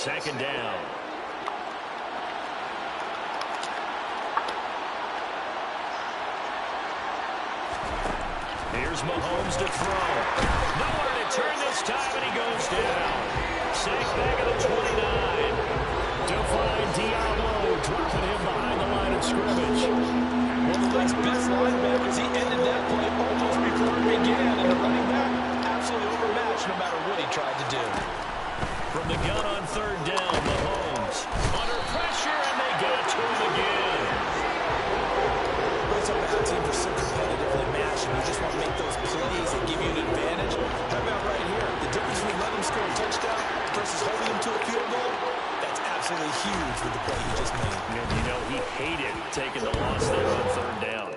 second down. Here's Mahomes to throw. Nowhere to turn this time, and he goes down. Sack back at the 29. Define Diablo, dropping him behind the line of scrimmage. One of the Bucs' best linebackers, he ended that play almost before it began, and the running back absolutely overmatched no matter what he tried to do. From the gun on third down, Mahomes under pressure, and they got to him again. Those bad teams are so competitively matched, and you just want to make those plays that give you an advantage. How about right here? The difference between letting him score a touchdown versus holding him to a field goal, that's absolutely huge with the play he just made. And you know, he hated taking the loss there on third down.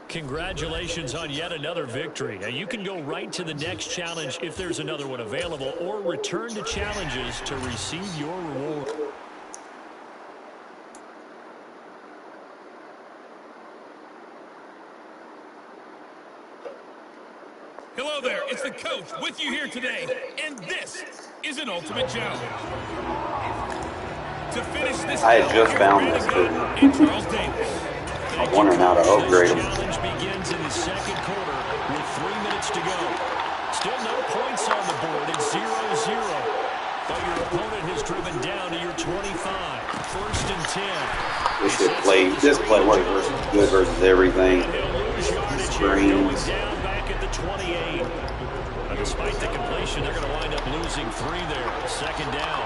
Congratulations on yet another victory. Now you can go right to the next challenge if there's another one available, or return to challenges to receive your reward. Hello there, it's the coach with you here today, and this is an ultimate challenge. To finish this, I had just found this and Charles Davis. I wonder how to upgrade This them. challenge begins in the second quarter with 3 minutes to go. Still no points on the board. It's 0-0. But your opponent has driven down to your 25. First and 10. This play works versus good versus everything. And he'll lose yardage here, going down back at the 28. But despite the completion, they're going to wind up losing 3 there. Second down.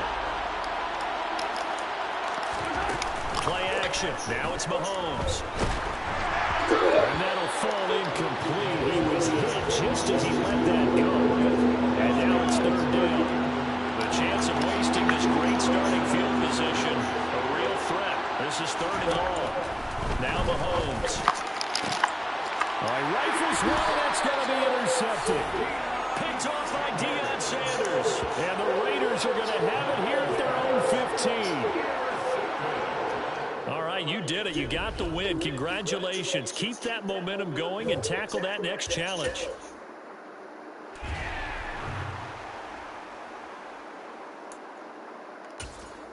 Play action. Now it's Mahomes. And that'll fall incomplete. He was hit just as he let that go. And now it's third down. The chance of wasting this great starting field position. A real threat. This is third and long. Now Mahomes. Rifles one. That's going to be intercepted. Picked off by Deion Sanders. And the Raiders are going to have it here at their own 15. All right, you did it. You got the win. Congratulations. Keep that momentum going and tackle that next challenge.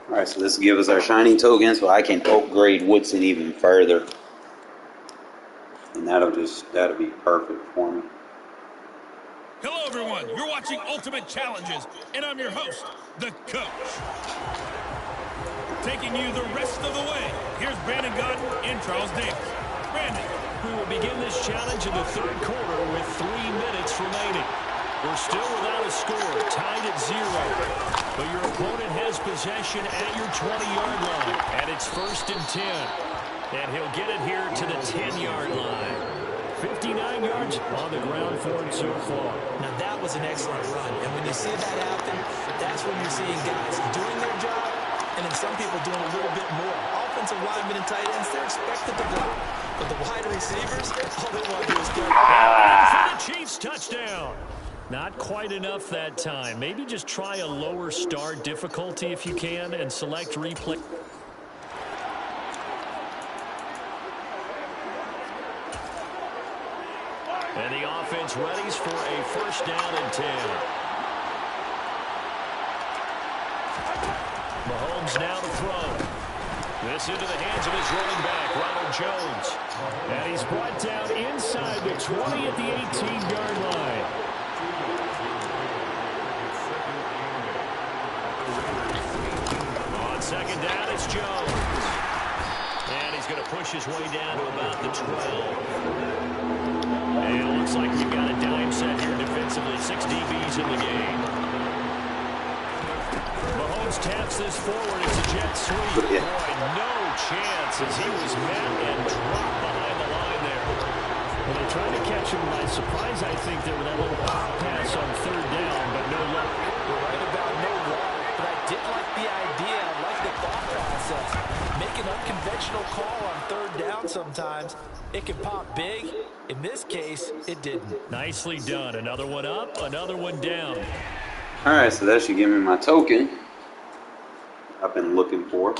All right, so this gives us our shiny token, so I can upgrade Woodson even further, and that'll be perfect for me. Hello, everyone. You're watching Ultimate Challenges, and I'm your host, the coach. Taking you the rest of the way, here's Brandon Godden and Charles Davis. Brandon. We will begin this challenge in the third quarter with 3 minutes remaining. We're still without a score, tied at 0. But your opponent has possession at your 20-yard line, and it's first and 10. And he'll get it here to the 10-yard line. 59 yards on the ground for him so far. Now that was an excellent run, and when you see that happen, that's when you're seeing guys doing their job, and then some people doing a little bit more. Offensive linemen and tight ends, they're expected to block. But the wide receivers, all they want to do is go. For the Chiefs, touchdown. Not quite enough that time. Maybe just try a lower start difficulty if you can and select replay. And the offense readies for a first down and 10. Mahomes now to throw. This into the hands of his running back, Ronald Jones. And he's brought down inside the 20 at the 18-yard line. On second down, it's Jones. And he's going to push his way down to about the 12. And it looks like we've got a dime set here defensively. 6 DBs in the game. Mahomes taps this forward. It's a jet sweep. Boy, no chance as he was met and dropped behind the line there. Well, they tried to catch him by surprise, I think, there with that little pop pass on third down, but no luck. You're right about no luck, but I did like the idea. I like the thought process. Make an unconventional call on third down sometimes. It can pop big. In this case, it didn't. Nicely done. Another one up, another one down. All right, so that should give me my token I've been looking for.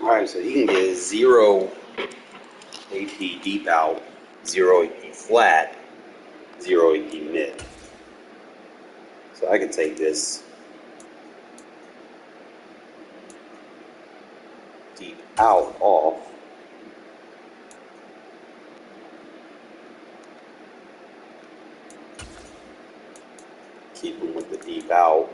Alright, so he can get 0 AP deep out, 0 AP flat, 0 AP mid. So I can take this deep out off. Keep him with the deep out.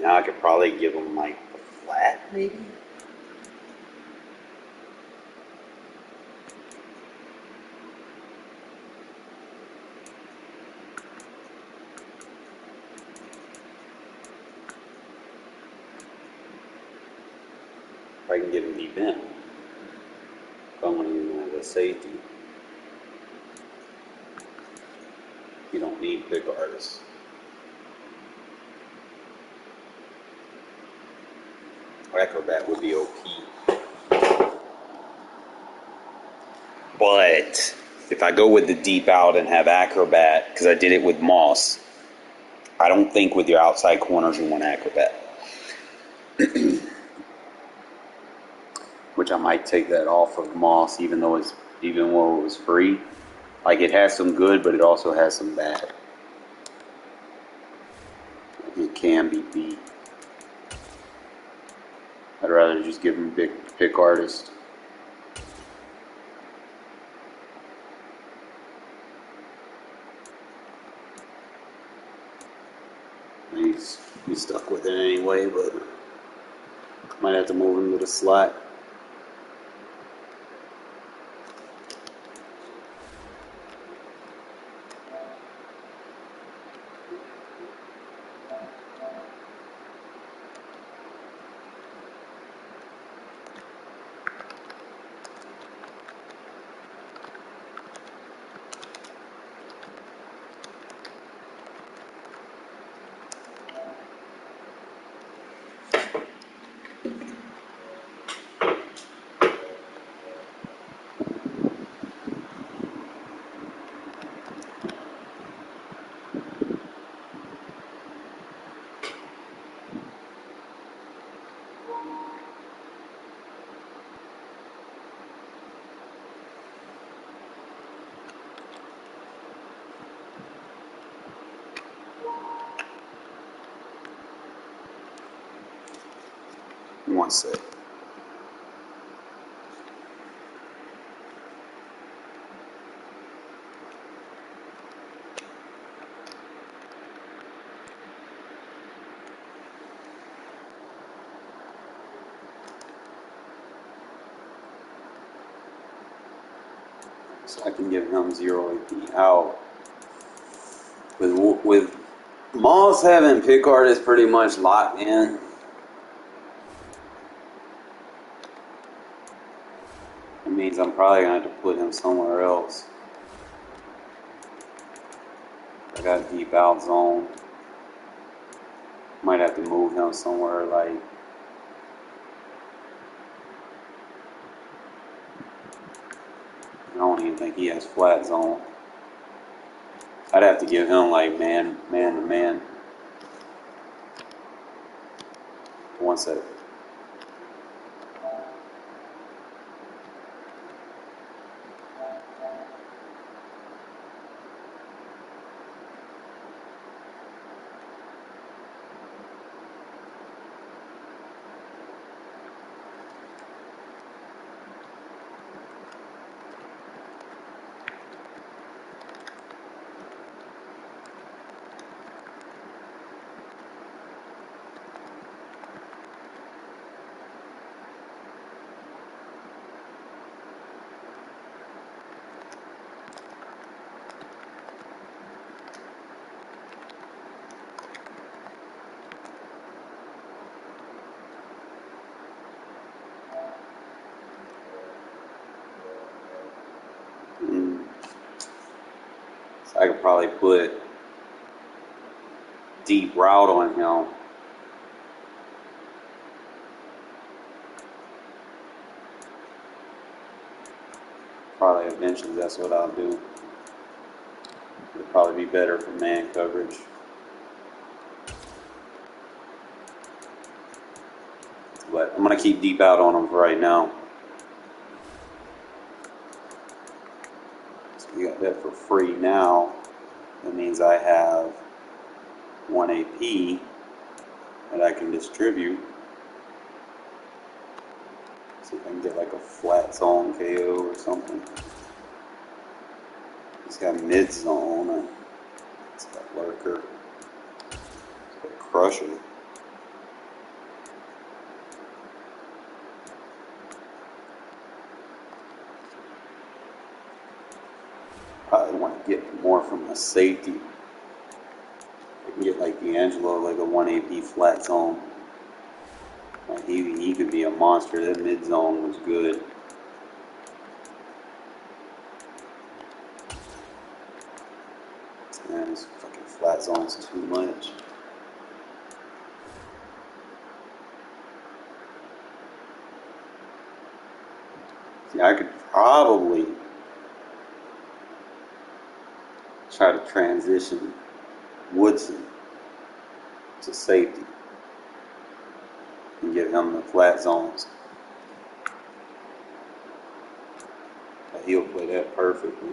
Now I could probably give him like a flat, maybe? If I can get him deep in. If I want to use him as a safety. You don't need big artists. Acrobat would be OP. But if I go with the deep out and have Acrobat, because I did it with Moss, I don't think with your outside corners you want Acrobat. Which I might take that off of Moss, even though it was free. Like, it has some good, but it also has some bad. It can be beat. I'd rather just give him pick artist. He's stuck with it anyway, but might have to move him to the slot. One sec. So I can give him 0 AP out. With Moss having pick artist pretty much locked in, it means I'm probably going to have to put him somewhere else. I got deep out zone. Might have to move him somewhere like I don't even think he has flat zone. I'd have to give him like man to man. One sec. could probably put deep route on him. Probably eventually that's what I'll do. It'll probably be better for man coverage. But I'm going to keep deep out on him for right now. So we got that for free now. That means I have 1 AP that I can distribute. See if I can get like a flat zone KO or something. He's got mid zone. He's got lurker. He's got crusher. Probably want to get more from a safety. I can get like D'Angelo, like a 1 AP flat zone. Like he could be a monster. That mid zone was good. Man, this fucking flat zone's too much. See, I could probably try to transition Woodson to safety and give him the flat zones. But he'll play that perfectly.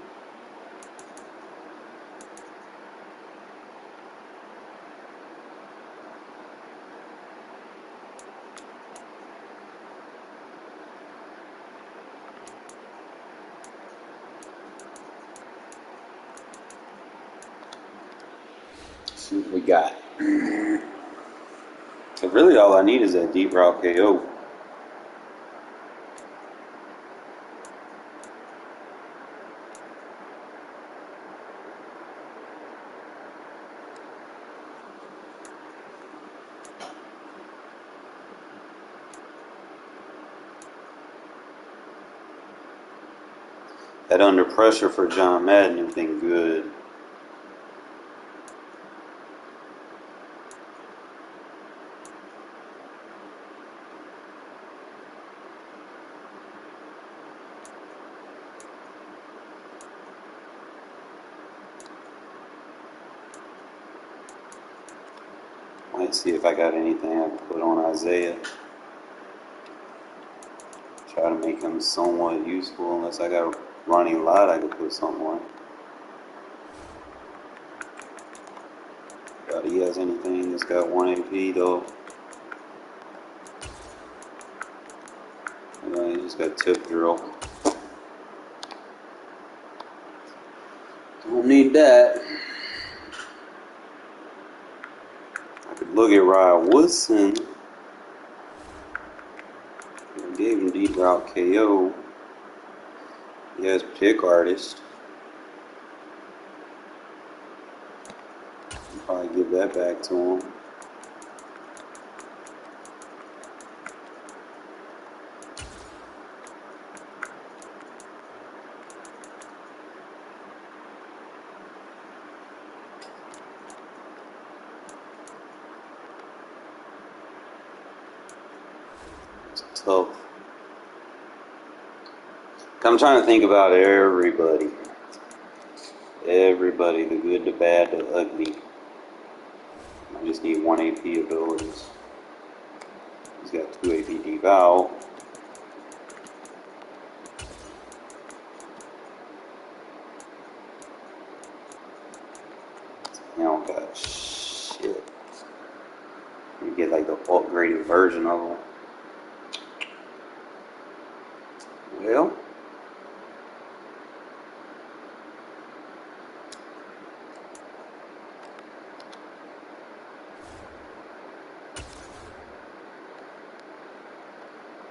See what we got. So really all I need is that deep route KO. That under pressure for John Madden has been good. Let's see if I got anything I can put on Isaiah. Try to make him somewhat useful. Unless I got a running lot, I could put something on. Doubt he has anything that's got 1 AP though. He just got tip drill. Don't need that. I could look at Ryan Woodson. I gave him deep route KO. He has pick artist. I'll probably give that back to him. It's tough. I'm trying to think about everybody. Everybody, the good, the bad, the ugly. I just need 1 AP abilities. He's got 2 AP deep out. He don't got shit. You get like the upgraded version of him.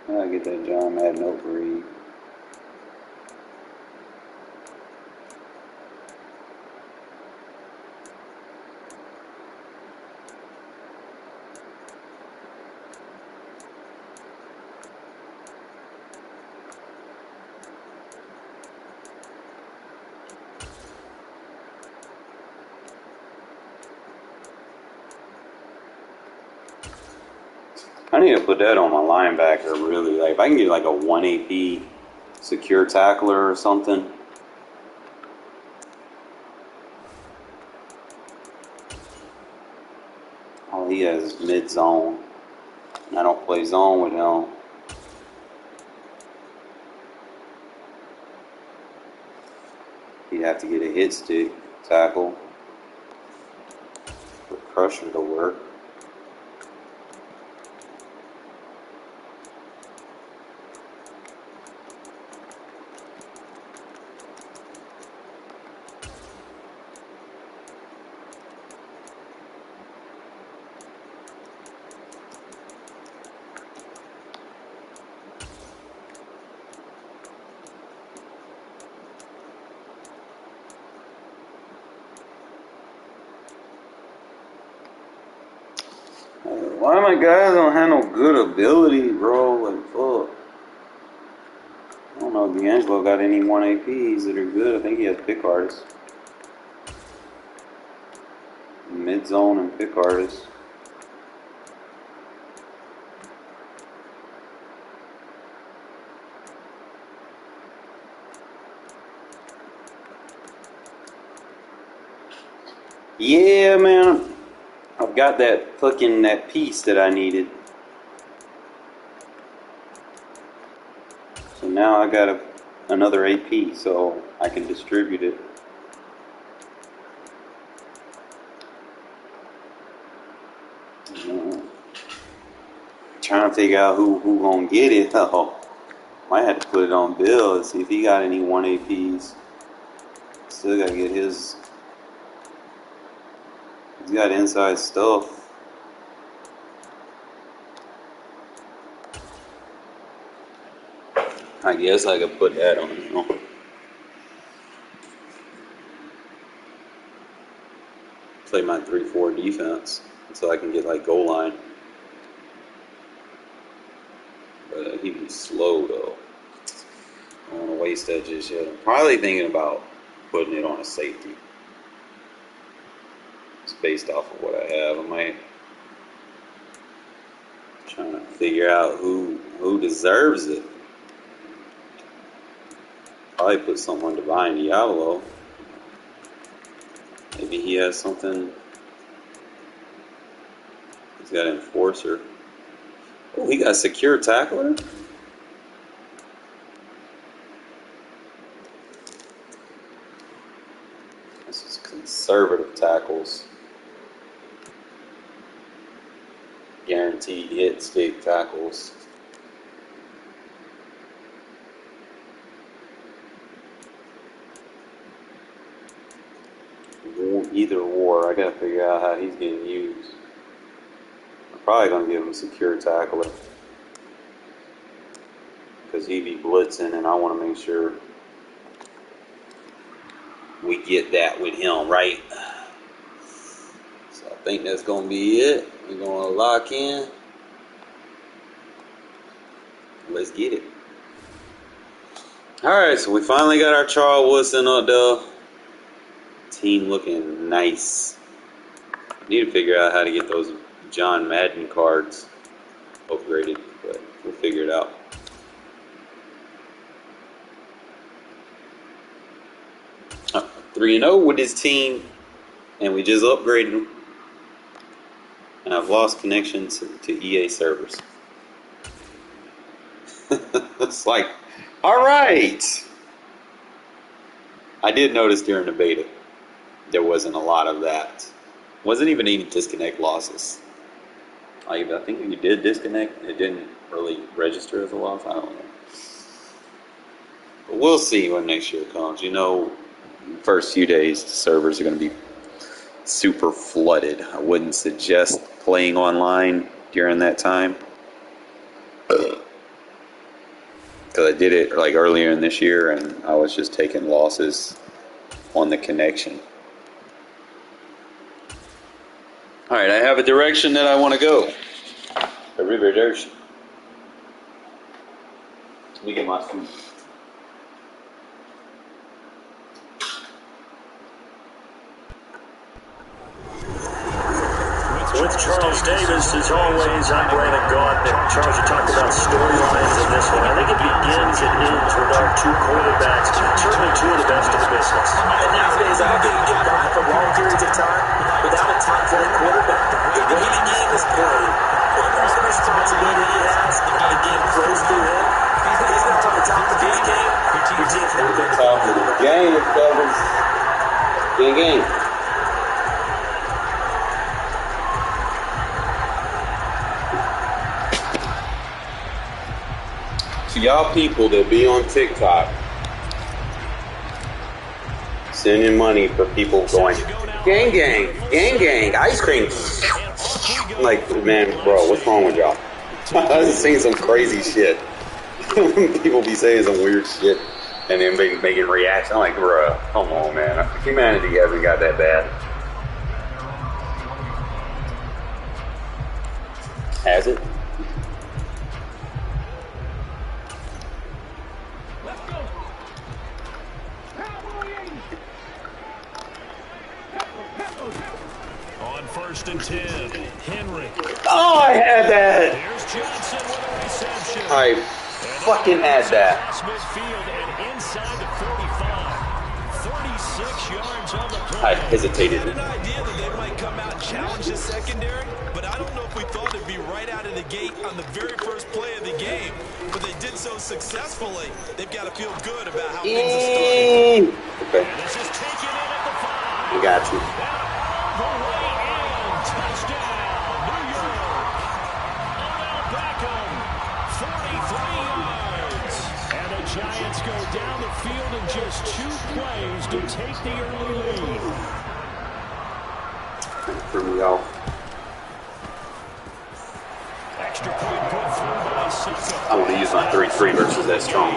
Well, I get that John Madden upgrade. I need to put that on my linebacker, really. Like, if I can get like a 1 AP secure tackler or something. All he has is mid-zone. And I don't play zone with him. He'd have to get a hit stick tackle for Crusher to work. Why my guys don't have no good ability, bro? Like, fuck. I don't know if D'Angelo got any 1 APs that are good. I think he has pick artists. Mid zone and pick artists. Yeah, man. I've got that piece that I needed. So now I got another AP so I can distribute it. Trying to figure out who gonna get it. Oh, might have to put it on Bill and see if he got any 1 APs. Still gotta get his. He's got inside stuff. I guess I could put that on him. Play my 3-4 defense so I can get like goal line. But he'd be slow though. I don't want to waste that just yet. I'm probably thinking about putting it on a safety. It's based off of what I have. I might trying to figure out who deserves it. Probably put something on Divine Diablo. Maybe he has something. He's got Enforcer. Oh, he got Secure Tackler? This is conservative tackles. Guaranteed hit stick tackles. Either or, I gotta figure out how he's getting used. I'm probably gonna give him a secure tackler because he be blitzing, and I want to make sure we get that with him, right? So I think that's gonna be it. We're gonna lock in. Let's get it. All right, so we finally got our Charles Woodson up there. Team looking nice. Need to figure out how to get those John Madden cards upgraded, but we'll figure it out. Uh, 3-0 with his team, and we just upgraded him. And I've lost connection to EA servers. It's like, all right. I did notice during the beta there wasn't a lot of that. Wasn't even any disconnect losses. I think if you did disconnect, it didn't really register as a loss. I don't know. But we'll see when next year comes. You know, first few days the servers are going to be super flooded. I wouldn't suggest playing online during that time. Because I did it like earlier in this year and I was just taking losses on the connection. Alright, I have a direction that I want to go. A river direction. Let me get my food. with Charles Davis. As always, I'm Brandon Gaudin. Charles, you talked about storylines in this one. I think it begins and ends with our two quarterbacks, certainly two of the best in the business. And nowadays, I think get by for long periods of time without a top-flight quarterback. The way the game is played, all the responsibility he has, the game flows through him. He's not on the top of his game. Your team's never been Top of the game, fellas. Game. To y'all people that be on TikTok sending money for people going gang, ice cream. Like, man, bro, what's wrong with y'all? I've seen some crazy shit. People be saying some weird shit and then making reactions. I'm like, bro, come on, man. Humanity hasn't got that bad. Has it? On 1st and 10, Henry. Oh, I had that. Here's Johnson with a reception. I fucking had that. Across midfield and inside the 45. 36 yards on the play. I hesitated. I had an idea that they might come out and challenge the secondary, but I don't know if we thought it'd be right out of the gate on the very first play of the game. But they did so successfully. They've got to feel good about how things are starting. Okay, And this is taken in at the 5. I got you. The way in. Touchdown, New York. Odell Beckham, 43 yards. And the Giants go down the field in just 2 plays to take the early lead. Threw me off. Extra point put through by Sutton. I want to use my 3-3 versus that strong.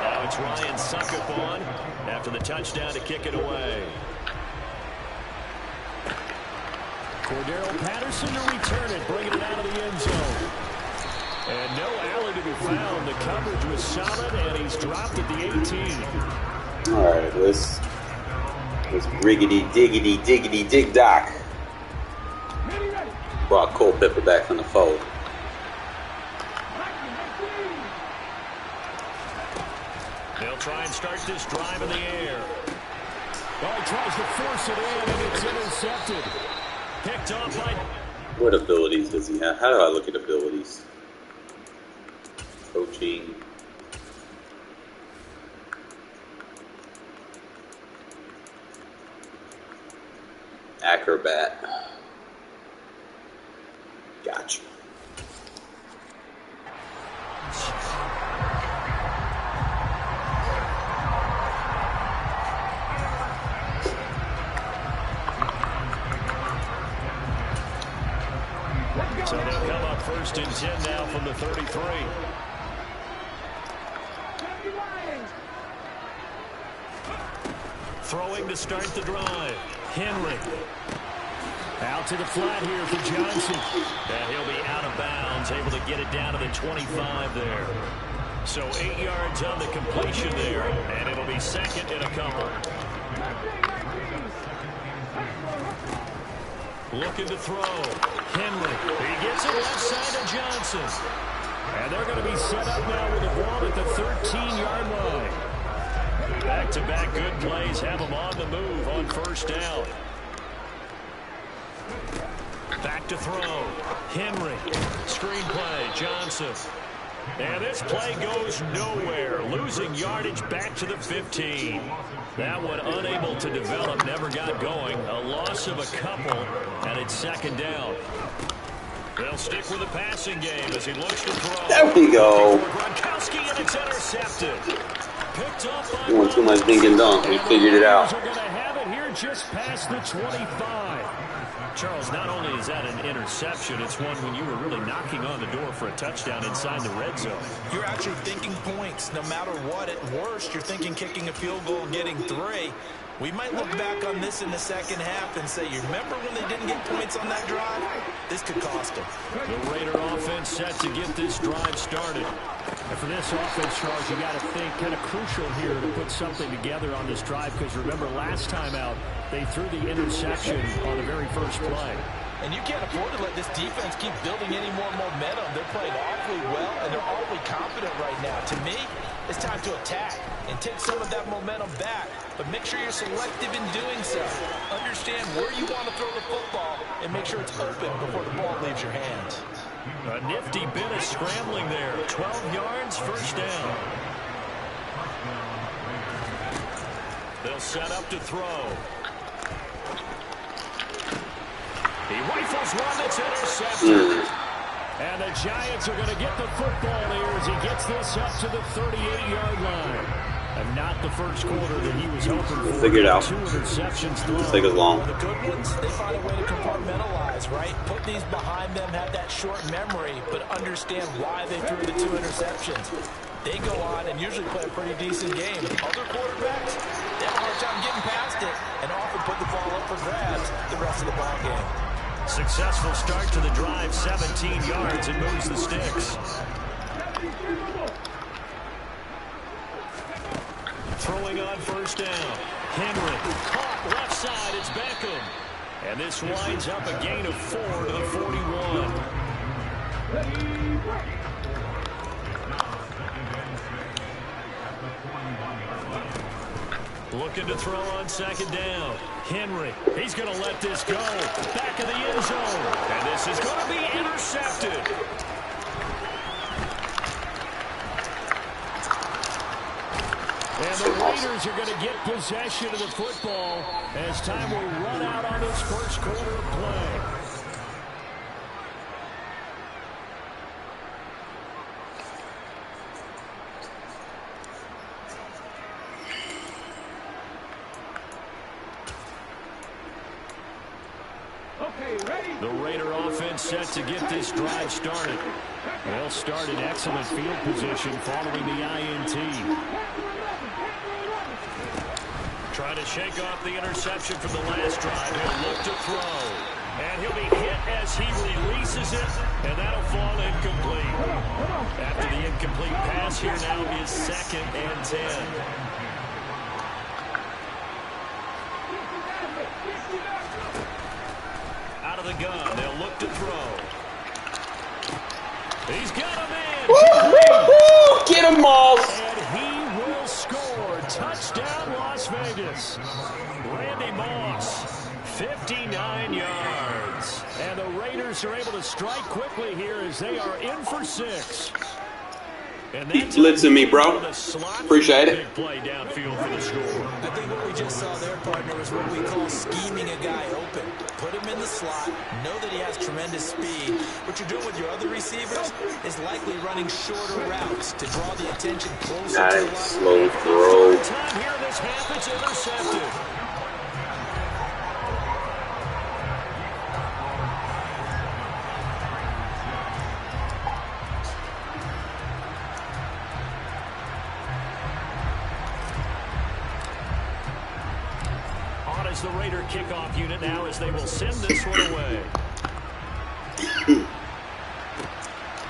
Now it's Ryan Suckup on after the touchdown to kick it away. Cordero Patterson to return it, bringing it out of the end zone. And no Allen to be found. The coverage was solid, and he's dropped at the 18. All right, let's riggedy diggity dig doc. Brought Culpepper back from the fold. They'll try and start this drive in the air. Oh, he tries to force it in, and it's intercepted. Picked off by... What abilities does he have? How do I look at abilities? Coaching. Acrobat. Gotcha. So they'll come up 1st and 10 now from the 33. Throwing to start the drive. Henry. Out to the flat here for Johnson. And he'll be out of bounds, able to get it down to the 25 there. So 8 yards on the completion there, and it'll be 2nd and a couple. Looking to throw. Henry. He gets it left side to Johnson. And they're going to be set up now with the ball at the 13-yard line. Back-to-back good plays have them on the move on 1st down. Back to throw. Henry. Screen play. Johnson. And this play goes nowhere. Losing yardage back to the 15. That one unable to develop. Never got going. A loss of a couple. And it's 2nd down. They'll stick with the passing game as he looks to throw. There we go. Gronkowski, and it's intercepted. Picked up by You want too much dink and dunk. We figured it out. They're going to have it here just past the 25. Charles, not only is that an interception, it's one when you were really knocking on the door for a touchdown inside the red zone. You're actually thinking points. No matter what, at worst, you're thinking kicking a field goal and getting 3. We might look back on this in the second half and say, you remember when they didn't get points on that drive? This could cost them. The Raider offense set to get this drive started. And for this offense, Charles, you got to think kind of crucial here to put something together on this drive, because remember last time out, they threw the interception on the very first play. And you can't afford to let this defense keep building any more momentum. They're playing awfully well, and they're awfully confident right now. To me, it's time to attack and take some of that momentum back. But make sure you're selective in doing so. Understand where you want to throw the football and make sure it's open before the ball leaves your hands. A nifty bit of scrambling there. 12 yards, first down. They'll set up to throw. He rifles one that's intercepted. And the Giants are going to get the football here as he gets this up to the 38-yard line. And not the first quarter that he was hoping for. Figure it out. 2 interceptions thrown. Take as long. The good ones, they find a way to compartmentalize, right? Put these behind them, have that short memory, but understand why they threw the 2 interceptions. They go on and usually play a pretty decent game. Other quarterbacks, they have a hard time getting past it and often put the ball up for grabs the rest of the ball game. Successful start to the drive, 17 yards, and moves the sticks. Throwing on first down. Henry caught left side. It's Beckham. And this winds up a gain of 4 to the 41. Looking to throw on second down. Henry, he's going to let this go. Back of the end zone. And this is going to be intercepted. And the Raiders are going to get possession of the football as time will run out on this first quarter of play. The Raider offense set to get this drive started. They'll start in excellent field position following the INT. Trying to shake off the interception from the last drive. He'll look to throw. And he'll be hit as he releases it. And that'll fall incomplete. After the incomplete pass, here now is 2nd and 10. Out of the gun, they'll look to throw. He's got a man. Get him, Moss. And he will score. Touchdown, Las Vegas. Randy Moss, 59 yards. And the Raiders are able to strike quickly here as they are in for 6. And Keep blitzing me, bro. Appreciate it. Big play downfield for the score. I think what we just saw there, partner, is what we call scheming a guy open. Put him in the slot, know that he has tremendous speed. What you're doing with your other receivers is likely running shorter routes to draw the attention closer to the line. Slow throw. Time here in this half, it's intercepted. The Raider kickoff unit now as they will send this one away.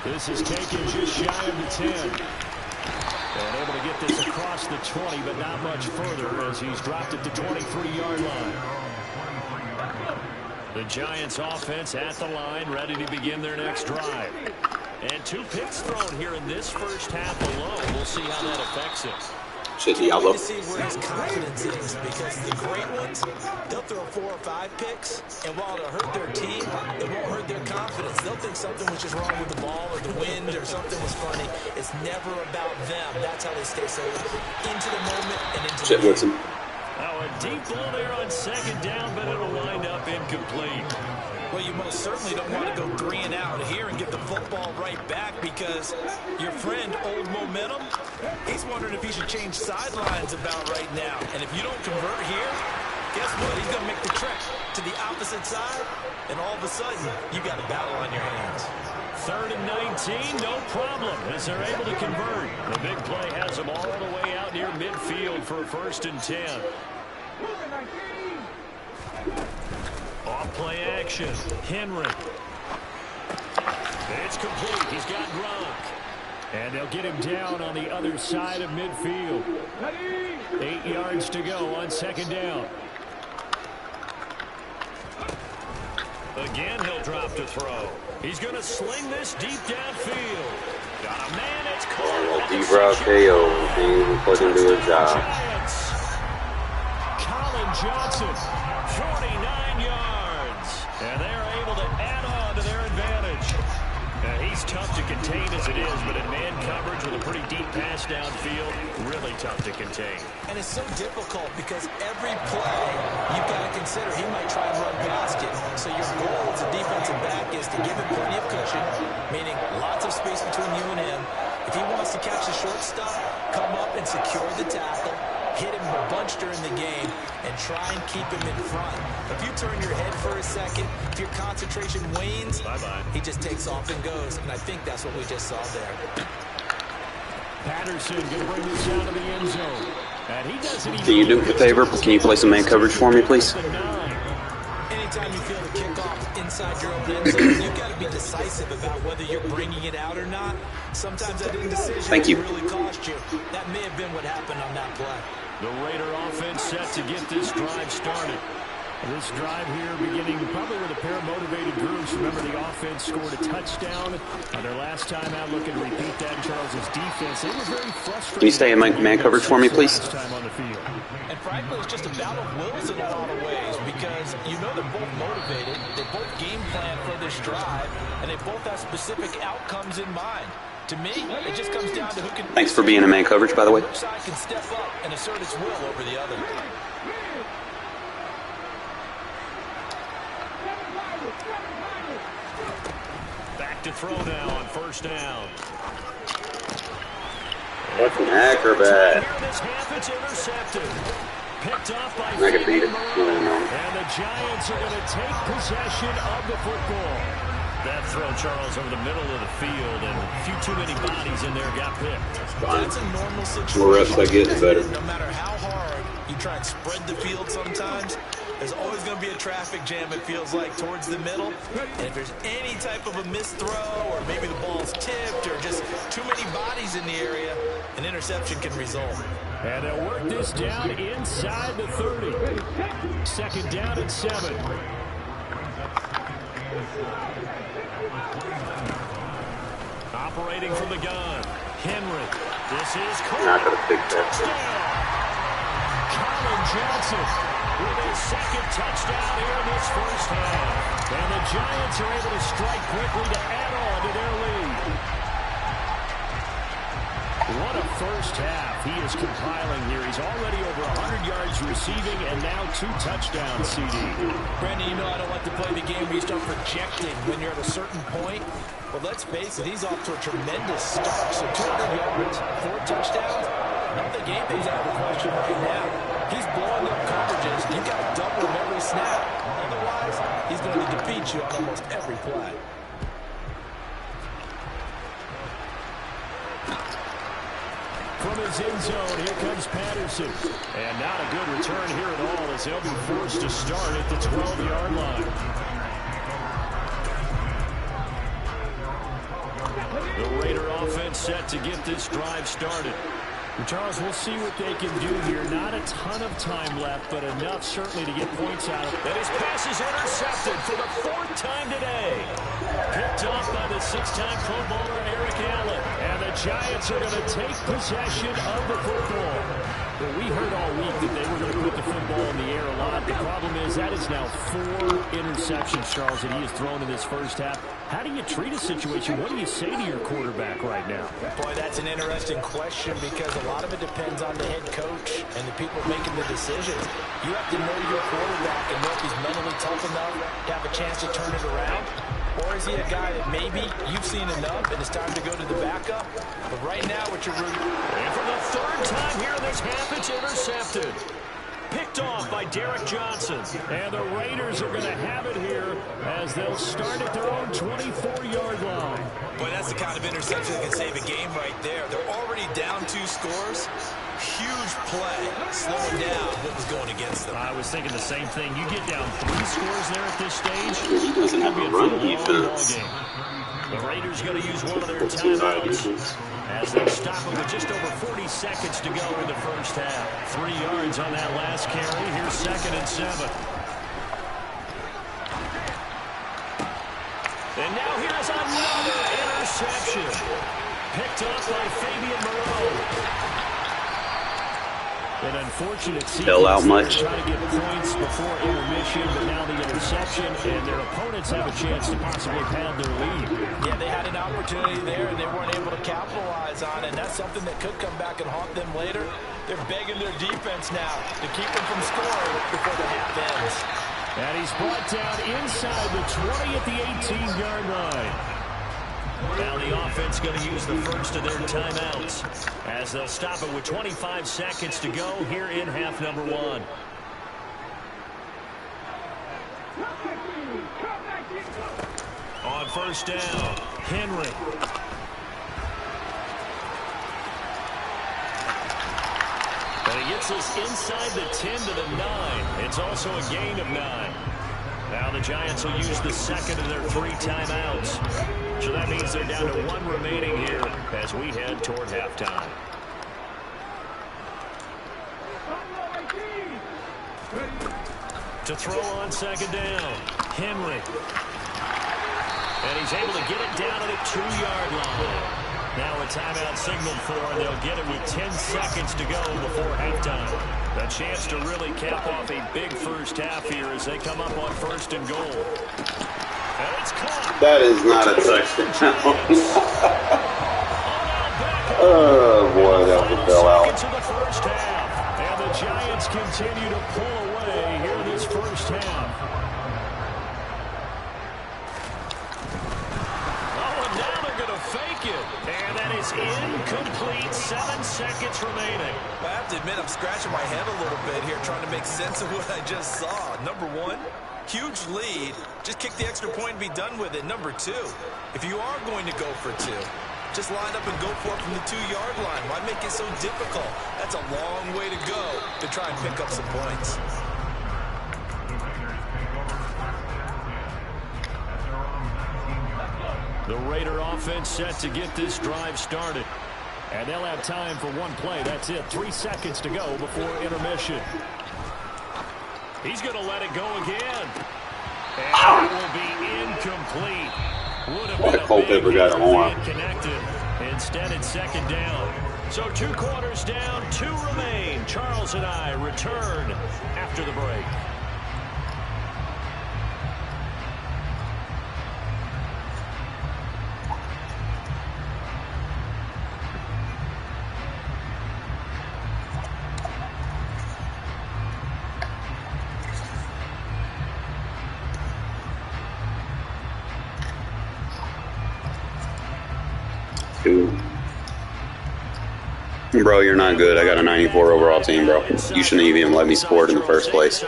This is taken just shy of the 10. And able to get this across the 20, but not much further as he's dropped at the 23-yard line. The Giants offense at the line, ready to begin their next drive. And 2 picks thrown here in this first half alone. We'll see how that affects it. Shit, yellow. To see where his confidence is, because the great ones, they'll throw 4 or 5 picks, and while it'll hurt their team, it won't hurt their confidence. They'll think something was just wrong with the ball or the wind or something was funny. It's never about them. That's how they stay so into the moment and into the game. Woodson. Now a deep ball there on second down, but it'll wind up incomplete. Well, you most certainly don't want to go 3 and out here and get the football right back, because your friend, Old Momentum, he's wondering if he should change sidelines about right now. And if you don't convert here, guess what? He's going to make the trek to the opposite side, and all of a sudden, you got a battle on your hands. 3rd and 19, no problem, as they're able to convert. The big play has them all the way out near midfield for 1st and 10. Off play action. Henry. It's complete. He's got Gronk. And they'll get him down on the other side of midfield. 8 yards to go on second down. Again, he'll drop to throw. He's going to sling this deep downfield. Got a man, it's caught. D-Rock KO, being put into his job. Colin Johnson, 49 yards. And they're able to add on to their advantage. Now, he's tough to contain as it is, but in man coverage with a pretty deep pass downfield, really tough to contain. And it's so difficult because every play you've got to consider he might try and run past you. So your goal as a defensive back is to give him plenty of cushion, meaning lots of space between you and him. If he wants to catch the short stuff, come up and secure the tackle, hit him a bunch during the game, and try and keep him in front. If you turn your head for a second, if your concentration wanes, he just takes off and goes. And I think that's what we just saw there. Patterson going to bring this down to the end zone. And he doesn't even... Can you do me a favor? Can you play some man coverage for me, please? Anytime you feel the kickoff inside your own end zone, you've got to be decisive about whether you're bringing it out or not. Sometimes that indecision really cost you. That may have been what happened on that play. The Raider offense set to get this drive started. This drive here beginning probably with a pair of motivated groups. Remember, the offense scored a touchdown on their last time out. Looking to repeat that in Charles's defense. They were very frustrated. Can you stay in man coverage for me, please? And frankly, it's just a battle of wills in a lot of ways because you know they're both motivated. They both game plan for this drive, and they both have specific outcomes in mind. To me, it just comes down to who can... Thanks for being in man coverage, by the way. Which side can step up and assert its will over the other. Back to throw now on first down. What's an acrobat? This half, it's intercepted. Picked off by I can beat it. And the Giants are going to take possession of the football. That throw, Charles, over the middle of the field, and a few too many bodies in there got picked. That's a normal situation. More reps I get, the better. No matter how hard you try and spread the field sometimes, there's always going to be a traffic jam, it feels like, towards the middle. And if there's any type of a missed throw, or maybe the ball's tipped, or just too many bodies in the area, an interception can result. And they'll work this down inside the 30. Second down and 7. Operating from the gun, Henry. This is Not going to pick that. Colin Johnson with his second touchdown here in this first half. And the Giants are able to strike quickly to add on to their lead. What a first half he is compiling here. He's already over 100 yards receiving and now 2 touchdowns, CD. Brandon, you know I don't like to play the game where you start projecting when you're at a certain point. But let's face it, he's off to a tremendous start. So 200 yards, 4 touchdowns. I don't think anything's out of the question right now. He's blowing up coverages. You've got to double him every snap. Otherwise, he's going to defeat you on almost every play. From his end zone, here comes Patterson. And not a good return here at all as they'll be forced to start at the 12-yard line. The Raider offense set to get this drive started. Charles, we'll see what they can do here. Not a ton of time left, but enough certainly to get points out of it. And his pass is intercepted for the 4th time today. Picked off by the 6-time Pro Bowler Eric Allen. And the Giants are going to take possession of the football. Well, we heard all week that they were going to put the football in the air a lot. The problem is that is now 4 interceptions, Charles, that he has thrown in this first half. How do you treat a situation? What do you say to your quarterback right now? Boy, that's an interesting question because a lot of it depends on the head coach and the people making the decisions. You have to know your quarterback and know if he's mentally tough enough to have a chance to turn it around. Or is he a guy that maybe you've seen enough and it's time to go to the backup? But right now, what you're rooting... And for the 3rd time here in this half, it's intercepted. Picked off by Derek Johnson. And the Raiders are going to have it here as they'll start at their own 24-yard line. Boy, that's the kind of interception that can save a game right there. They're already down 2 scores. Huge play, slowing down what was going against them. I was thinking the same thing. You get down 3 scores there at this stage. He doesn't have a run defense. The Raiders going to use one of their timeouts. as they'll stop it with just over 40 seconds to go in the first half. 3 yards on that last carry. Here's 2nd and 7. And now here's another interception. Picked up by Fabian Moreau. An unfortunate Fell out much. Trying to get points before intermission, but now the interception, and their opponents have a chance to possibly pad their lead. Yeah, they had an opportunity there, and they weren't able to capitalize on it. And that's something that could come back and haunt them later. They're begging their defense now to keep them from scoring before the half ends. And he's brought down inside the 20 at the 18-yard line. Now the offense going to use the first of their timeouts as they'll stop it with 25 seconds to go here in half number 1. On first down, Henry. And he gets us inside the 10 to the 9. It's also a gain of 9. Now the Giants will use the second of their 3 timeouts. So that means they're down to 1 remaining here as we head toward halftime. To throw on 2nd down, Henry. And he's able to get it down to the 2-yard line. Now a timeout signaled for, and they'll get it with 10 seconds to go before halftime. A chance to really cap off a big first half here as they come up on 1st and goal. And it's caught. That is not a touchdown. Oh, boy, that was a fell out. Seconds of the first half. And the Giants continue to pull away here in this first half. Fake it, and that is incomplete. 7 seconds remaining. I have to admit, I'm scratching my head a little bit here, trying to make sense of what I just saw. Number 1, huge lead. Just kick the extra point and be done with it. Number 2, if you are going to go for 2, just line up and go for it from the 2-yard line. Why make it so difficult? That's a long way to go to try and pick up some points. The Raider offense set to get this drive started. And they'll have time for 1 play. That's it. 3 seconds to go before intermission. He's going to let it go again. And it will be incomplete. Would have been Culpepper got an arm. Connected. Instead, it's 2nd down. So 2 quarters down, 2 remain. Charles and I return after the break. Bro, you're not good. I got a 94 overall team, bro. You shouldn't even let me score it in the first place. The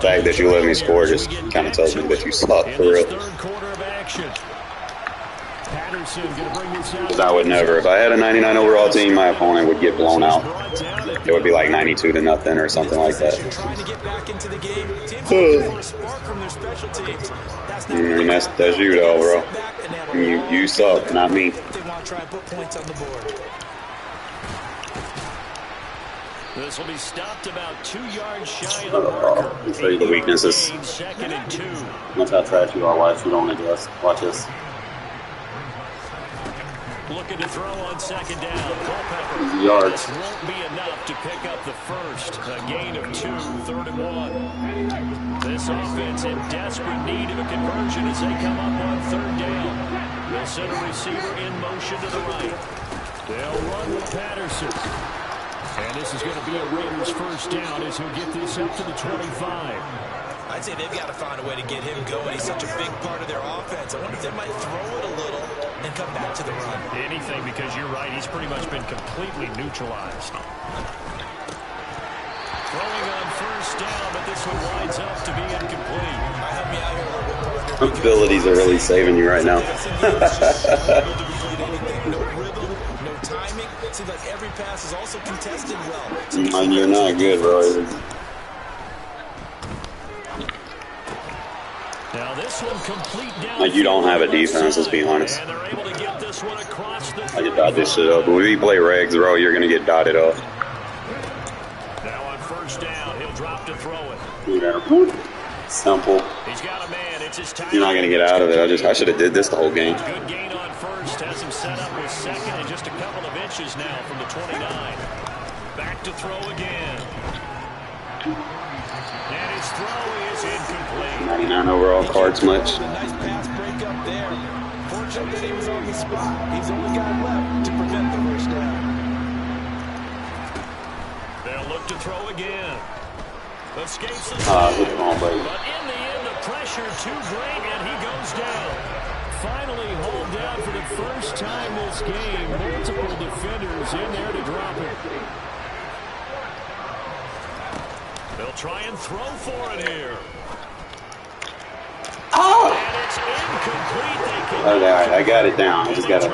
fact that you let me score just kind of tells me that you suck, for real. Because I would never. If I had a 99 overall team, my opponent would get blown out. It would be like 92 to nothing or something like that. That's you, though, bro. You suck, not me. This will be stopped about 2 yards shy of the marker. I'll show you the weaknesses. 2nd and 2. That's how trash you are. Why should you only do us? Watch this. Looking to throw on 2nd down. Culpepper. Yards. This won't be enough to pick up the first. A gain of 2, 3rd and 1. This offense in desperate need of a conversion as they come up on 3rd down. They'll send a receiver in motion to the right. They'll run with Patterson. And this is going to be a Raiders first down as he'll get this up to the 25. I'd say they've got to find a way to get him going. He's such a big part of their offense. I wonder if they might throw it a little and come back to the run. Anything, because you're right. He's pretty much been completely neutralized. Throwing on first down, but this one winds up to be incomplete. Help me out here a little bit. Abilities are really saving you right now. No rhythm, no timing. Seems like every pass is also contested well. And you're not good, bro. Now this one complete down. Like, you don't have a defense, let's be honest. And they're able to get this one across the I just dot this shit up. But when you play regs, bro, you're going to get dotted up. Now on first down, he'll drop to throw it. Simple. He's got a man. It's his time. You're not going to get out of it. I should have did this the whole game. Good gain on first. Has him set up with second and just a couple of inches now from the 29. Back to throw again. And his throw is incomplete. 99 overall cards much. A nice pass break up there. Fortunate that he was on the spot. He's only got left to prevent the first down. They'll look to throw again. Escapes the Good ball, buddy. but in the end, the pressure too great, and he goes down. Finally hauled down for the first time this game. Multiple defenders in there to drop it. They'll try and throw for it here. Oh! And it's incomplete. All right, I got it down. I just got to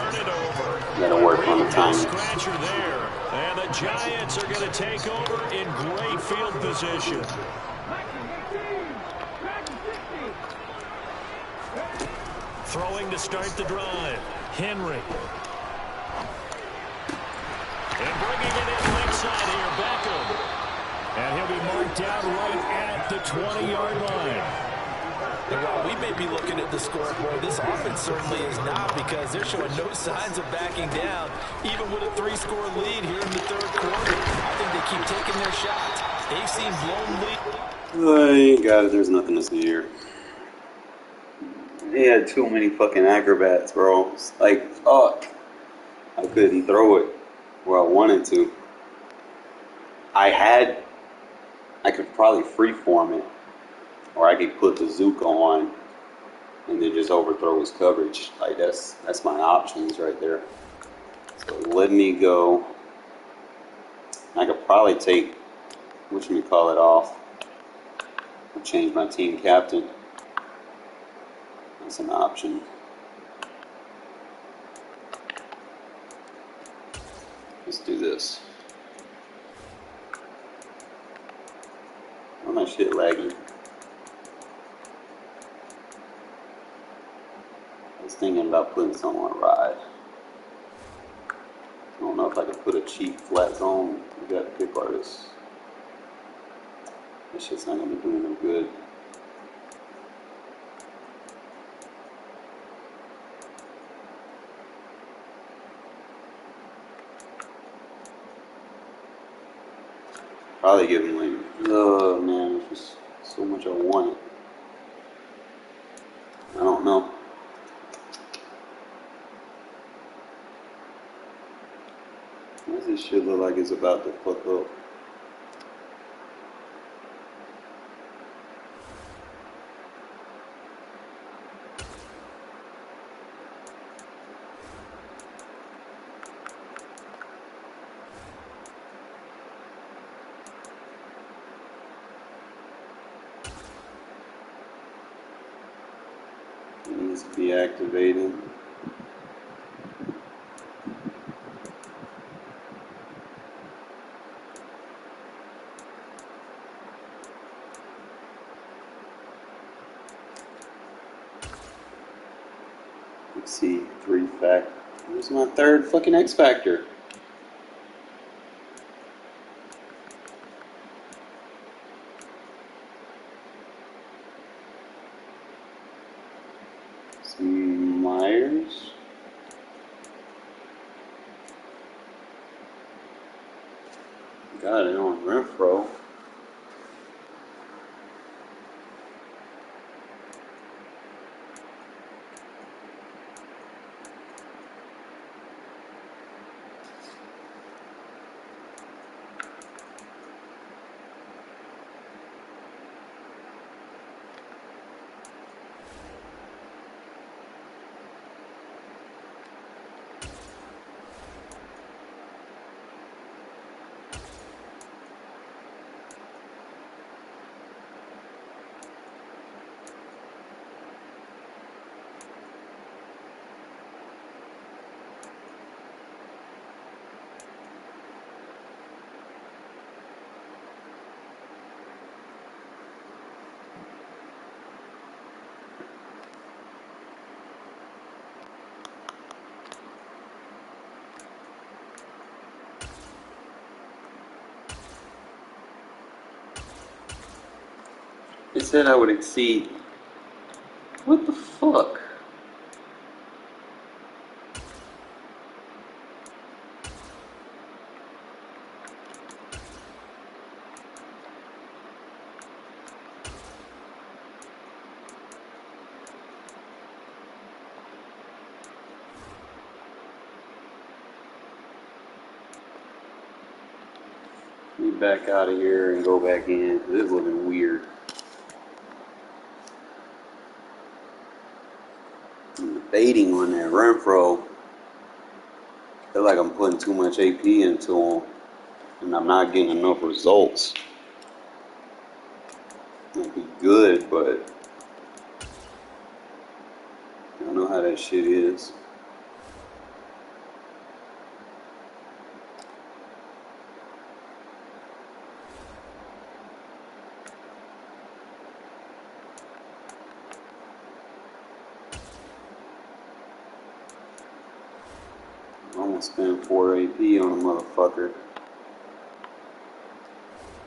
work on the timing. Scratcher there. And the Giants are going to take over in great field position. Throwing to start the drive. Henry. And bringing it in left side here, Beckham. And he'll be marked out right at the 20-yard line. And while we may be looking at the scoreboard, this offense certainly is not, because they're showing no signs of backing down, even with a 3-score lead here in the third quarter. I think they keep taking their shots. They've seen blown lead. I ain't got it. There's nothing to see here. They had too many fucking acrobats, bro. It's like, fuck. I couldn't throw it where I wanted to. I could probably freeform it, or I could put the Zuka on and then just overthrow his coverage. Like, that's my options right there. So let me go. I could probably take, whatchamacallit, off. I'll change my team captain. That's an option. Let's do this. Oh, my shit laggy. I was thinking about putting something on ride. I don't know if I could put a cheap flat zone. We got a pick artist. This shit's not gonna be doing no good. Probably give him like, oh man, there's just so much I want. I don't know. Why does this shit look like it's about to fuck up? Needs to be activated. Let's see, 3 factor. Where's my third fucking X factor? Myers. Got it on Renfro. It said I would exceed. What the fuck? Let me back out of here and go back in because it's looking weird. I'm debating on that Renfro. I feel like I'm putting too much AP into him and I'm not getting enough results. It'd be good, but I don't know how that shit is. I'm gonna spend 4 AP on a motherfucker.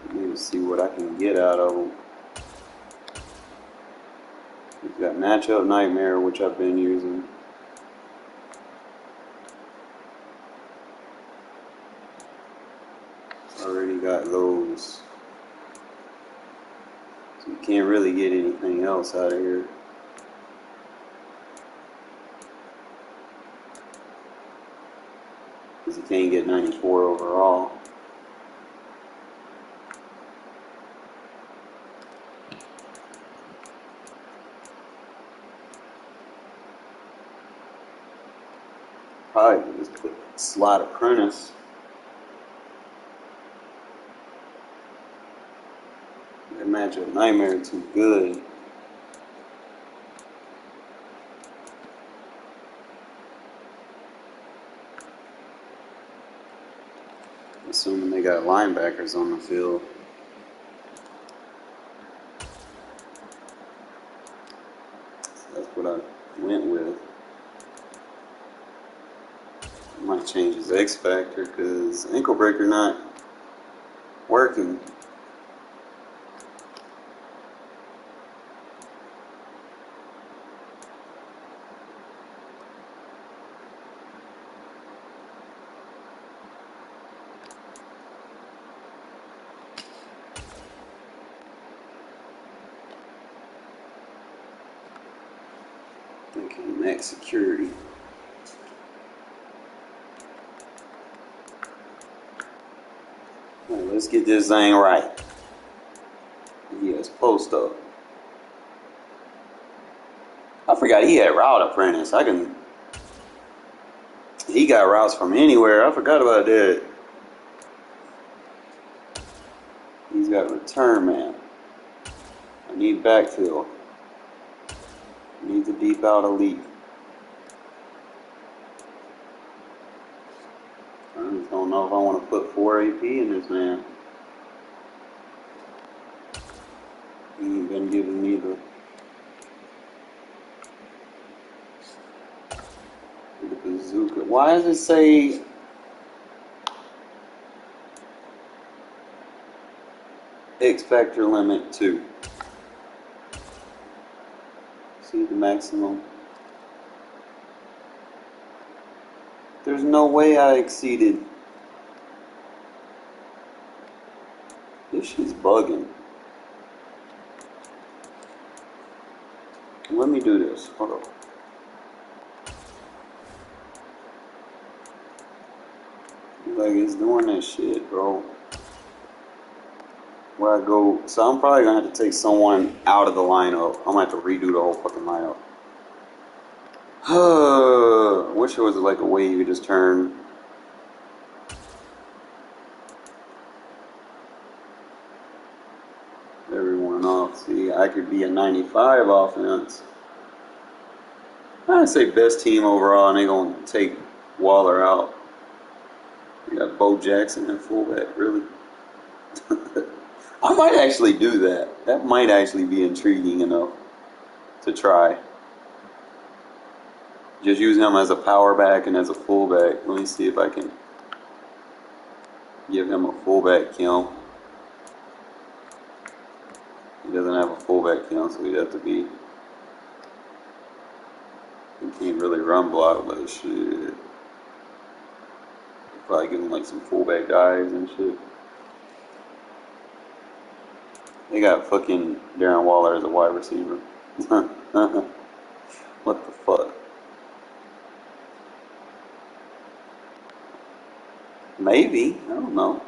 I need to see what I can get out of him. We've got Matchup Nightmare, which I've been using. Already got those. So you can't really get anything else out of here. Because you can't get 94 overall. Probably just put Slot Apprentice. That Matchup Nightmare too good. Assuming they got linebackers on the field. So that's what I went with. I might change his X Factor because Ankle Breaker not working. Okay, max security. All right, let's get this thing right. Yes, post up. I forgot he had Route Apprentice. He got routes from anywhere. I forgot about that. He's got Return Man. I need Backfield. I need to deep out Elite. I just don't know if I want to put 4 AP in this man. He ain't been giving me the bazooka. Why does it say X Factor limit 2? See the maximum. There's no way I exceeded. This shit's bugging. Let me do this. Hold on. Like it's doing that shit, bro. Where I go, so I'm probably gonna have to take someone out of the lineup. I'm gonna have to redo the whole fucking lineup. I wish there was like a way you could just turn everyone off. See, I could be a 95 offense. I'd say best team overall, and they're gonna take Waller out. You got Bo Jackson at fullback, really? I might actually do that. That might actually be intriguing enough to try. Just use him as a power back and as a fullback. Let me see if I can give him a fullback kill. He doesn't have a fullback count, so he'd have to be. He can't really run block, but shit. Probably give him like some fullback guys and shit. They got fucking Darren Waller as a wide receiver. What the fuck? Maybe. I don't know.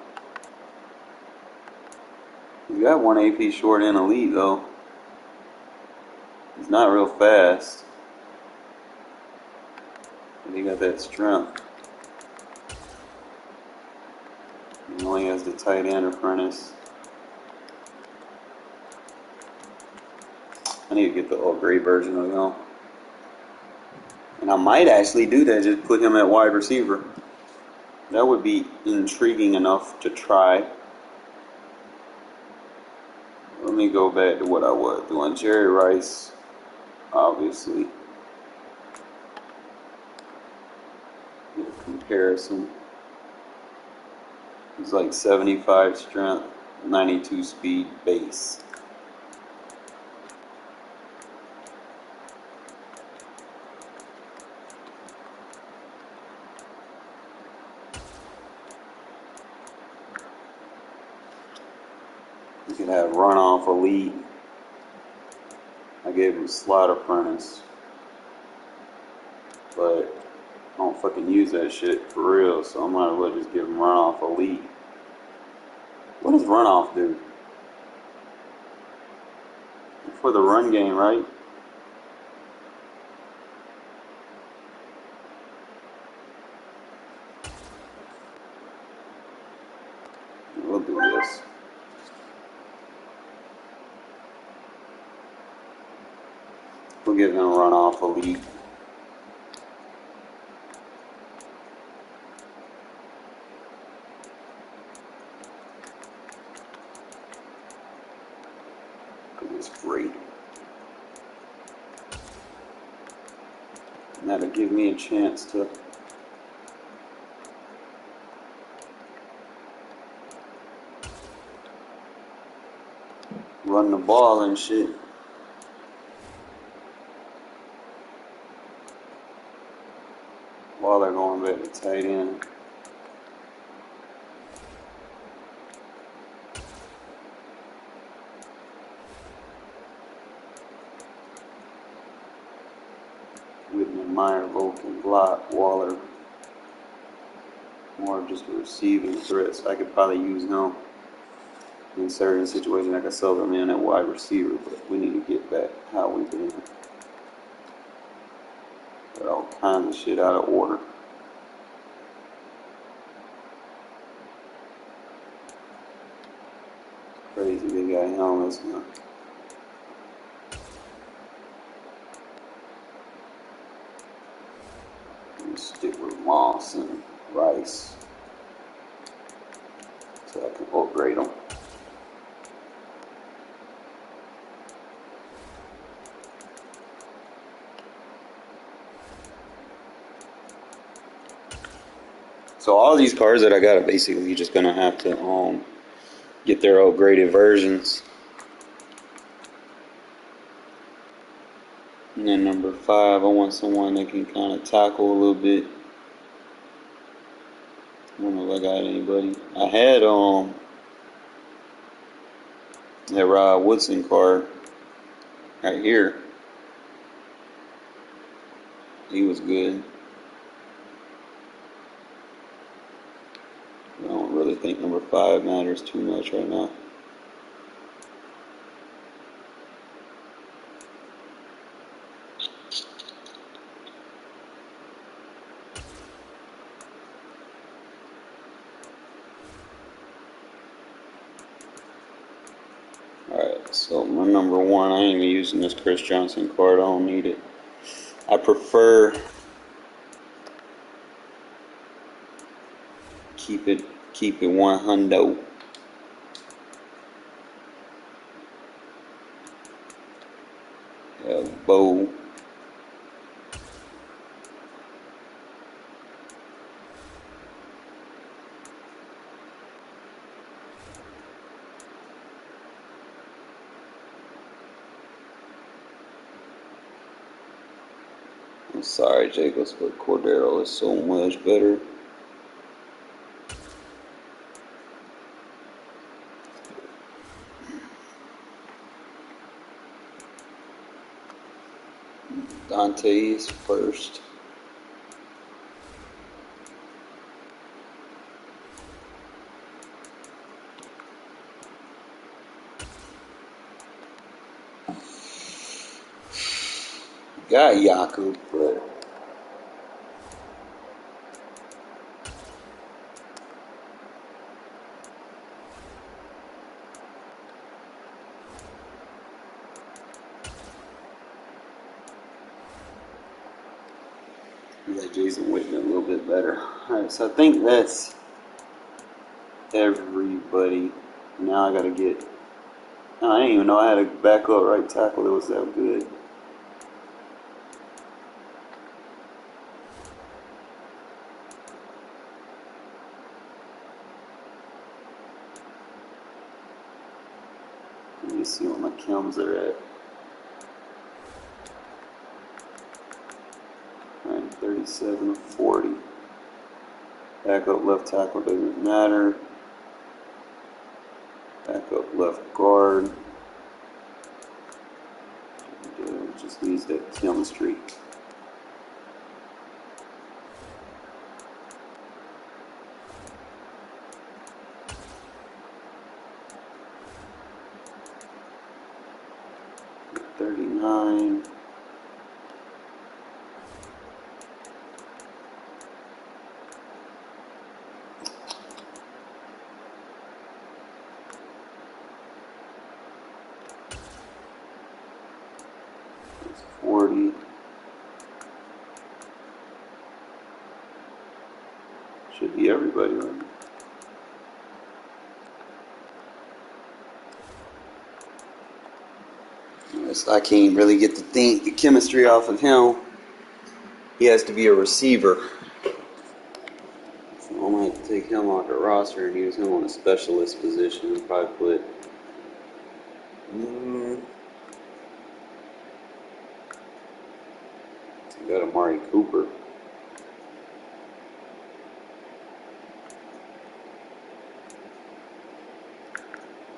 He's got one AP short and elite though. He's not real fast. But he got that strength. He only has the tight end apprentice. I need to get the upgrade version of him. And I might actually do that, just put him at wide receiver. That would be intriguing enough to try. Let me go back to what I was doing. Jerry Rice, obviously. Get a comparison. He's like 75 strength, 92 speed base. You could have runoff elite. I gave him slot apprentice. But I don't fucking use that shit for real, so I might as well just give him runoff elite. What does runoff do? For the run game, right? We'll do this. We'll give him runoff elite. It's great. And that'll give me a chance to run the ball and shit. While they're going back to tight end. Whitman, Meyer, Vulcan, Block, Waller. More of just a receiving threat, so I could probably use him in certain situations. I could sub him in at wide receiver, but we need to get back how we do it. Got all kinds of shit out of order. Crazy they got helmets now. Stick with Moss and Rice so I can upgrade them. So all these cards that I got are basically just gonna have to get their upgraded versions. And then number 5, I want someone that can kind of tackle a little bit. I don't know if I got anybody. I had that Woodson card right here. He was good. I don't really think number 5 matters too much right now. Alright, so my number 1, I ain't even using this Chris Johnson card. I don't need it. I prefer keep it 100. Bo. I'm sorry, Jacobs, but Cordero is so much better. Dante is first. Got Jakub, but yeah, Jason Witten a little bit better. Alright, so I think that's everybody. Now I gotta get. I didn't even know I had a backup right tackle that was that good. Let me see what my Kims are at. Alright, 37 of 40. Backup left tackle doesn't matter. Backup left guard. Just needs that chemistry. $39. It's 40. Should be everybody right now. I can't really get the chemistry off of him. He has to be a receiver. So I'm going to have to take him off the roster and use him on a specialist position and probably put got Amari Cooper.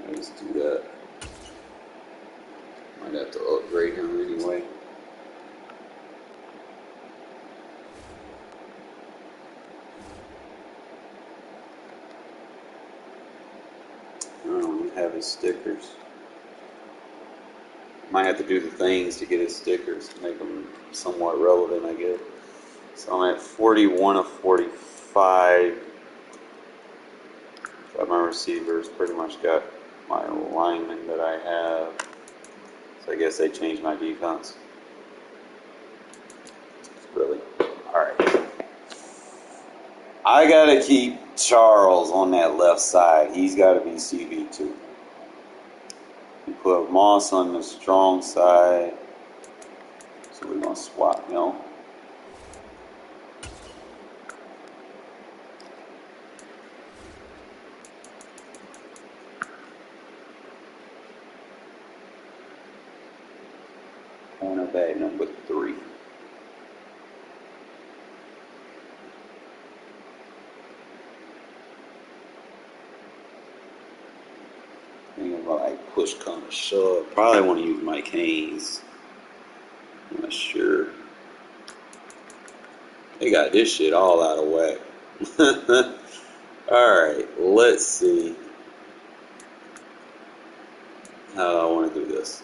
Let's do that. Might have to upgrade him anyway. I don't even have his stickers. Might have to do the things to get his stickers to make them somewhat relevant, I guess. So I'm at 41 of 45. Got my receivers, pretty much got my linemen that I have. So I guess they changed my defense. Really? Alright. I gotta keep Charles on that left side. He's gotta be CB2. You put Moss on the strong side. So we're gonna swap him. Cornerback number 3. Thinking about like push come to shove. Probably want to use Mike Haynes. I'm not sure. They got this shit all out of whack. Alright, let's see how I want to do this.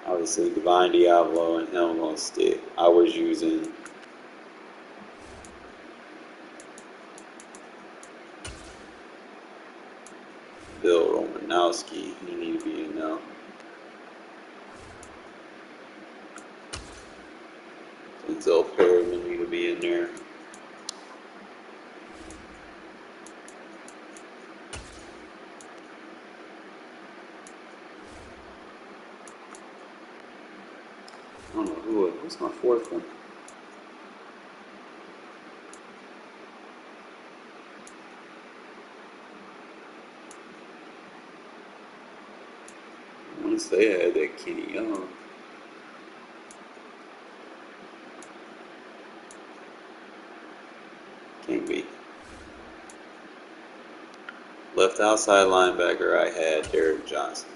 Obviously, Divine Diablo and him gonna stick. I was using Bill Romanowski. He need to be in now. Denzel Perryman need to be in there. I don't know who's my fourth one. Once they had that Kenny Young. Left outside linebacker, I had Derek Johnson.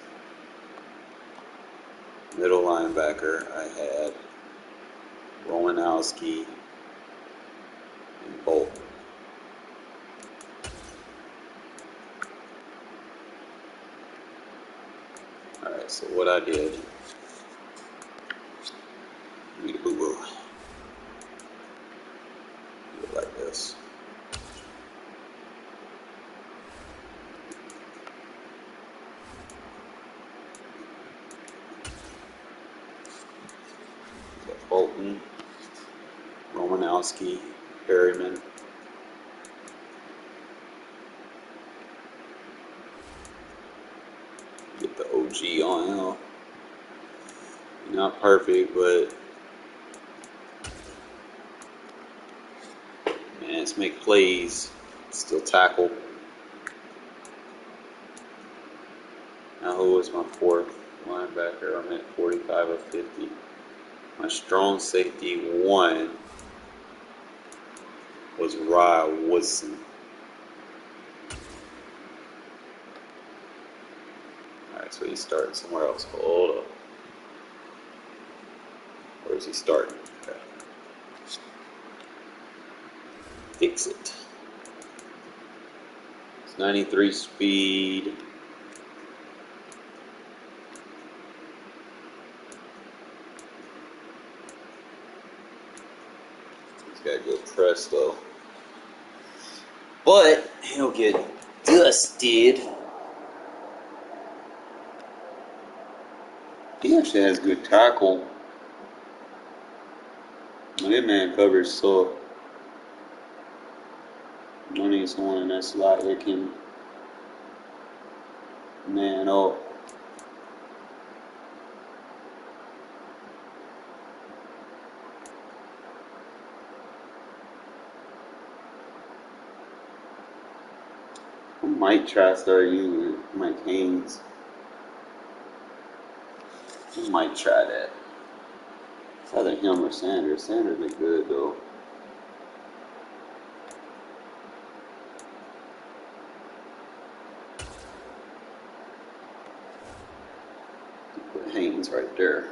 Middle linebacker, I had Romanowski and Bolton. Alright, so what I did, need a boo-boo. Do it like this. Bolton, Romanowski, Perryman. Get the OG on him. Not perfect, but man, let's make plays. Still tackle. Now who was my fourth linebacker? I'm at 45 of 50. My strong safety one was Woodson. Alright, so he's starting somewhere else. Hold up. Where is he starting? Okay. Fix it. It's 93 speed. He's got good press though. But he'll get dusted. He actually has good tackle. That man coverage so I need someone in that slot that can man up. I might try to start using Mike Haynes. I might try that. It's either him or Sanders. Sanders been good though. Put Haynes right there.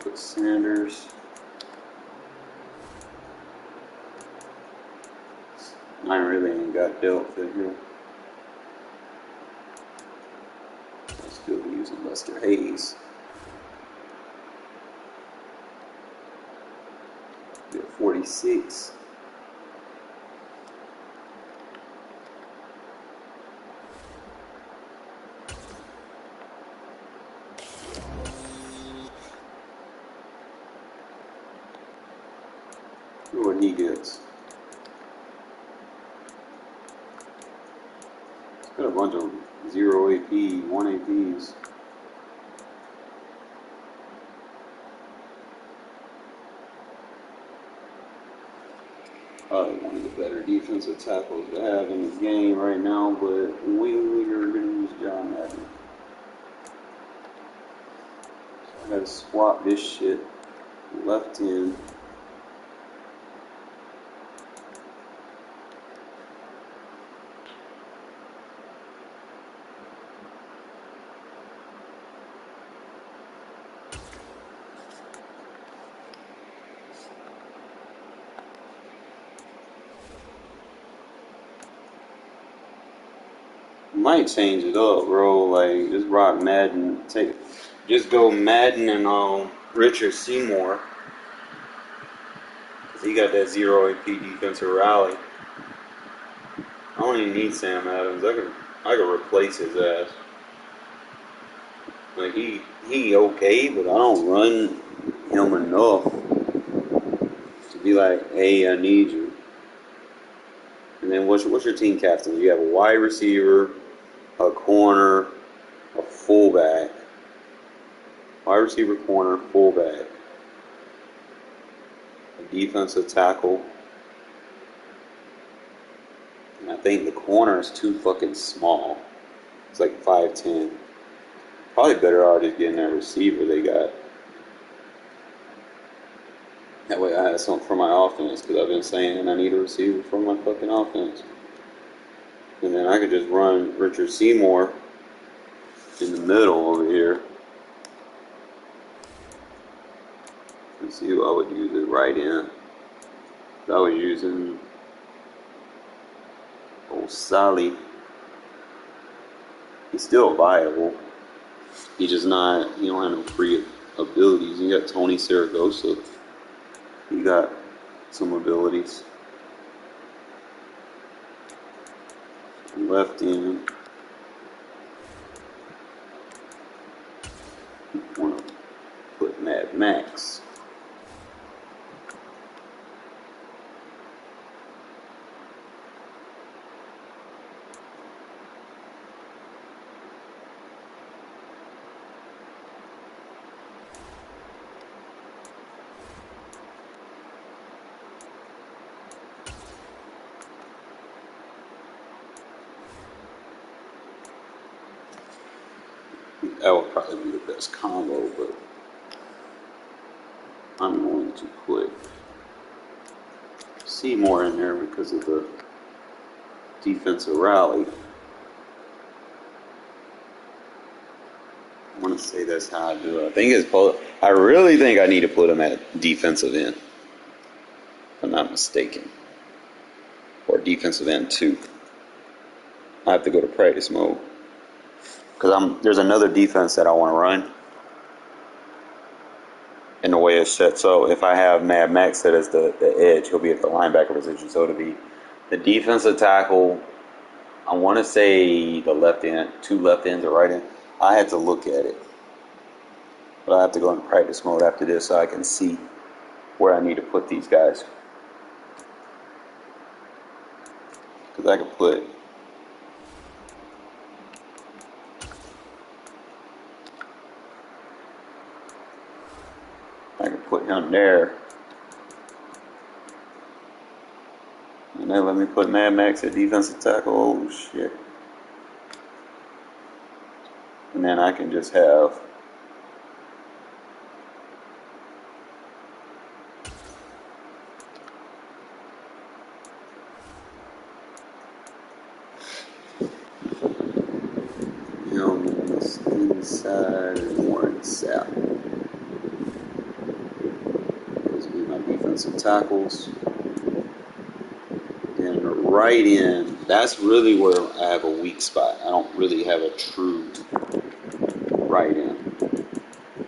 Put Sanders. I really ain't got depth in here. I'll still be using Lester Hayes. Be at 46. See what he gets. Got a bunch of 0 AP, 1 APs. Probably one of the better defensive tackles to have in the game right now, but we are going to use John Madden. So I got to swap this shit left in. Might change it up, bro. Like just rock Madden. Just go Madden and Richard Seymour. Cause he got that 0 AP defensive rally. I don't even need Sam Adams. I could replace his ass. Like he okay, but I don't run him enough to be like, hey, I need you. And then what's your team captain? You have a wide receiver, a corner, a fullback. Wide receiver, corner, fullback. A defensive tackle. And I think the corner is too fucking small. It's like 5'10". Probably better off just getting that receiver they got. That way I have something for my offense, because I've been saying I need a receiver for my fucking offense. And then I could just run Richard Seymour in the middle over here. Let's see who I would use it right in. I was using old Sally. He's still viable. He's just not, he don't have no free abilities. You got Tony Saragosa. He got some abilities. Left in. Want to put Mad Max. That would probably be the best combo, but I'm going to put Seymour in there because of the defensive rally. I want to say that's how I do it. I really think I need to put him at defensive end, if I'm not mistaken, or defensive end 2. I have to go to practice mode because there's another defense that I want to run. In the way it's set, so if I have Mad Max set as the edge, he'll be at the linebacker position. So it'll be the defensive tackle. I want to say the left end, 2 left ends or right end. I had to look at it, but I have to go in practice mode after this so I can see where I need to put these guys. Because I could put him there. And then let me put Mad Max at defensive tackle. Oh shit. And then I can just have him inside and more inside. Those would be my defensive tackles. Then the right end, that's really where I have a weak spot. I don't really have a true right end.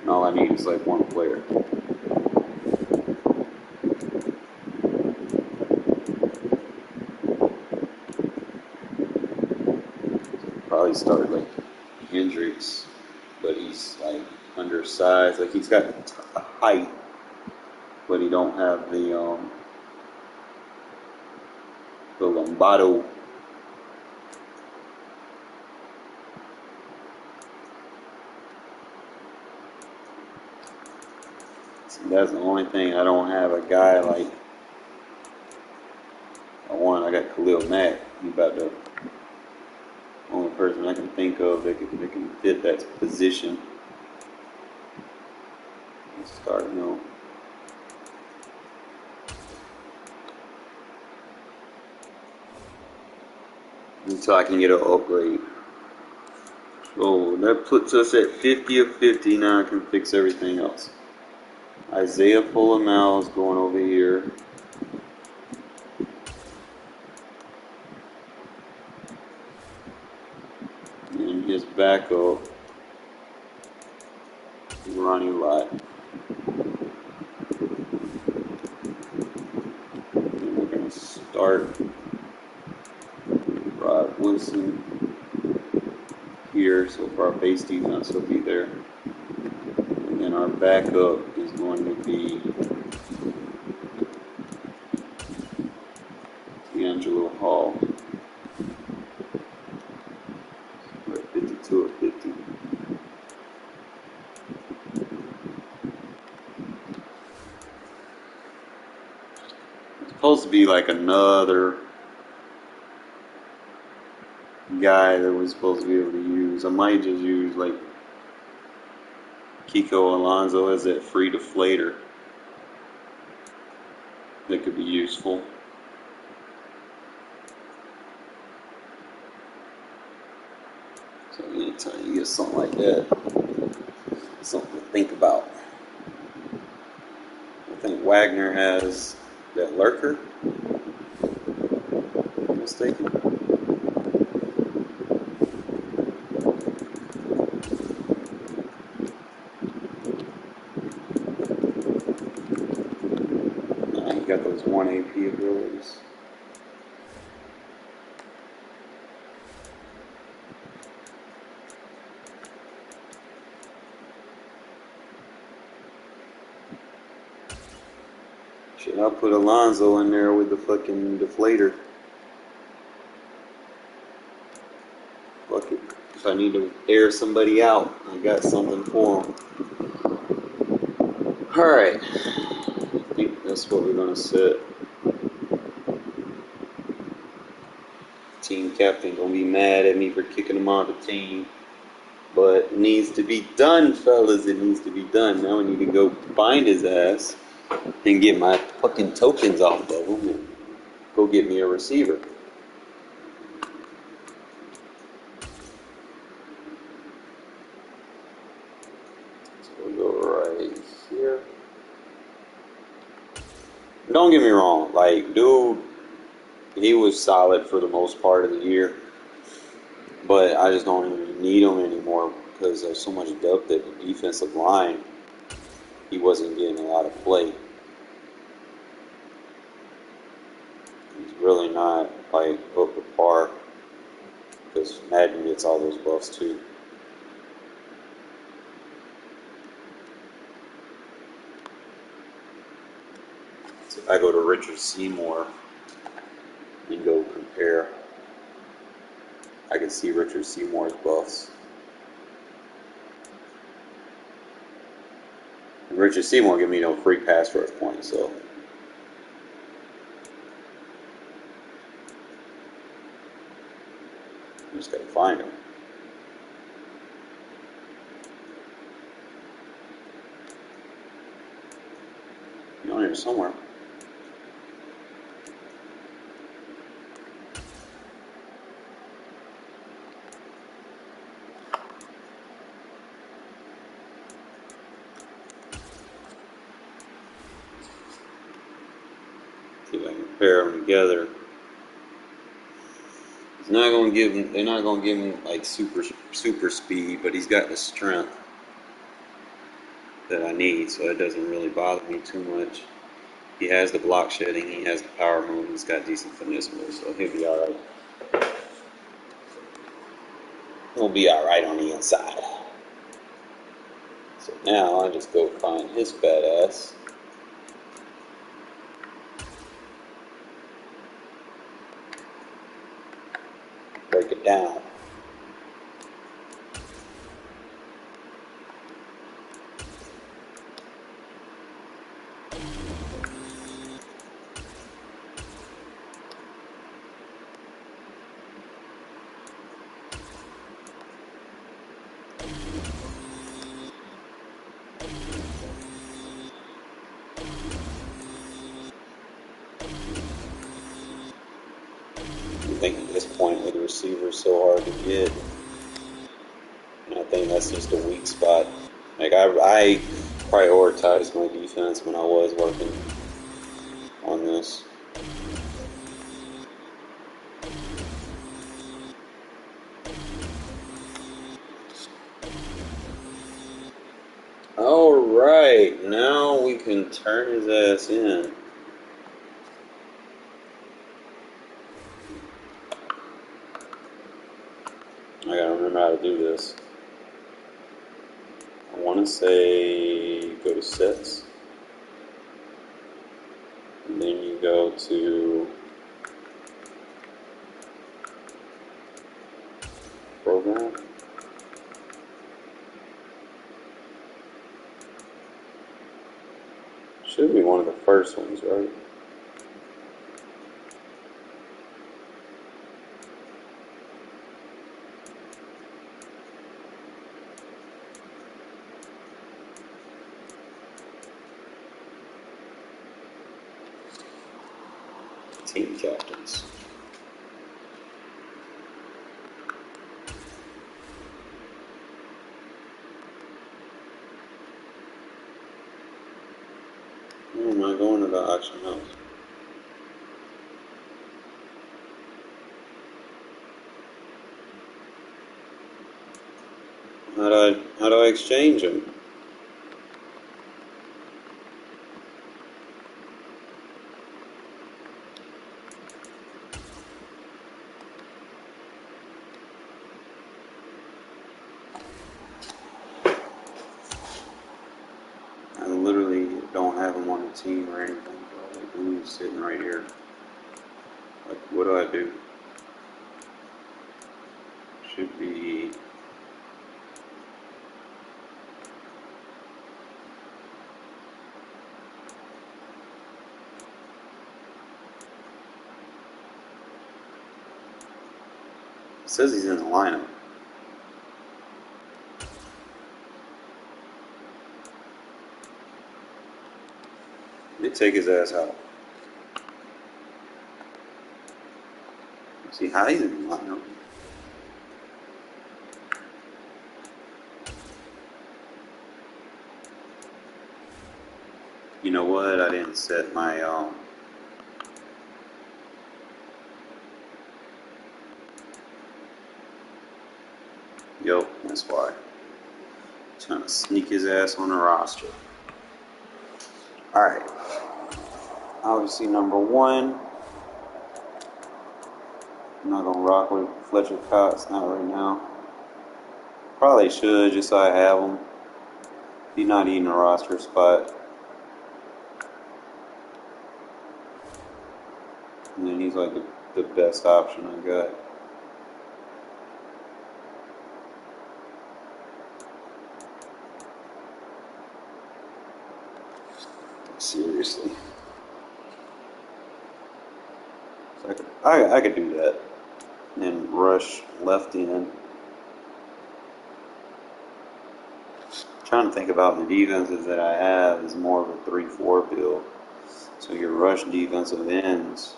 And all I need is like one player. Probably start like Hendricks, but he's like undersized. Like he's got height, but he don't have the Lombardo. See, that's the only thing. I don't have a guy like I got Khalil Mack. He's about the only person I can think of that can fit that position. Let's start, until I can get an upgrade. So that puts us at 50 of 50. Now I can fix everything else. Isaiah Fuller is going over here. And his backup, Ronnie Lott. And we're going to start woodson here, so for our base defense will be there. And then our backup is going to be D'Angelo Hall. We're at 52 of 50. It's supposed to be like another guy that we're supposed to be able to use. I might just use like Kiko Alonso as that free deflator. that could be useful. So anytime you get something like that, something to think about. I think Wagner has that lurker, if I'm mistaken. He got those 1 AP abilities. Shit, I'll put Alonzo in there with the fucking deflator. Fuck it. If I need to air somebody out, I got something for them. Alright. I think that's what we're going to set. Team captain going to be mad at me for kicking him out of the team. But it needs to be done, fellas. It needs to be done. Now I need to go find his ass and get my fucking tokens off of him and go get me a receiver. So we'll go right here. Don't get me wrong, like, dude, he was solid for the most part of the year. But I just don't even need him anymore because there's so much depth at the defensive line. He wasn't getting a lot of play. He's really not like up to par because Madden gets all those buffs too. So if I go to Richard Seymour and go compare, I can see Richard Seymour's buffs. And Richard Seymour give me no free pass rush points, so I just gotta find him. He's on here somewhere. See if I can pair them together. He's not gonna give him. They're not gonna give him like super speed, but he's got the strength that I need, so it doesn't really bother me too much. He has the block shedding. He has the power move. He's got decent finesse move, so he'll be all right. He'll be all right on the inside. So now I just go find his badass. Break it down. I think at this point with the receiver so hard to get, and I think that's just a weak spot. Like I prioritized my defense when I was working on this. Alright, now we can turn his ass in. I gotta remember how to do this. I wanna say go to sets. And then you go to program. Should be one of the first ones, right? Team captains. Where am I going to the auction house? How do I exchange them? I literally don't have them on the team or anything. Like, who's sitting right here? Like, what do I do? Should be. It says he's in the lineup. They take his ass out. See how he's in the lineup. You know what? I didn't set my Yup, that's why. Trying to sneak his ass on the roster. Alright. Obviously, number one. I'm not going to rock with Fletcher Cox, not right now. Probably should, just so I have him. He's not eating a roster spot. And then he's like the best option I got. Seriously. So I could do that. And then rush left in. Trying to think about the defenses that I have is more of a 3-4 build. So your rush defensive ends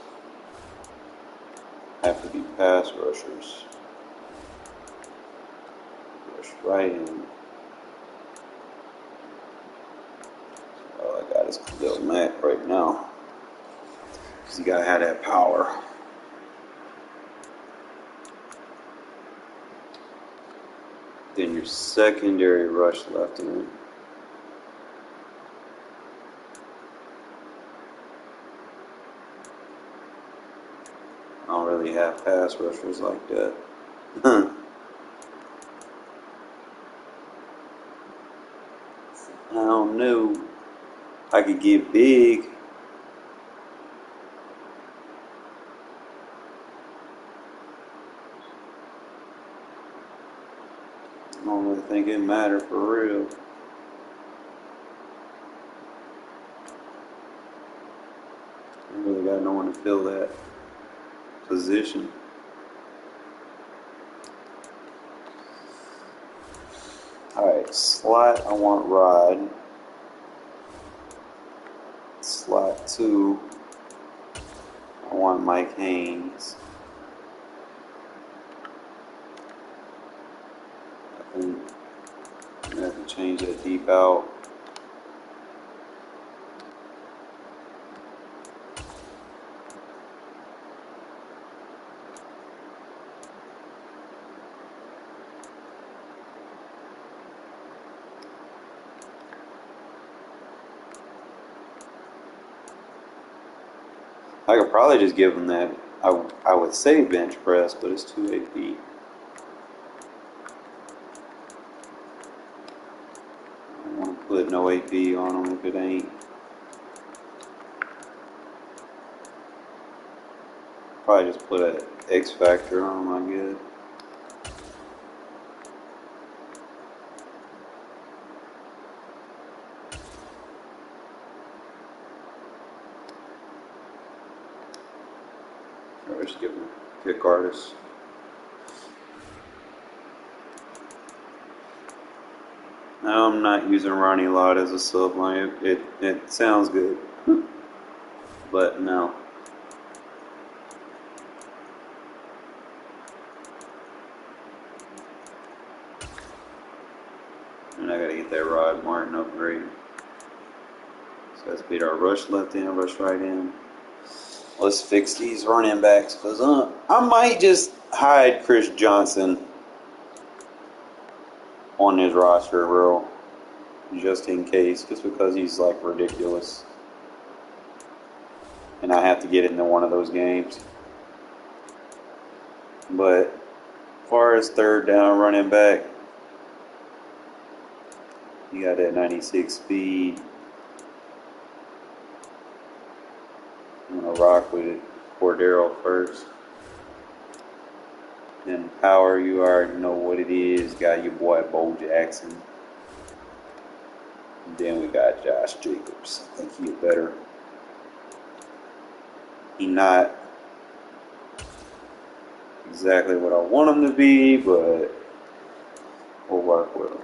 have to be pass rushers. Rush right in. All I got is Khalil Mack right now. Because you gotta have that power. Then your secondary rush left in. I don't really have pass rushers like that. I don't know. I could get big. I don't really think it matters for real. I really got no one to fill that position. Alright, slot, I want Rod. Slot 2, I want Mike Haynes. I think I'm going to have to change that deep out. I could probably just give him that. I would say bench press, but it's 2 AP. I don't want to put no AP on him if it ain't. Probably just put an X factor on him, I guess. Or just give him a kick artist. No, I'm not using Ronnie Lott as a sub line. It sounds good, but no. that Rod Martin upgrade. So let's beat our rush left end, rush right end. Let's fix these running backs, because I might just hide Chris Johnson on his roster, bro, just in case, just because he's like ridiculous. And I have to get into one of those games. But as far as third down running back, you got that 96 speed. I'm going to rock with Cordero first. Then power, you already know what it is. Got your boy Bo Jackson. And then we got Josh Jacobs. I think he's better. He's not exactly what I want him to be, but we'll work with him.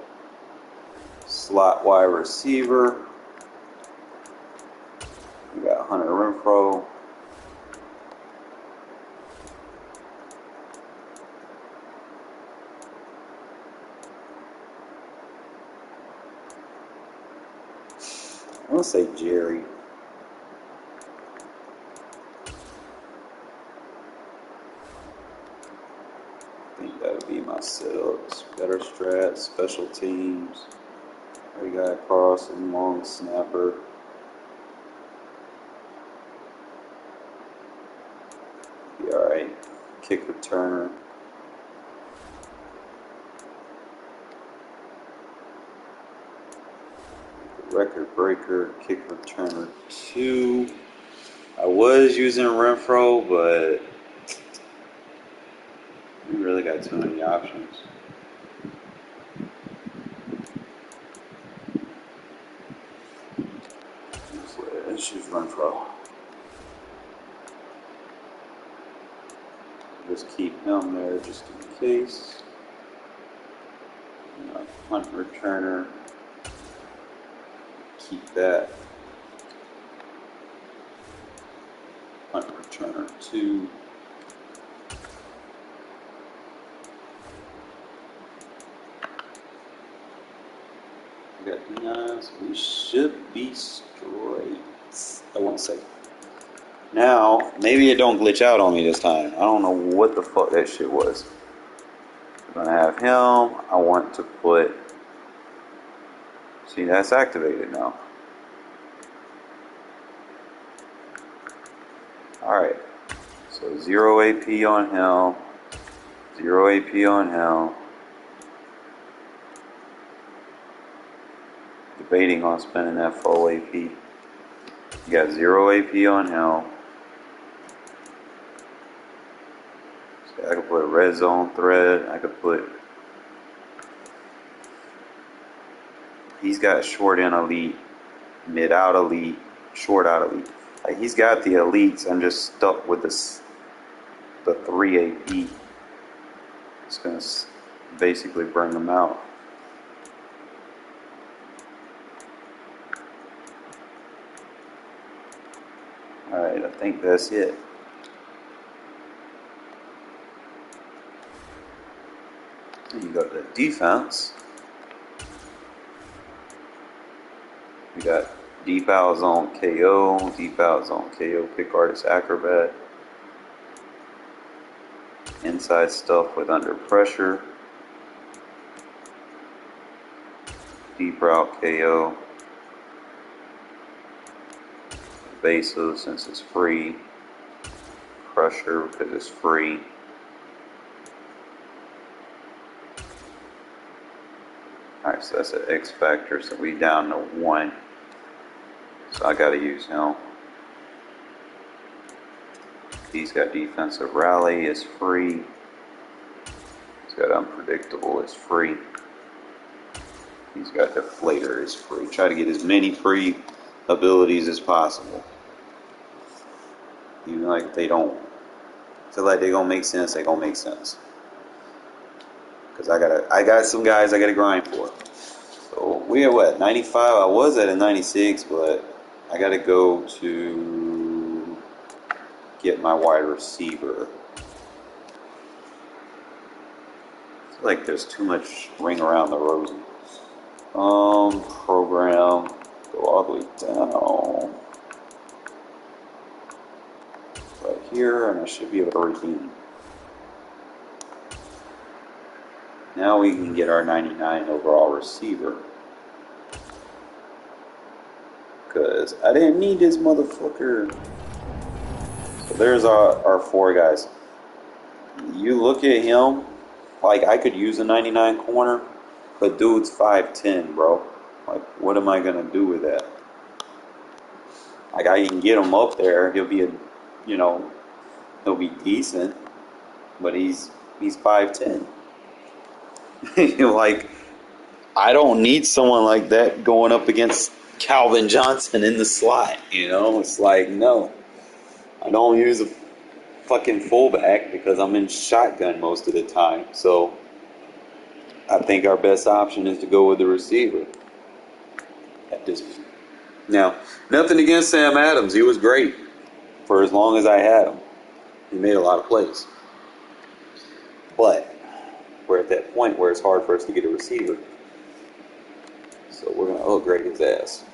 Slot wide receiver. We got Hunter Renfrow. I'm gonna say Jerry. I think that would be my setups. Better strats, special teams. We got cross and long snapper. Be alright. Kick returner. Record breaker, kick returner 2. I was using Renfro, but we really got too many options. Let's use Renfro. Just keep him there just in case. Punt returner. Keep that. Punt returner 2. We got Dion, so we should be straight. I won't say. Now, maybe it don't glitch out on me this time. I don't know what the fuck that shit was. I'm gonna have him. I want to put. See, that's activated now. Alright. So 0 AP on him. 0 AP on him. Debating on spending that full AP. You got 0 AP on him. So I could put red zone threat. I could put. He's got short in elite, mid out elite, short out elite. Like he's got the elites. I'm just stuck with the 3 AP. It's gonna basically bring them out. Alright, I think that's it. You got the defense. We got deep out zone KO, deep out zone KO, pick artist acrobat. Inside stuff with under pressure. Deep route KO. Evasive since it's free. Pressure because it's free. Alright, so that's an X factor, so we down to 1. So I gotta use him. He's got defensive rally, it's free. He's got unpredictable, it's free. He's got deflator, it's free. Try to get as many free abilities as possible. Even like they don't feel like they're gonna make sense, they gonna make sense. Because I got some guys I gotta grind for. So we at what, 95? I was at a 96, but I gotta go to get my wide receiver. I feel like there's too much ring around the rosy. Program. Go all the way down. Right here, and I should be able to redeem. Now we can get our 99 overall receiver. Because I didn't need this motherfucker. So there's our 4 guys. You look at him, like I could use a 99 corner, but dude's 5'10", bro. Like, what am I going to do with that? Like, I can get him up there. He'll be he'll be decent, but he's 5'10". Like, I don't need someone like that going up against Calvin Johnson in the slot, It's like, no. I don't use a fucking fullback because I'm in shotgun most of the time. So I think our best option is to go with the receiver at this point. Now, nothing against Sam Adams. He was great for as long as I had him. He made a lot of plays. But we're at that point where it's hard for us to get a receiver. So we're going to upgrade his ass.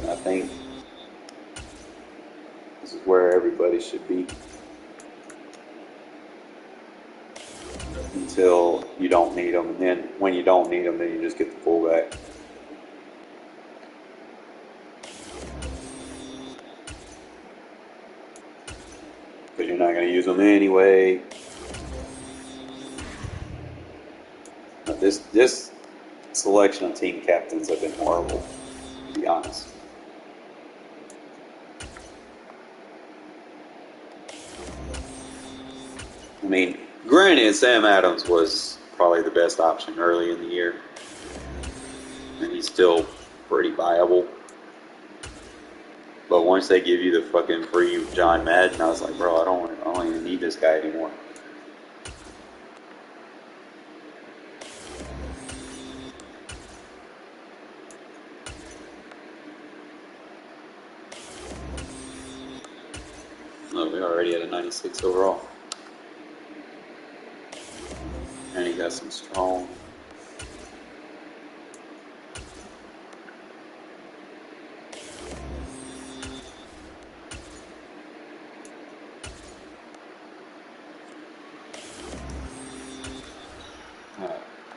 And I think this is where everybody should be. Until you don't need them. And then when you don't need them, then you just get the fullback. Because you're not going to use them anyway. Now this selection of team captains have been horrible, to be honest. I mean, granted, Sam Adams was probably the best option early in the year. And he's still pretty viable. But once they give you the fucking free John Madden, I was like, bro, I don't even need this guy anymore. Oh, we're already at a 96 overall. And he got some strong.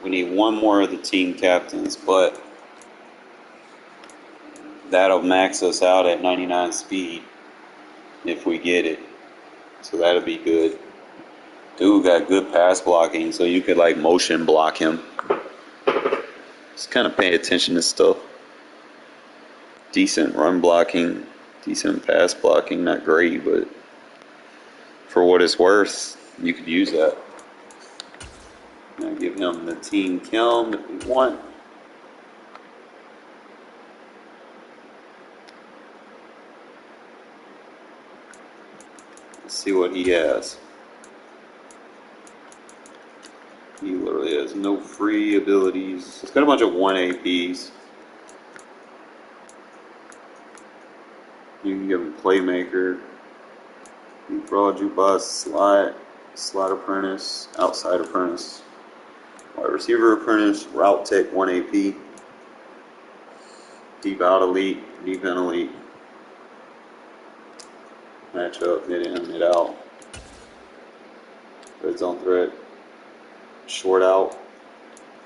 We need one more of the team captains, but that'll max us out at 99 speed if we get it. So that'll be good. Dude got good pass blocking, so you could like motion block him. Just kind of pay attention to stuff. Decent run blocking, decent pass blocking, not great, but for what it's worth, you could use that. Now give him the team kiln if we want. Let's see what he has. He literally has no free abilities. It's got a bunch of 1 APs. You can give him playmaker, broad bust, slot apprentice, outside apprentice, wide receiver apprentice, route tech 1 AP, deep out elite, deep in elite, match up, mid in, mid out, red zone threat, short out,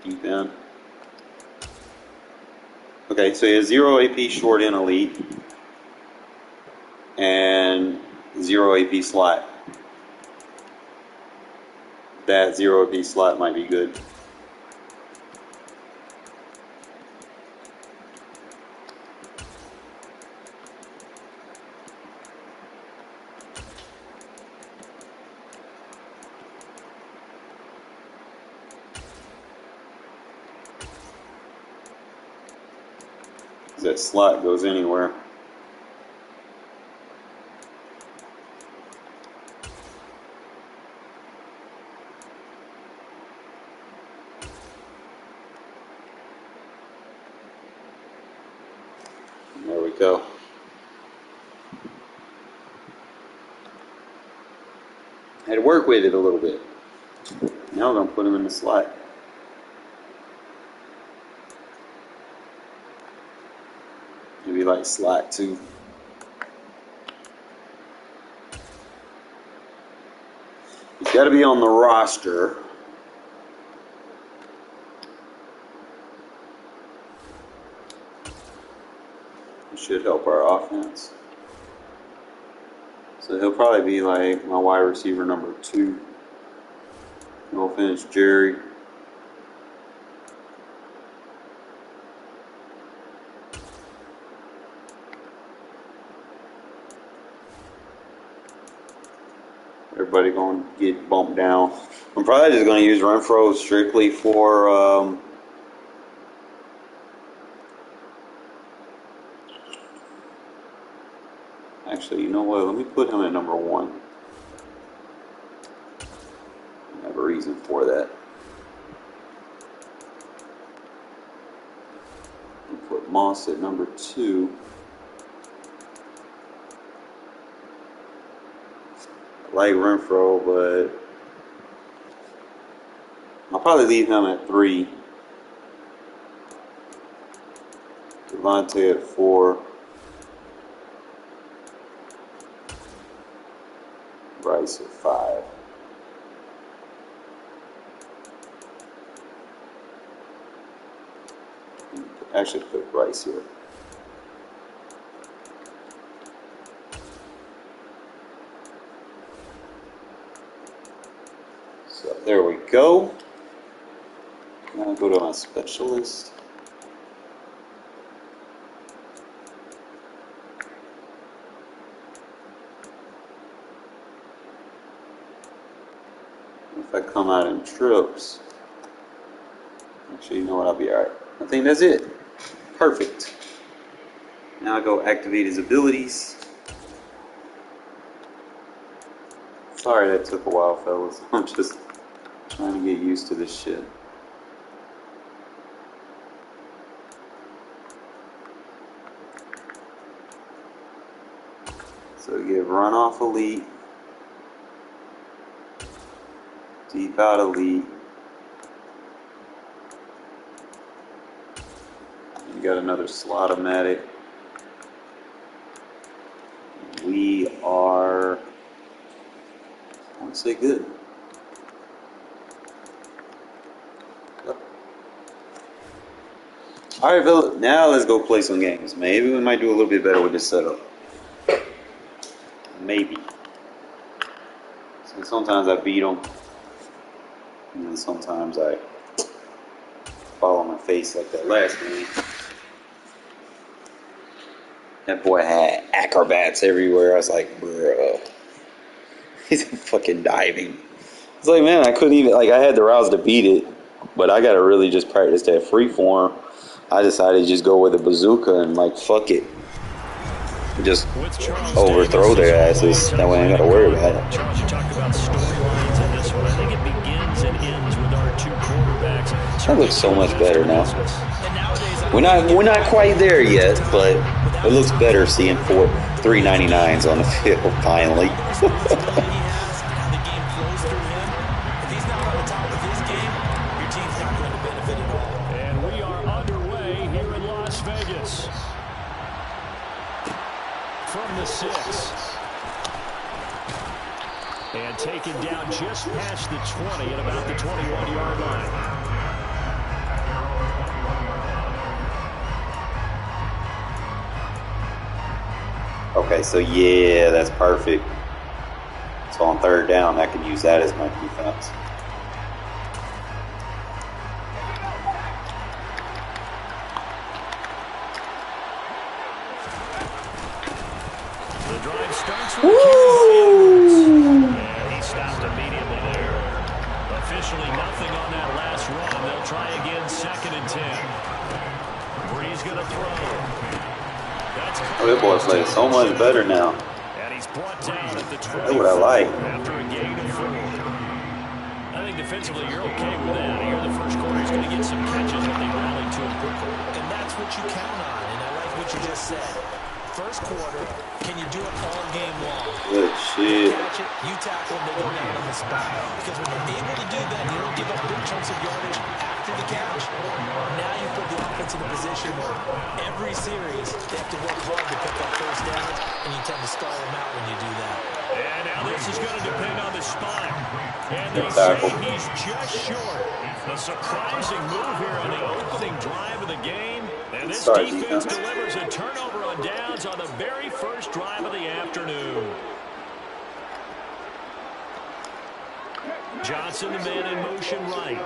deep in. Okay, so he has 0 AP short in elite and 0 AP slot. That 0 AP slot might be good. That slot goes anywhere. There we go. Had to work with it a little bit. Now I'm gonna put him in the slot. Maybe like slot 2. He's got to be on the roster. It should help our offense. So he'll probably be like my wide receiver number 2. No offense, Jerry. Everybody going to get bumped down. I'm probably just going to use Renfro strictly for actually, you know what? Let me put him at number 1. I have a reason for that. Put Moss at number 2. I like Renfro, but I'll probably leave him at 3. Devontae at 4. Bryce at 5. Actually put Bryce here. So there we go. Now I'll go to my specialist. If I come out in trips, actually, you know what? I'll be alright. I think that's it. Perfect. Now I go activate his abilities. Sorry that took a while, fellas. I'm just trying to get used to this shit. So give runoff elite, deep out elite. You got another slot-o-matic. We are, I want to say good. All right, Philip, now let's go play some games. Maybe we might do a little bit better with this setup. Maybe. So sometimes I beat them, and then sometimes I fall on my face like that last game. That boy had acrobats everywhere. I was like, bro, he's fucking diving. It's like, man, I couldn't even, like, I had the routes to beat it, but I gotta really just practice that free form. I decided to just go with a bazooka and, like, fuck it. Just overthrow their asses. That way I ain't gotta worry about it. Charles, you talked about storylines in this one. I think it begins and ends with our 2 quarterbacks. That looks so much better now. We're not quite there yet, but it looks better seeing 399s on the field finally. And we are underway here in Las Vegas. From the 6. And taken down just past the 20 at about the 21-yard line. Okay, so yeah, that's perfect. So on 3rd down, I can use that as my defense. The drive starts with and he stopped immediately there. Officially nothing on that last run. They'll try again 2nd and 10. Bree's going to throw. Oh, that boy plays so much better now. And he's brought down at the 20. That's what I like. After a gain of 4. I think defensively you're okay with that. Here the first quarter he's going to get some catches when they rally to him quickly. And that's what you count on. And I like what you just said. first quarter. Can you do it all game long? Good shit. You catch it, you tackle them, they go down on the spot. Because when you're able to do that, you don't give up big chunks of yardage after the catch. Now you put the offense in a position where every series they have to work hard to pick up first down, and you tend to stall them out when you do that. And now this is going to depend on the spot. And they say he's just short. A surprising move here on the opening drive of the game. And this defense delivers a turnover on downs on the very first drive of the afternoon. Johnson, the man in motion right.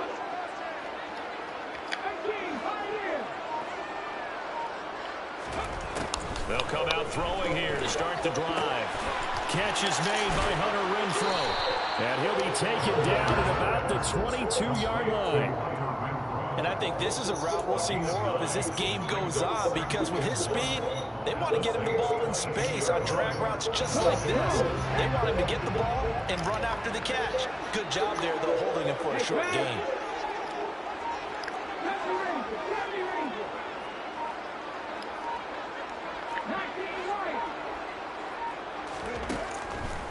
They'll come out throwing here to start the drive. Catch is made by Hunter Renfrow. And he'll be taken down at about the 22-yard line. And I think this is a route we'll see more of as this game goes on, because with his speed, they want to get him the ball in space on drag routes just like this. They want him to get the ball and run after the catch. Good job there, though, holding him for a short gain.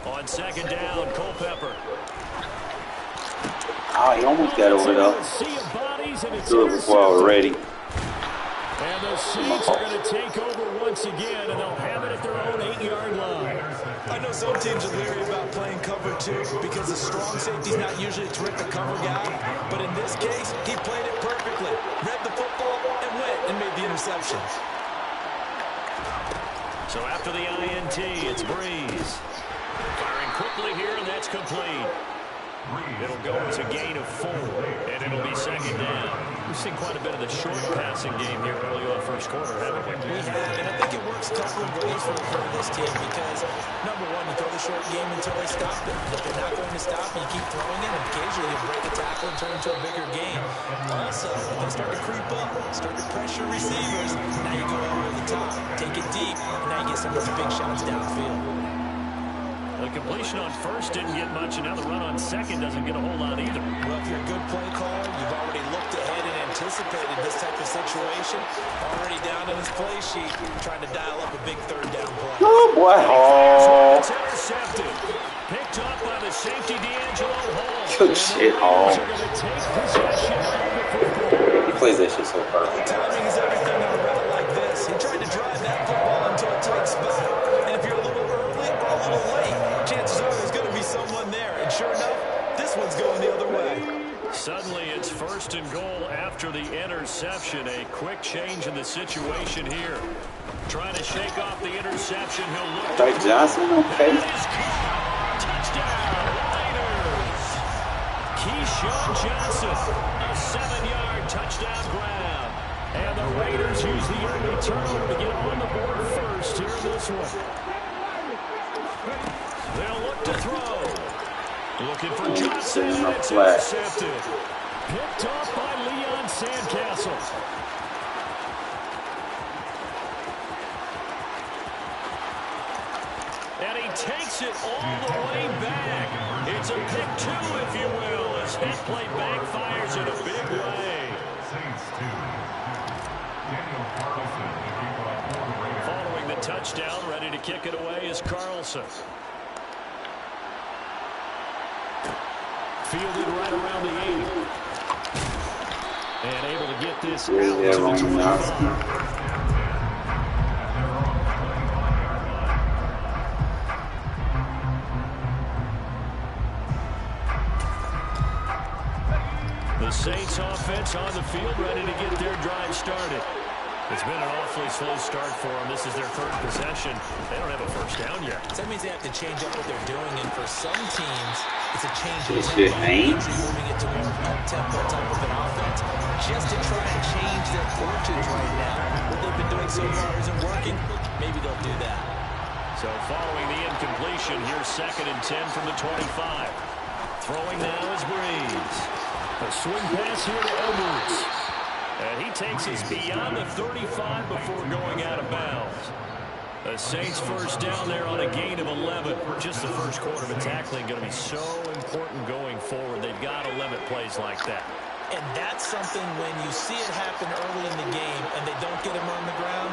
On second down, Culpepper. Oh, he almost got over though. Threw it before already. And the Saints are going to take over once again, and they'll have it at their own 8-yard line. I know some teams are leery about playing cover 2 because the strong safety's not usually a terrific cover guy. But in this case, he played it perfectly. Read the football and went and made the interception. So after the INT, it's Breeze. Firing quickly here, and that's complete. It'll go as a gain of 4, and it'll be second down. We've seen quite a bit of the short passing game here early on first quarter, haven't we? We have, and I think it works a couple of ways for this team because, number one, you throw the short game until they stop it. If they're not going to stop it, you keep throwing it, and occasionally you break a tackle and turn into a bigger game. Also, if they start to creep up, start to pressure receivers, now you go over the top, take it deep, and now you get some of those big shots downfield. The completion on first didn't get much, and now the run on second doesn't get a whole lot either. Well, if you're a good play caller, you've already looked ahead and anticipated this type of situation. Already down in his play sheet, trying to dial up a big third down play. Oh, boy. Oh. It's intercepted. Picked up by the safety, D'Angelo Hall. Good shit, Hall. He plays that shit so perfect. Timing is everything on a route like this. He tried to drive that football into a tight spot. And if you're a little early or a little late, chances are there's going to be someone there. And sure enough, this one's going the other way. Suddenly it's first and goal after the interception. A quick change in the situation here. Trying to shake off the interception. He'll look. Right, Johnson, okay. Touchdown, Raiders. Keyshawn Johnson, a 7-yard touchdown grab. And the Raiders use the early turnover to get on the board first here in this one. They'll look to throw. Looking for Johnson, and it's intercepted. Picked off by Leon Sandcastle. And he takes it all the way back. It's a pick 2, if you will, as that play backfires in a big way. Following the touchdown, ready to kick it away is Carlson. Fielded right around the 8. And able to get this out to the 25. The Saints offense on the field, ready to get their drive started. It's been an awfully slow start for them. This is their third possession. They don't have a first down yet. So that means they have to change up what they're doing, and for some teams, it's a change in Shit, ain't. moving it to more up-tempo type of an offense, just to try and change their fortunes right now. What they've been doing so far isn't working. Maybe they'll do that. So following the incompletion, here's 2nd and 10 from the 25. Throwing now is Breeze. A swing pass here to Edwards. And he takes us beyond the 35 before going out of bounds. The Saints first down there on a gain of 11. Just the first quarter of tackling going to be so important going forward. They've got to limit plays like that. And that's something when you see it happen early in the game and they don't get him on the ground,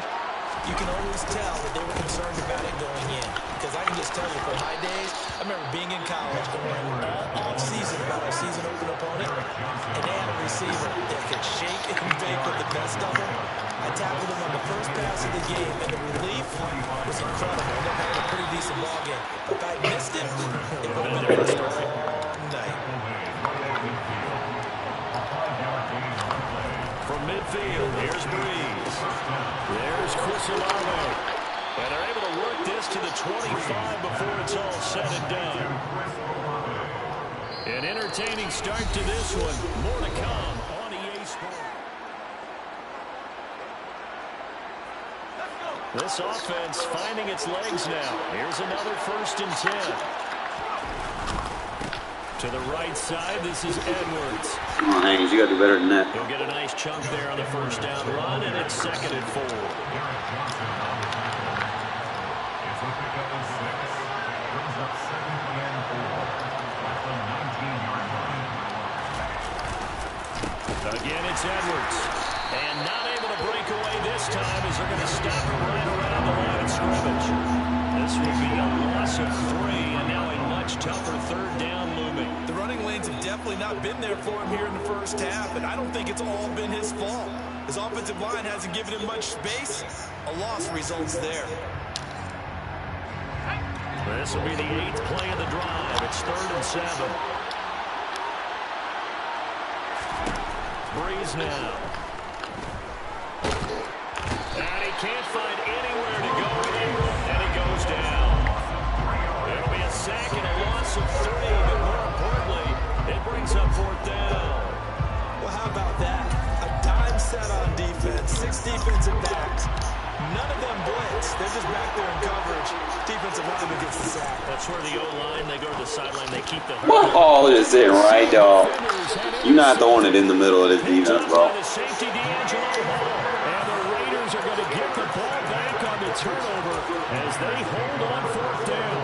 you can always tell that they were concerned about it going in. Because I can just tell you from my days, I remember being in college and worrying all season about our season open opponent, and they had a receiver that could shake and bake with the best of them. I tackled him on the first pass of the game, and the relief was incredible. I ended up having a pretty decent ball game. If I missed it, it would have been just a long night. From midfield, here's Breeze. There's Chris Olave. And they're able to work this to the 25 before it's all said and done. An entertaining start to this one. More to come on EA Sports. This offense finding its legs now. Here's another 1st and 10. To the right side, this is Edwards. Come on, Haynes, you got to do better than that. He'll get a nice chunk there on the 1st down run, and it's 2nd and 4. Again, it's Edwards. And not able to break away this time as they're going to stop it right around the line of scrimmage. This will be a loss of 3, and now a much tougher 3rd down looming. The running lanes have definitely not been there for him here in the first half, and I don't think it's all been his fault. His offensive line hasn't given him much space. A loss results there. This will be the 8th play of the drive. It's 3rd and 7. Breeze now. And he can't find anywhere to go with it, and he goes down. It'll be a sack and a loss of 3, but more importantly, it brings up 4th down. Well, how about that? A dime set on defense, 6 defensive backs. None of them blitz. They're just back there in coverage. Defensive lineman gets the sack. That's where the O-line, they go to the sideline, they keep the... What ball is it right, dog? You're not throwing it in the middle of this defense, bro. Safety D'Angelo Hall. And the Raiders are going to get the ball back on the turnover as they hold on 4th down.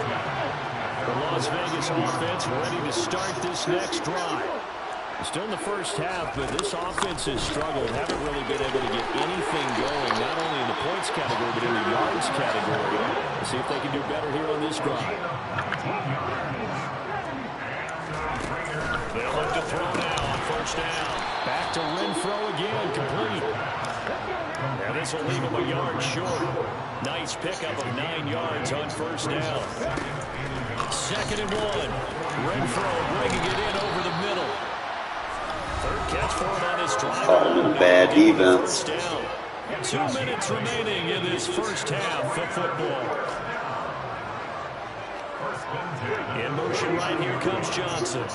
The Las Vegas offense ready to start this next drive. Still in the first half, but this offense has struggled. Haven't really been able to get anything going, not only in the points category, but in the yards category. Let's see if they can do better here on this drive. They'll look to throw now on 1st down. Back to Renfro again, complete. Now this will leave him a yard short. Nice pickup of 9 yards on 1st down. 2nd and 1. Renfro bringing it in over the middle. 3rd catch for him on his drive. Oh, bad defense. 2 minutes remaining in this first half of football. In motion right here comes Johnson.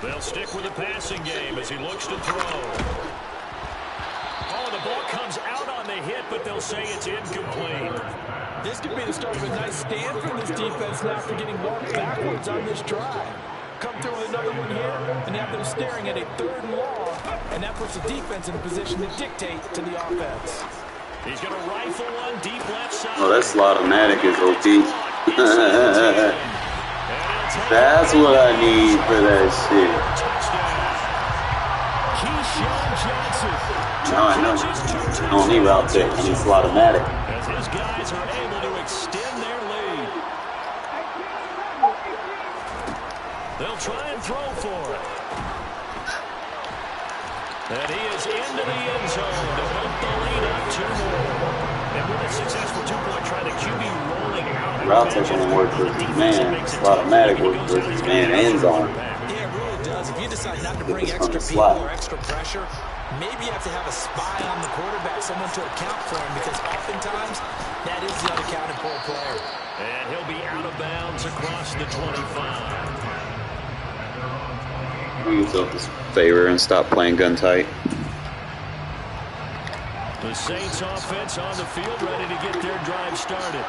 They'll stick with the passing game as he looks to throw. Oh, the ball comes out on the hit, but they'll say it's incomplete. This could be the start of a nice stand from this defense now for getting walked backwards on this drive. Come through with another one here and have them staring at a 3rd and long, and that puts the defense in a position to dictate to the offense. He's going to rifle one deep left side. Oh, that Slaughter-matic is OP. That's what I need for that shit. No, I know. I don't need route check. I need Slaughter-matic. As his guys are able to extend their lead. They'll try and throw for it. And he is into the end zone to bump the lead up 2 more. And with a successful 2-point try, the QB rolling out. Route check only works versus man. Slaughter-matic works versus man and zone. Yeah, it really does. If you decide not to bring extra people or extra pressure, maybe you have to have a spy on the quarterback, someone to account for him, because oftentimes that is the unaccounted for player. And he'll be out of bounds across the 25. Do yourself this favor and stop playing gun tight. The Saints offense on the field ready to get their drive started.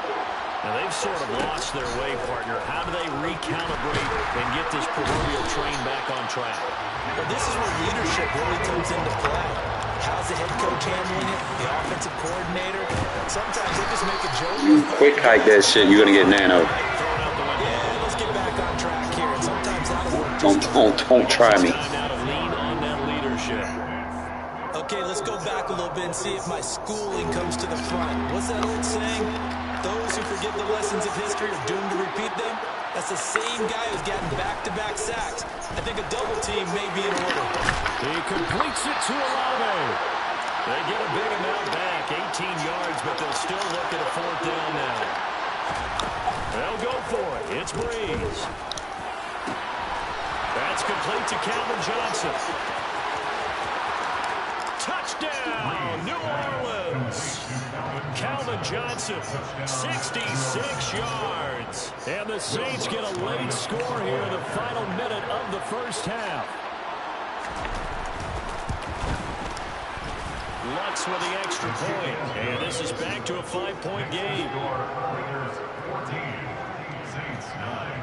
Now they've sort of lost their way, partner. How do they recalibrate and get this proverbial train back on track? Well, this is where leadership really comes into play. How's the head coach handling it? The offensive coordinator? Sometimes they just make a joke. Quick hike that shit, you're going to get nanoed. Yeah, let's get back on track here. And sometimes that'll work Don't try me. Time now to lean on that leadership. Okay, let's go back a little bit and see if my schooling comes to the front. What's that old saying? Those who forget the lessons of history are doomed to repeat them. That's the same guy who's gotten back-to-back sacks. I think a double team may be in order. He completes it to Olave. They get a big amount back, 18 yards, but they'll still look at a 4th down now. They'll go for it. It's Breeze. That's complete to Calvin Johnson. Touchdown, New Orleans. Calvin Johnson, 66 yards. And the Saints get a late score here in the final minute of the first half. Lutz with the extra point. And this is back to a 5-point game. Saints 9.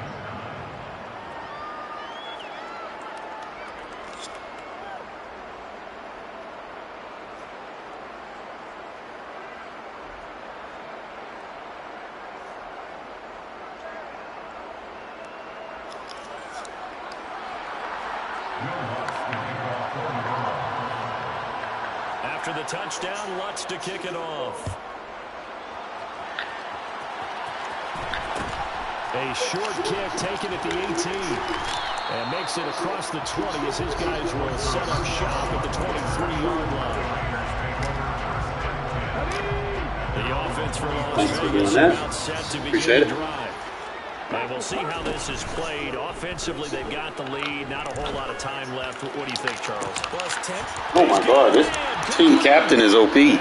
After the touchdown, Lutz to kick it off. A short kick taken at the 18. And makes it across the 20 as his guys will set up shop at the 23-yard line. The offense for Las Vegas about set to begin the drive. And we'll see how this is played. Offensively, they've got the lead. Not a whole lot of time left. What do you think, Charles? Oh my God, this team captain is OP. Inside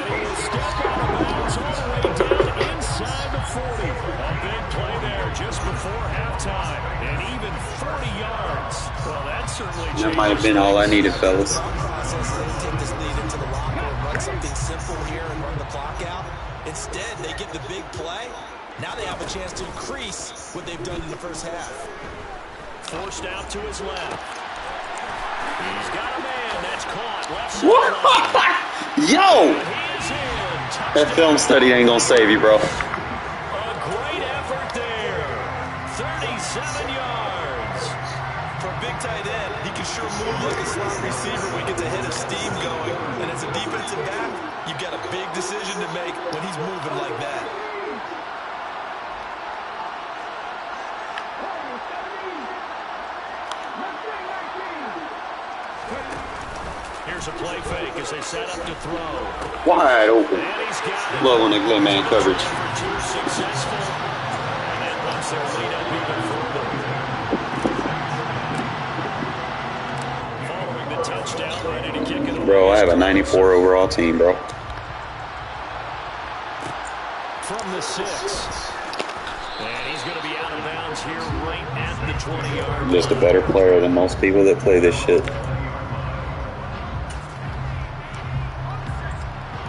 the 40. A big play there just before halftime. And even 40 yards. Well, that certainly That might have been all I needed, fellas. Take this lead into the locker room, run something simple here and run the clock out. Instead, they get the big play. Now they have a chance to increase what they've done in the first half. Forced out to his left. He's got a man that's caught. Left side. Yo! That film study ain't gonna save you, bro. A great effort there. 37 yards. For a big tight end, he can sure move like a slot receiver when he gets a hit of steam going. And as a defensive back, you've got a big decision to make when he's moving like that. Here's a play fake as they set up to throw. Wide open. And he's got it. Love when they play man coverage. Too successful. And that lets their lead up even further. Following the touchdown, ready to kick it. Bro, I have a 94 overall team, bro. From the 6. And he's going to be out of bounds here right at the 20-yard line. Just a better player than most people that play this shit.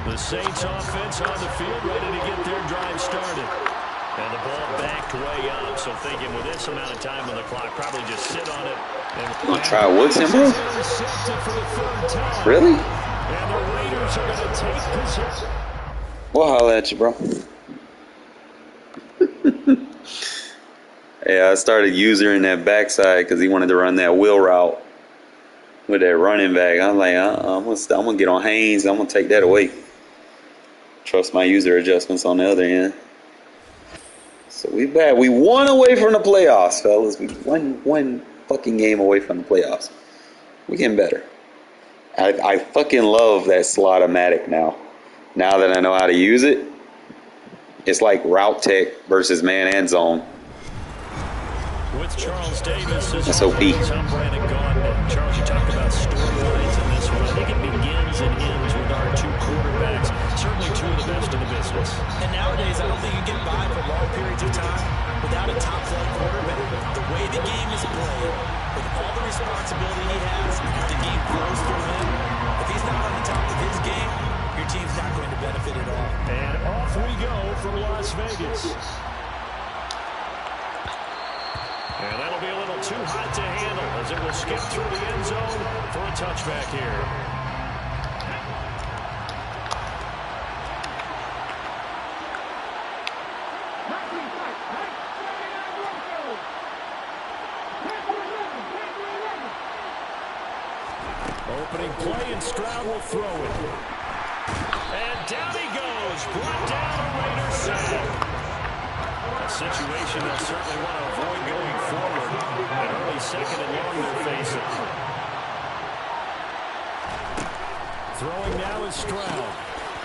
The Saints offense on the field ready to get their drive started. And the ball backed way up, so thinking with this amount of time on the clock, probably just sit on it. Gonna try Woodson, bro? Really? And the Raiders are going to take possession. We'll holler at you, bro. Yeah, I started using that backside because he wanted to run that wheel route with that running back. I'm like, I'm gonna get on Haynes. I'm gonna take that away. Trust my user adjustments on the other end. So we bad. We won away from the playoffs, fellas. We won one fucking game away from the playoffs. We're getting better. I fucking love that slot-o-matic now. Now that I know how to use it, it's like route tech versus man and zone. With Charles Davis as SOP. I'm Brandon Gaudin. Charles, you talk about storylines in this one. I think it begins and ends with our two quarterbacks. Certainly two of the best in the business. And nowadays, I don't think you get by for long periods of time without a top-flight quarterback. The way the game is played, with all the responsibility he has, the game flows through him. If he's not on the top of his game, your team's not going to benefit at all. And off we go from Las Vegas. And that'll be a little too hot to handle as it will skip through the end zone for a touchback here. opening play, and Stroud will throw it. And down he goes. Brought down a Raiders sack. A situation they'll certainly want to avoid going forward. An early second and long they're facing. Throwing now is Stroud.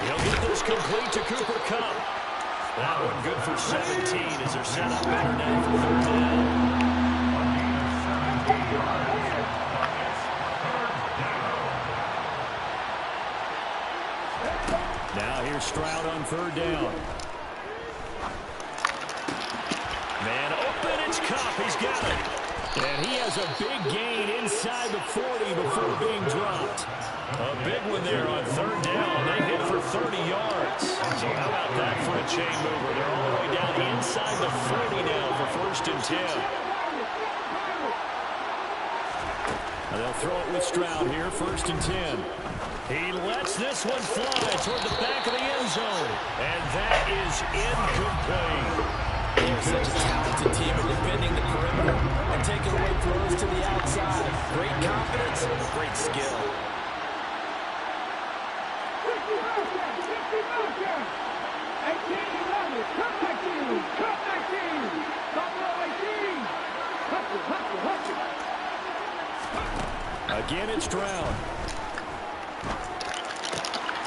He'll get this complete to Cooper Kupp. That one good for 17 as they're set up better now for third down. Now here's Stroud on third down. Man open, it's Kupp. He's got it. And he has a big gain inside the 40 before being dropped. A big one there on third down. They hit for 30 yards. So how about that for a chain mover? They're all the way down inside the 40 now for first and 10. And they'll throw it with Stroud here, first and 10. He lets this one fly toward the back of the end zone. And that is incomplete. They're such a talented team at defending the perimeter and taking away throws to the outside. Great confidence, great skill. Again, it's Stroud.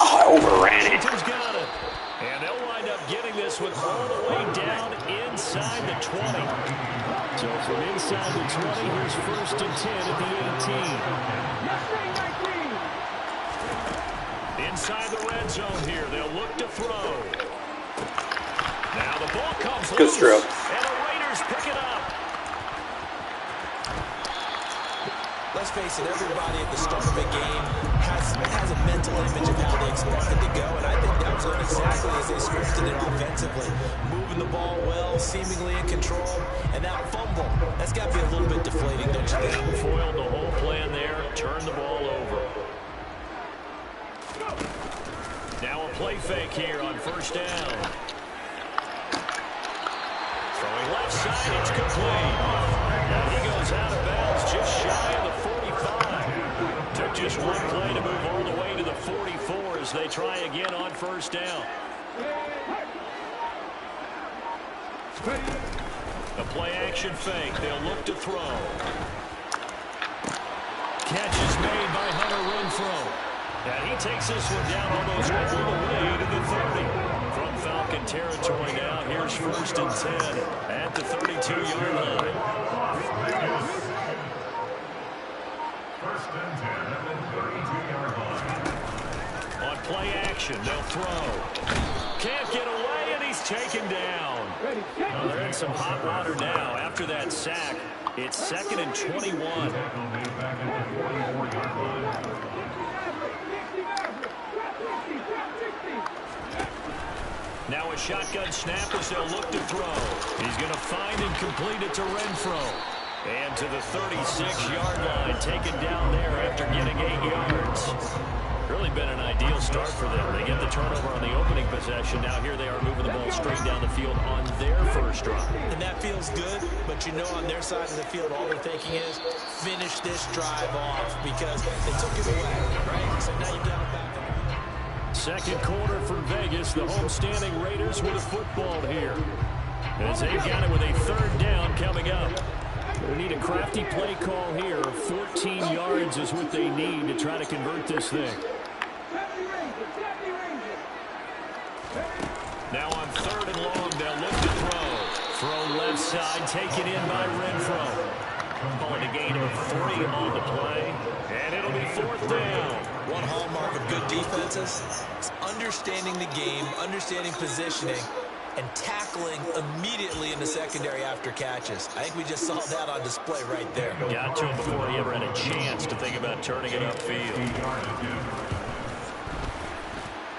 Oh, I overran it. Washington's got it. And they'll wind up getting this one all the way down inside the 20. So from inside the 20, here's first and 10 at the 18. Inside the red zone here, they'll look to throw. Now the ball comes Good loose, stroke. and the Raiders pick it up. Let's face it, everybody at the start of a game has a mental image of how they expect it to go, and I think that was going exactly as they scripted it offensively. Moving the ball well, seemingly in control, and that fumble, that's got to be a little bit deflating, don't you think? Foiled the whole plan there, turned the ball over. Now a play fake here on first down. Throwing left side, it's complete. Now he goes out of bounds just shy of the 45. Took just one play to move all the way to the 44 as they try again on first down. A play action fake. They'll look to throw. Catch is made by Hunter Renfrow. And he takes this one down almost all the way to the 30. From Falcon territory now, here's first and 10 at the 32-yard line. First and 10 at the 32-yard line. On play action, they'll throw. Can't get away, and he's taken down. Well, they're in some hot water now. After that sack, it's second and 21. Back at the 44-yard line. Now a shotgun snap as they'll look to throw. He's going to find and complete it to Renfrow. And to the 36-yard line, taken down there after getting 8 yards. Really been an ideal start for them. They get the turnover on the opening possession. Now here they are moving the ball straight down the field on their first drive. And that feels good, but you know on their side of the field, all they're thinking is finish this drive off because they took it away, right? So now you got it back. Second quarter for Vegas. The homestanding Raiders with a football here. As they've got it with a third down coming up. They need a crafty play call here. 14 yards is what they need to try to convert this thing. Now on third and long, they'll look to throw. Throw left side, taken in by Renfrow. Calling a gain of 3 on the play. And it'll be fourth down. One hallmark of good defenses is understanding the game, understanding positioning, and tackling immediately in the secondary after catches. I think we just saw that on display right there. Got to him before he ever had a chance to think about turning it upfield.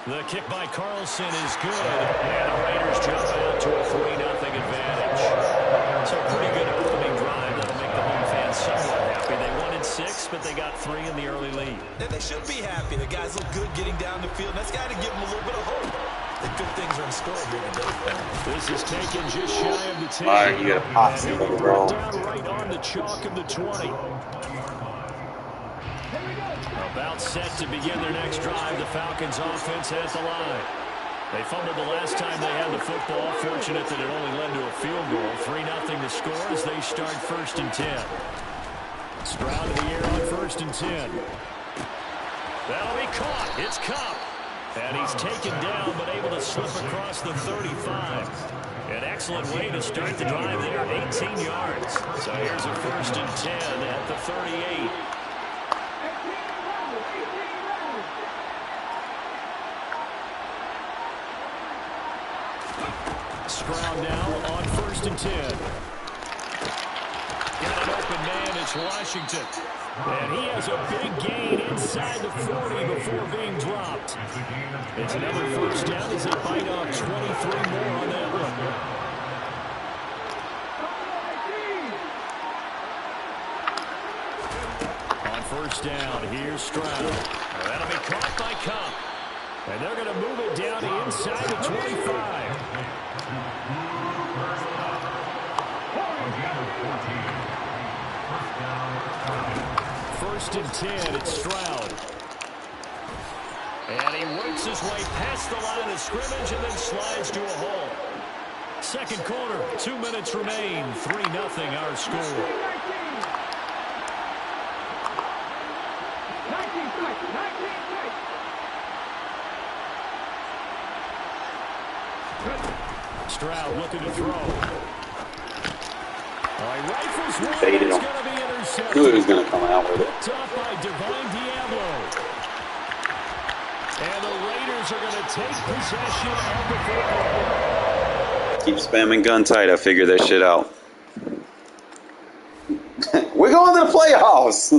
The kick by Carlson is good, and the Raiders jump out to a 3-0 advantage. So a pretty good opening drive that'll make the home fans somewhat happy. They wanted 6, but they got 3 in the early lead. And they should be happy. The guys look good getting down the field. That's got to give them a little bit of hope. The good things are in store here today. This is taken just shy of the 10. All right, you got a posse for the roll. Down right on the chalk of the 20. About set to begin their next drive. The Falcons offense at the line. They fumbled the last time they had the football. Fortunate that it only led to a field goal. 3-0 to score as they start 1st and 10. Stroud to the air on 1st and 10. That'll be caught. It's Cup. And he's taken down but able to slip across the 35. An excellent way to start the drive there. 18 yards. So here's a 1st and 10 at the 38. Stroud now on 1st and 10. Got an open man. It's Washington. And he has a big gain inside the 40 before being dropped. It's another 1st down as they bite off 23 more on that one. On 1st down, here's Stroud. That'll be caught by Cup. And they're going to move it down to inside the 25. 1st and 10, it's Stroud. And he works his way past the line of scrimmage and then slides to a hole. 2nd quarter, 2 minutes remain. 3-0 our score. Stroud looking to throw. All right, rifles one. Faded It's him. going to be intercepted. Knew he was going to come out with it. Picked up by Divine Diablo. And the Raiders are going to take possession of the football. Keep spamming gun tight. I figured that shit out. We're going to the playoffs.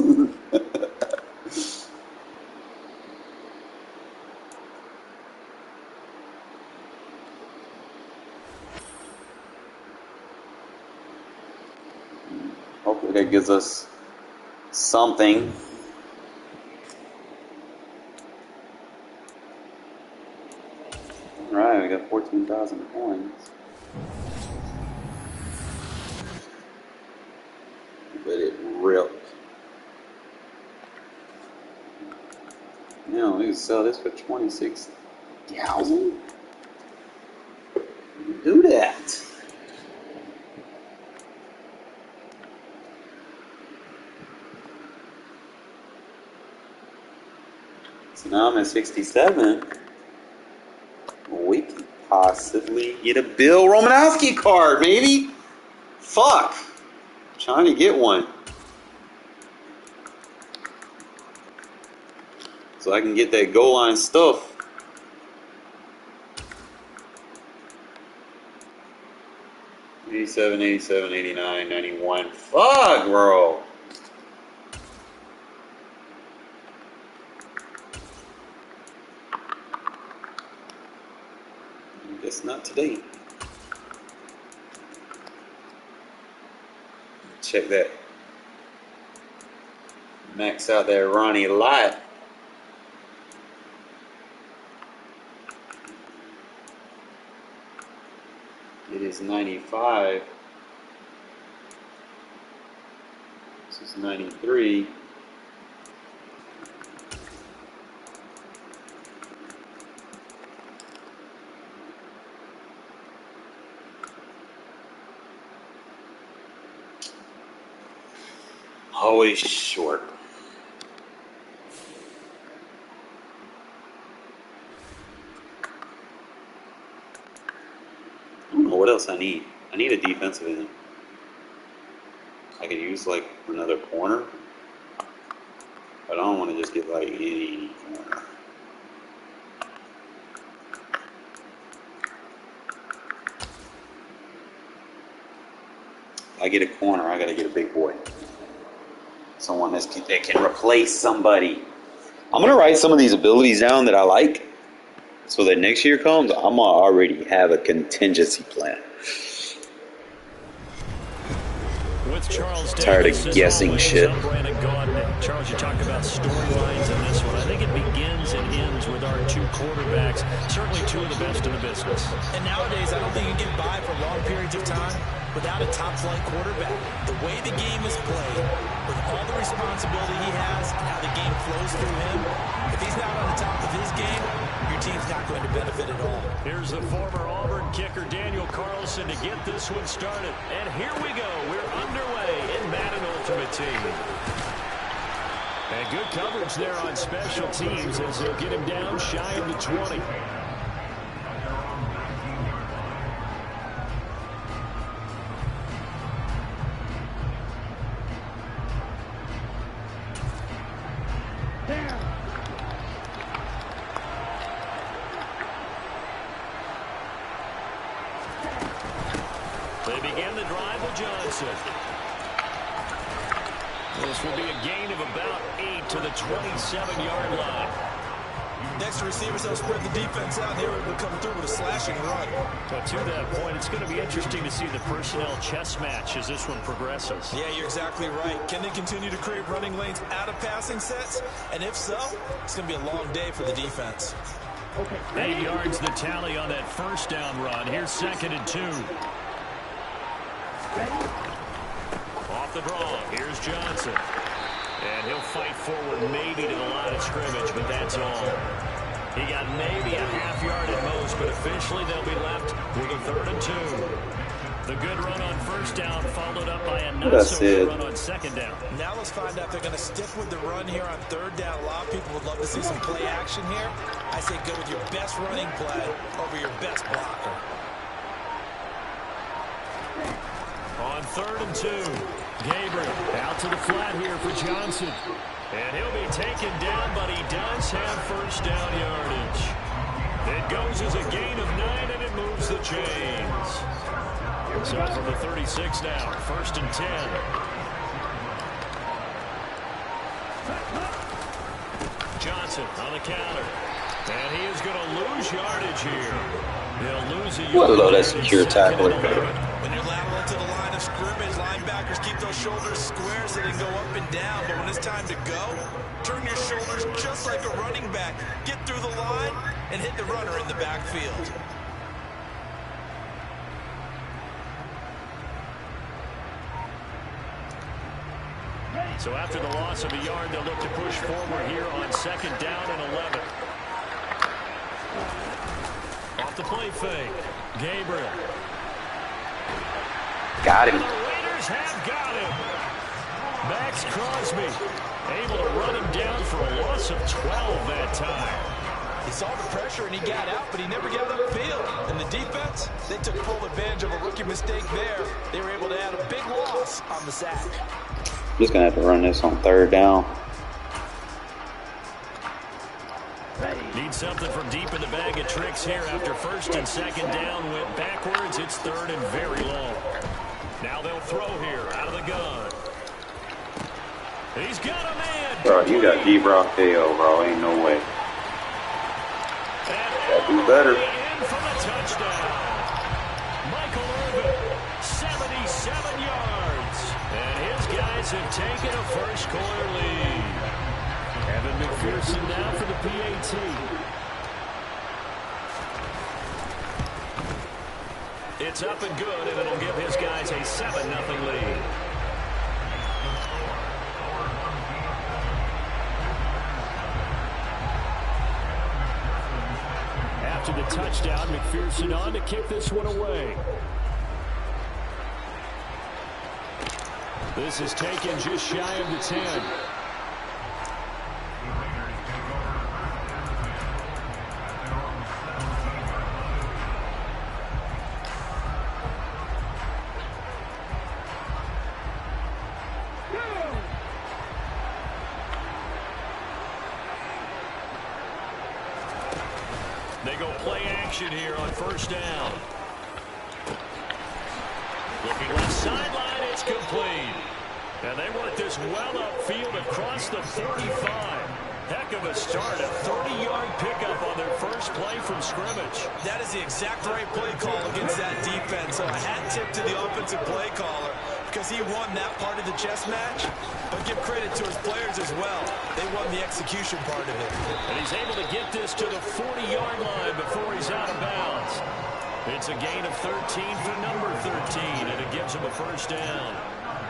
Hopefully that gives us something. All right, we got 14,000 coins. But it ripped. Now we can sell this for 26,000. Do that. So now I'm at 67. We can possibly get a Bill Romanowski card, maybe. Fuck. I'm trying to get one. So I can get that goal line stuff. $87, $87, $89, $91. Fuck, bro. Guess not today. Check that. Max out that Ronnie Lott. It is 95. This is 93. Always short. I don't know what else I need. I need a defensive end. I could use like another corner. But I don't want to just get like any corner. If I get a corner, I gotta get a big boy. Someone that can replace somebody. I'm going to write some of these abilities down that I like so that next year comes, I'm going to already have a contingency plan. With with Charles Tired of Davis, as guessing always. shit. I'm Brandon Gaudin. Charles, you talked about storylines in this one. I think it begins and ends with our two quarterbacks, certainly two of the best in the business. And nowadays, I don't think you can get by for long periods of time without a top-flight quarterback. The way the game is played, with all the responsibility he has and how the game flows through him, if he's not on the top of his game, your team's not going to benefit at all. Here's the former Auburn kicker, Daniel Carlson, to get this one started. And here we go. We're underway in Madden Ultimate Team. And good coverage there on special teams as they'll get him down shy of the 20. They begin the drive with Johnson. This will be a gain of about 8 to the 27-yard line. Next to receivers, they'll spread the defense out. They're able to come through with a slashing run. But to that point, it's going to be interesting to see the personnel chess match as this one progresses. Yeah, you're exactly right. Can they continue to create running lanes out of passing sets? And if so, it's going to be a long day for the defense. 8 yards the tally on that first down run. Here's 2nd and 2. Off the draw, here's Johnson. And he'll fight forward maybe to the line of scrimmage, but that's all. He got maybe a half yard at most, but officially they'll be left with a 3rd and 2. The good run on first down followed up by a not-so-good run on 2nd down. Now let's find out if they're going to stick with the run here on 3rd down. A lot of people would love to see some play action here. I say go with your best running play over your best blocker. On 3rd and 2, Gabriel out to the flat here for Johnson. And he'll be taken down, but he does have first down yardage. It goes as a gain of 9, and it moves the chains. So from the 36 now, 1st and 10. Johnson on the counter. And he is going to lose yardage here. He'll lose a yard. What a low that secure tackle. When you're lateral to the line of scrimmage, linebackers keep those shoulders square so they can go up and down. But when it's time to go, turn your shoulders just like a running back. Get through the line and hit the runner in the backfield. So after the loss of a yard, they'll look to push forward here on 2nd down and 11. Off the play fake, Gabriel. Got him. The Raiders have got him. Max Crosby able to run him down for a loss of 12 that time. He saw the pressure and he got out, but he never got upfield. And the defense, they took full advantage of a rookie mistake there. They were able to add a big loss on the sack. Just going to have to run this on 3rd down. Need something from deep in the bag of tricks here after 1st and 2nd down went backwards. It's 3rd and very long. Now they'll throw here out of the gun. He's got a man. Bro, you got D-Brock KO, bro. Ain't no way. Gotta do better. In for the touchdown. Michael Irvin, 77 yards. And his guys have taken a first-quarter lead. Evan McPherson now for the PAT. It's up and good, and it'll give his guys a 7-0 lead. After the touchdown, McPherson on to kick this one away. This is taken just shy of the 10. They go play action here on 1st down. Looking left sideline, it's complete. And they work this well upfield across the 45. Heck of a start, a 30-yard pickup on their first play from scrimmage. That is the exact right play call against that defense. So a hat tip to the offensive play caller. because he won that part of the chess match, but give credit to his players as well. They won the execution part of it. And he's able to get this to the 40-yard line before he's out of bounds. It's a gain of 13 for number 13, and it gives him a first down.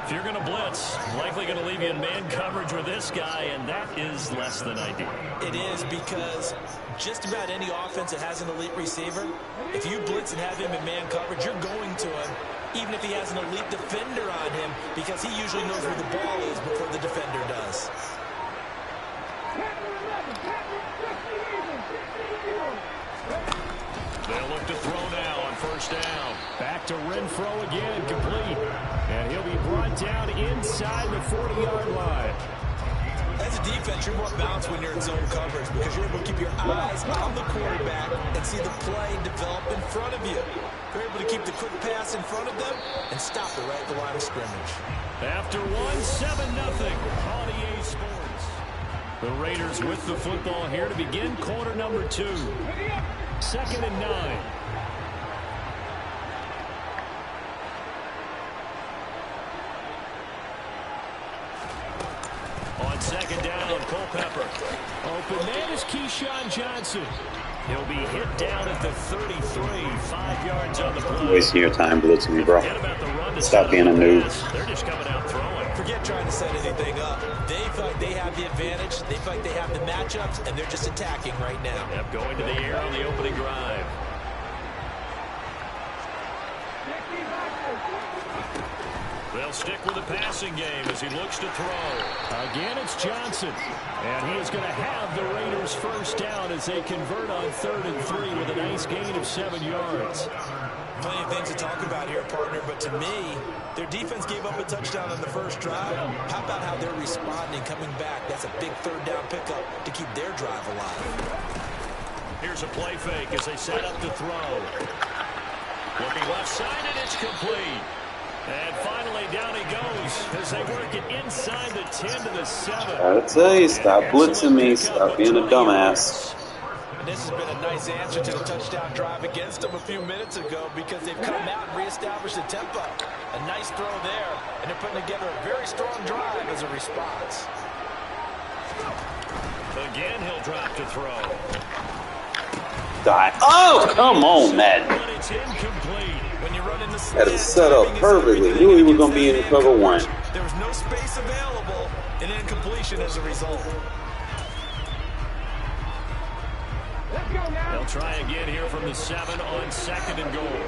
If you're going to blitz, likely going to leave you in man coverage with this guy, and that is less than ideal. It is, because just about any offense that has an elite receiver, if you blitz and have him in man coverage, you're going to him, even if he has an elite defender on him, because he usually knows where the ball is before the defender does. They'll look to throw now on first down. Back to Renfro again, complete. And he'll be brought down inside the 40-yard line. As a defense, you're more balanced when you're in zone coverage because you're able to keep your eyes on the quarterback and see the play develop in front of you. You're able to keep the quick pass in front of them and stop it right at the line of scrimmage. After one, 7-0 on EA Sports. The Raiders with the football here to begin quarter number 2. 2nd and 9. On second down, Culpepper. Open man is Keyshawn Johnson. He'll be hit down at the 33, 5 yards on the play. Wasting your time blitzing me, bro. Stop being a noob. They're just coming out throwing. Forget trying to set anything up. They feel like they have the advantage. They feel like they have the matchups, and they're just attacking right now. Yep, going to the air on the opening drive. They'll stick with the passing game as he looks to throw. Again, it's Johnson. And he is going to have the Raiders first down as they convert on 3rd and 3 with a nice gain of 7 yards. Plenty of things to talk about here, partner, but to me, their defense gave up a touchdown on the first drive. How about how they're responding, coming back? That's a big 3rd down pickup to keep their drive alive. Here's a play fake as they set up to throw. Looking left side, and it's complete. And finally, down he goes as they work it inside the 10 to the 7. Gotta tell you, stop blitzing me. Stop being a dumbass. And this has been a nice answer to the touchdown drive against them a few minutes ago because they've come out and reestablished the tempo. A nice throw there, and they're putting together a very strong drive as a response. Again, he'll drop to throw. Die. Oh, come on, Madden. But it's incomplete. When you run in the Had it set up perfectly. Knew he was going to be in cover 1. There was no space available, and incompletion as a result. They'll try again here from the 7 on 2nd and goal.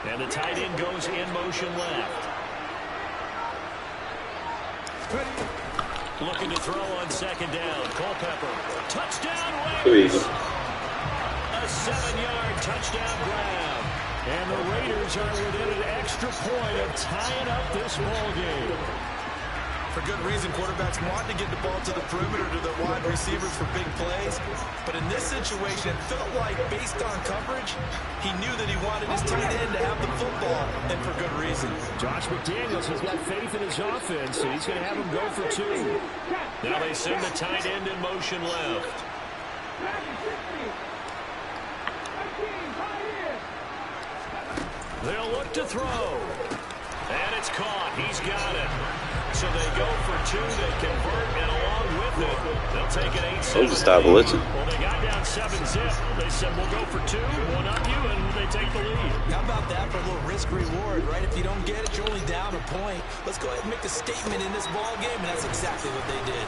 And the tight end goes in motion left. Looking to throw on 2nd down. Culpepper. Touchdown Raiders. A 7-yard touchdown grab. And the Raiders are within an extra point of tying up this ball game. For good reason, quarterbacks want to get the ball to the perimeter to their wide receivers for big plays. But in this situation, it felt like, based on coverage, he knew that he wanted his tight end to have the football, and for good reason. Josh McDaniels has got faith in his offense, and he's going to have him go for 2. Now they send the tight end in motion left. They'll look to throw. And it's caught. He's got it. So they go for 2. They convert, and along with it, they'll take an 8-7. So just stop blitzing. Well, they got down 7-zip. They said, we'll go for 2, one up you, and they take the lead. How about that for a little risk-reward, right? If you don't get it, you're only down a point. Let's go ahead and make a statement in this ball game, and that's exactly what they did.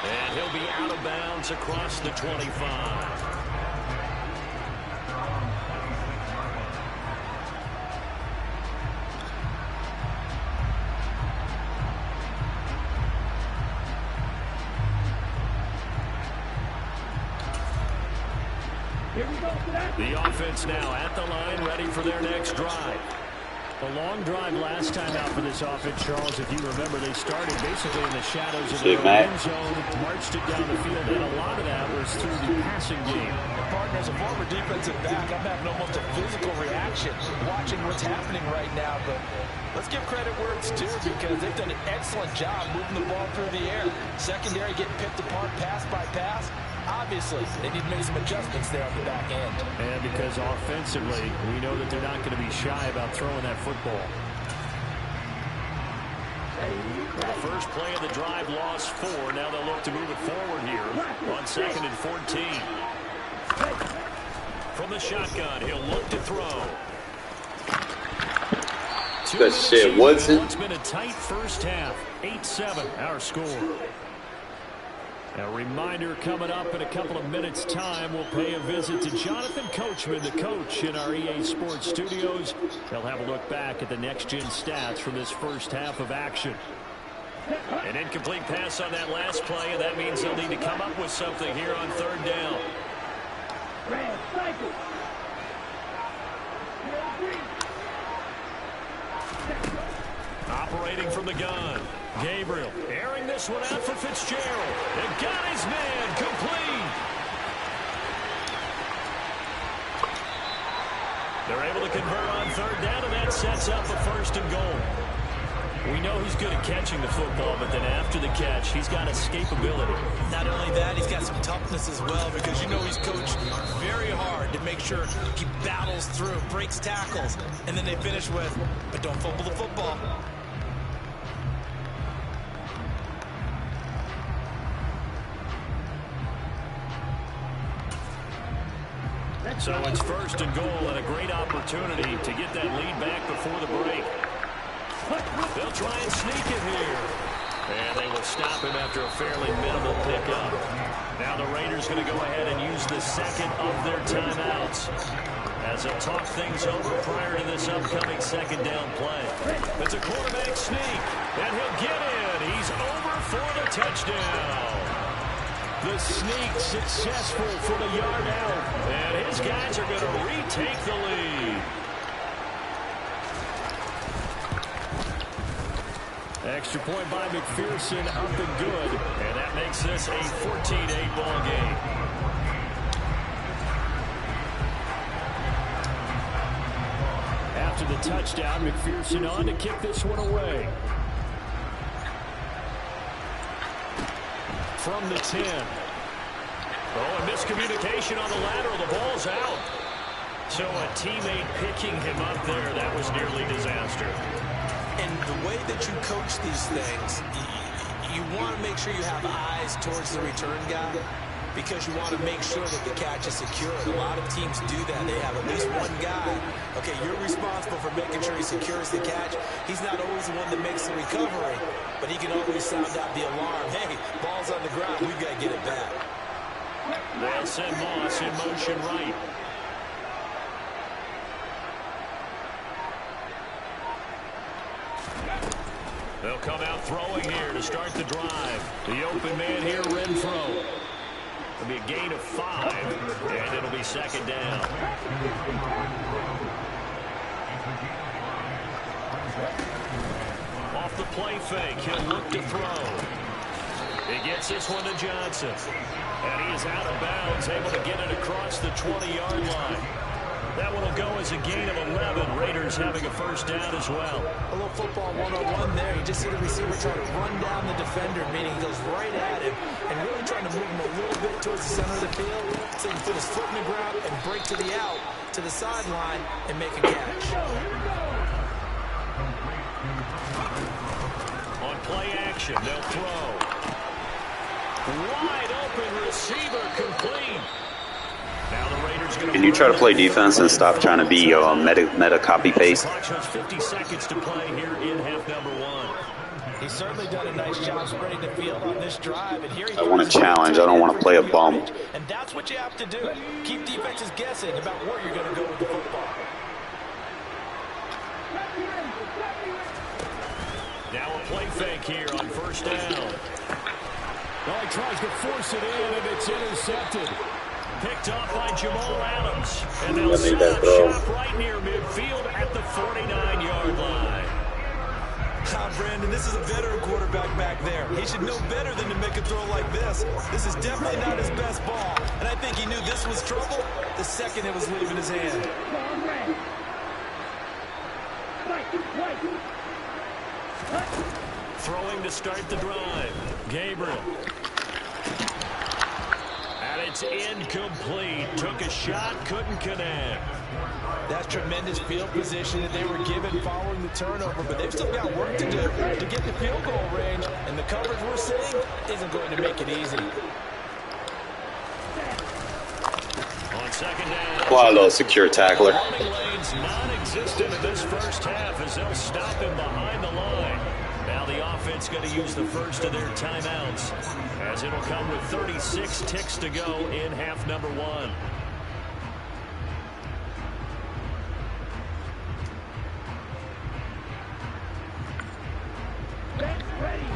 And he'll be out of bounds across the 25. The offense now at the line, ready for their next drive. A long drive last time out for this offense, Charles. If you remember, they started basically in the shadows of their end zone, marched it down the field, and a lot of that was through the passing game. And partner, as a former defensive back, I'm having almost a physical reaction watching what's happening right now. But let's give credit where it's due because they've done an excellent job moving the ball through the air. Secondary getting picked apart pass by pass. Obviously, they need to make some adjustments there on the back end. And because offensively, we know that they're not going to be shy about throwing that football. The first play of the drive lost 4. Now they'll look to move it forward here on 2nd and 14. From the shotgun, he'll look to throw. Good shit, Woodson. It's been a tight first half. 8-7, our score. A reminder coming up in a couple of minutes' time. We'll pay a visit to Jonathan Coachman, the coach in our EA Sports studios. They'll have a look back at the next-gen stats from this first half of action. An incomplete pass on that last play, and that means they'll need to come up with something here on 3rd down. Operating from the gun. Gabriel airing this one out for Fitzgerald. And got his man complete. They're able to convert on 3rd down, and that sets up a 1st and goal. We know he's good at catching the football, but then after the catch, he's got escapability. Not only that, he's got some toughness as well, because you know he's coached very hard to make sure he battles through, breaks tackles, and then they finish with, but don't fumble the football. So it's 1st and goal, and a great opportunity to get that lead back before the break. They'll try and sneak it here. And they will stop him after a fairly minimal pickup. Now the Raiders going to go ahead and use the 2nd of their timeouts as they'll talk things over prior to this upcoming 2nd down play. It's a quarterback sneak, and he'll get in. He's over for the touchdown. The sneak successful for the yard out. And his guys are going to retake the lead. Extra point by McPherson, up and good. And that makes this a 14-8 ball game. After the touchdown, McPherson on to kick this one away. From the 10. Oh, a miscommunication on the lateral. The ball's out. So a teammate picking him up there. That was nearly disaster. And the way that you coach these things, you want to make sure you have eyes towards the return guy, because you want to make sure that the catch is secure. A lot of teams do that. They have at least one guy. Okay, you're responsible for making sure he secures the catch. He's not always the one that makes the recovery, but he can always sound out the alarm. Hey, ball's on the ground. We've got to get it back. They'll send Moss in motion right. They'll come out throwing here to start the drive. The open man here, Renfro. It'll be a gain of 5, and it'll be 2nd down. Off the play fake, he'll look to throw. He gets this one to Johnson. And he is out of bounds, able to get it across the 20-yard line. That one will go as a gain of 11. Raiders having a 1st down as well. A little football 101 there. You just see the receiver trying to run down the defender, meaning he goes right at him and really trying to move him a little bit towards the center of the field so he can put his foot in the ground and break to the out, to the sideline, and make a catch. On play action, they'll throw. Wide open receiver complete. Now the Raiders going to. Can you try to play defense and stop trying to be meta copy paste? 50 seconds to play here in half number 1. He's certainly done a nice job spreading the field on this drive. And here he I want to challenge. I don't want to play a bum. And that's what you have to do. Keep defenses guessing about where you're going to go with the football. Now a play fake here on 1st down. Well, he tries to force it in, and it's intercepted. Picked up by Jamal Adams. And they'll set up shop right near midfield at the 49-yard line. Brandon, this is a veteran quarterback back there. He should know better than to make a throw like this. This is definitely not his best ball. And I think he knew this was trouble the second it was leaving his hand. Throwing to start the drive. Gabriel. At It's incomplete. Took a shot, couldn't connect. That's tremendous field position that they were given following the turnover, but they've still got work to do to get the field goal range, and the coverage we're seeing isn't going to make it easy. On second down. Wow, little secure tackler. Running lanes non-existent in this first half as they'll stop him behind the line. Now the offense going to use the first of their timeouts as it'll come with 36 ticks to go in half number 1.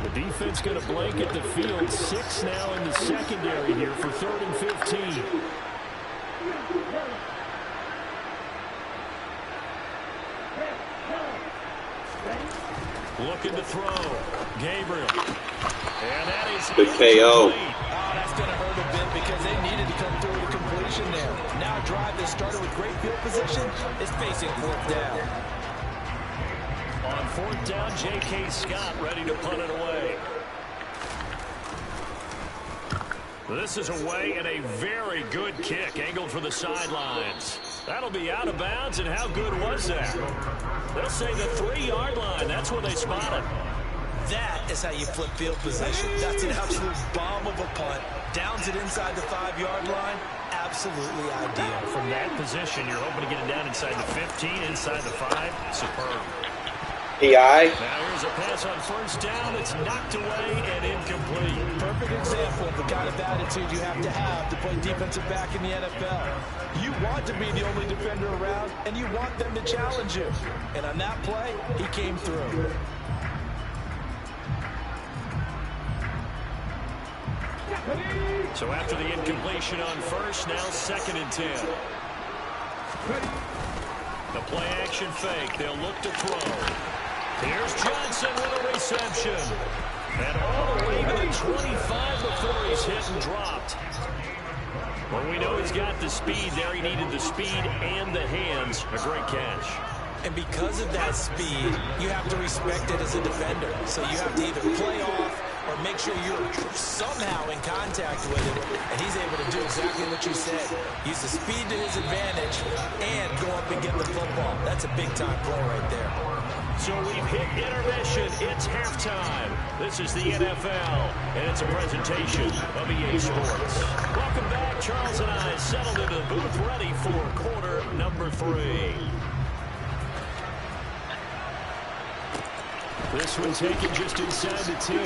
The defense going to blanket the field. 6 now in the secondary here for 3rd and 15. Looking to throw. Gabriel. And that is good KO. Oh, that's going to hurt a bit because they needed to come through with a completion there. Now a drive that started with great field position is facing 4th down. On 4th down, J.K. Scott ready to punt it away. This is away and a very good kick angled for the sidelines. That'll be out of bounds, and how good was that? They'll say the 3-yard line. That's where they spot it. That is how you flip field position. That's an absolute bomb of a punt. Downs it inside the 5-yard line. Absolutely ideal. From that position, you're hoping to get it down inside the 15, inside the 5. Superb. PI. Now here's a pass on 1st down. It's knocked away and incomplete. Perfect example of the kind of attitude you have to play defensive back in the NFL. You want to be the only defender around, and you want them to challenge you. And on that play, he came through. So after the incompletion on 1st, now 2nd and 10. The play action fake. They'll look to throw. Here's Johnson with a reception. And all the way to the 25 before he's hit and dropped. Well, we know he's got the speed there. He needed the speed and the hands. A great catch. And because of that speed, you have to respect it as a defender. So you have to either play off or make sure you're somehow in contact with it. And he's able to do exactly what you said. Use the speed to his advantage and go up and get the football. That's a big-time play right there. So we've hit intermission. It's halftime. This is the NFL, and it's a presentation of EA Sports. Welcome back. Charles and I settled into the booth ready for quarter number 3. This one taken just inside the 10.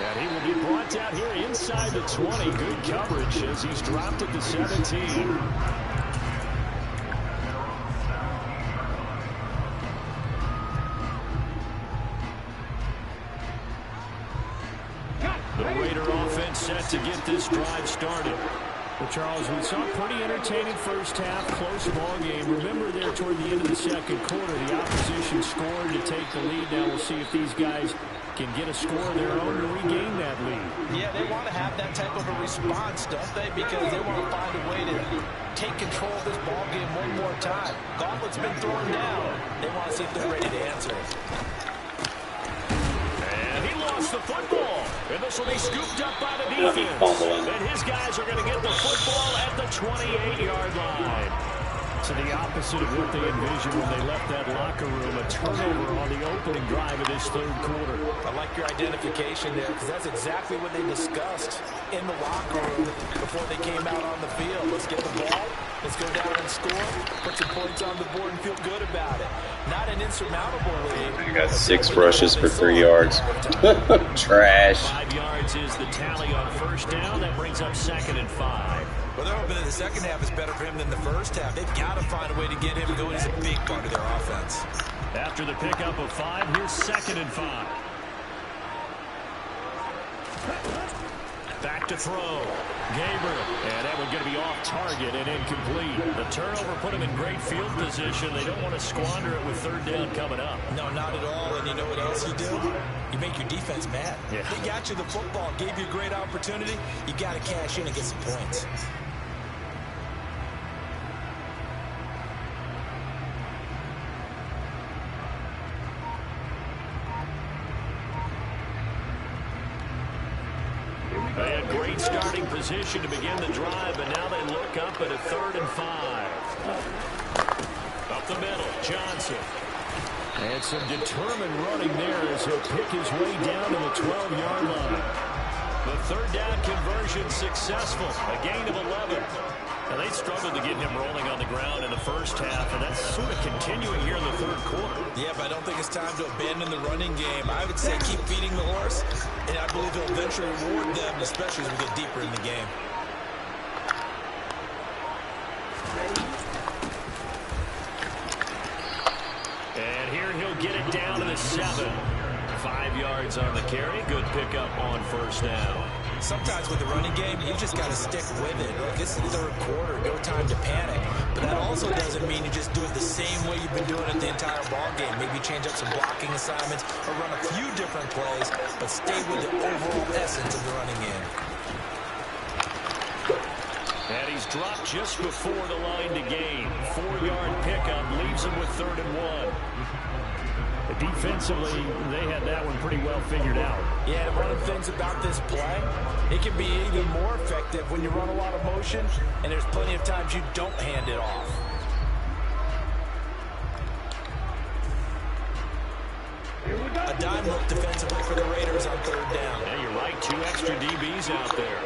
And he will be brought down here inside the 20. Good coverage as he's dropped at the 17. The Raider offense set to get this drive started. Well, Charles, we saw a pretty entertaining first half, close ball game. Remember there toward the end of the second quarter, the opposition scored to take the lead. Now we'll see if these guys can get a score of their own to regain that lead. Yeah, they want to have that type of a response, don't they? Because they want to find a way to take control of this ball game one more time. Gauntlet's been thrown down. They want to see if they're ready to answer it. And he lost the football. And this will be scooped up by the defense. And his guys are going to get the football at the 28-yard line. To the opposite of what they envisioned when they left that locker room. A turnover on the opening drive of this third quarter. I like your identification there because that's exactly what they discussed in the locker room before they came out on the field. Let's get the ball. Let's go down and score. Put some points on the board and feel good about it. Not an insurmountable lead. I got 6 rushes for 3 yards. Trash. 5 yards is the tally on first down. That brings up 2nd and 5. Well, they're hoping that the second half is better for him than the first half. They've got to find a way to get him going. He's a big part of their offense. After the pickup of 5, here's 2nd and 5. Back to throw. Gabriel. And that one's going to be off target and incomplete. The turnover put him in great field position. They don't want to squander it with 3rd down coming up. No, not at all. And you know what else you do? You make your defense mad. Yeah. They got you the football, gave you a great opportunity. You got to cash in and get some points. They had great great starting position to begin the drive, and now they look up at a 3rd and 5. Up the middle, Johnson. And some determined running there as he'll pick his way down to the 12-yard line. The 3rd down conversion successful, a gain of 11. Now, they struggled to get him rolling on the ground in the first half, and that's sort of continuing here in the 3rd quarter. Yeah, but I don't think it's time to abandon the running game. I would say keep feeding the horse, and I believe he'll eventually reward them, especially as we get deeper in the game. And here he'll get it down to the 7. 5 yards on the carry. Good pickup on 1st down. Sometimes with the running game, you just got to stick with it. Look, it's the 3rd quarter, no time to panic. But that also doesn't mean you just do it the same way you've been doing it the entire ball game. Maybe change up some blocking assignments or run a few different plays, but stay with the overall essence of the running game. And he's dropped just before the line to gain. 4-yard pickup leaves him with 3rd and 1. Defensively, they had that one pretty well figured out. Yeah, and one of the things about this play, it can be even more effective when you run a lot of motion, and there's plenty of times you don't hand it off. A dime look defensively for the Raiders on 3rd down. Yeah, you're right. 2 extra DBs out there.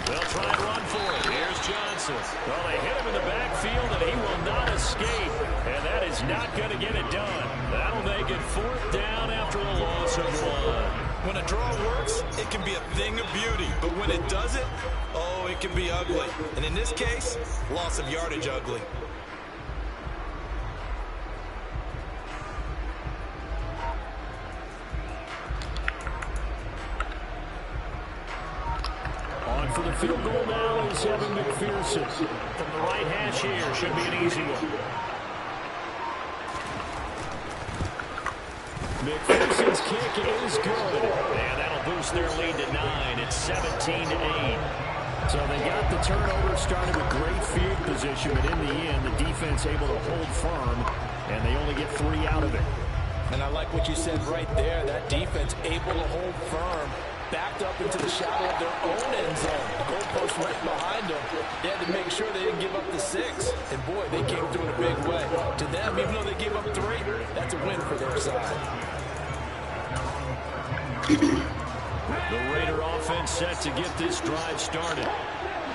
They'll try and run for it. Here's Johnson. Well, they hit him in the backfield, and he will not escape. And that is not going to get it done. That'll make it 4th down after a loss of 1. When a draw works, it can be a thing of beauty. But when it doesn't, oh, it can be ugly. And in this case, loss of yardage ugly. On for the field goal now is Evan McPherson. From the right hash here, should be an easy one. McPherson's kick is good. And that'll boost their lead to 9. It's 17-8. So they got the turnover, started with great field position, but in the end, the defense able to hold firm, and they only get 3 out of it. And I like what you said right there. That defense able to hold firm, backed up into the shadow of their own end zone. The goalpost right behind them. They had to make sure they didn't give up the 6. And boy, they came through in a big way. To them, even though they gave up 3, that's a win for their side. The Raider offense set to get this drive started.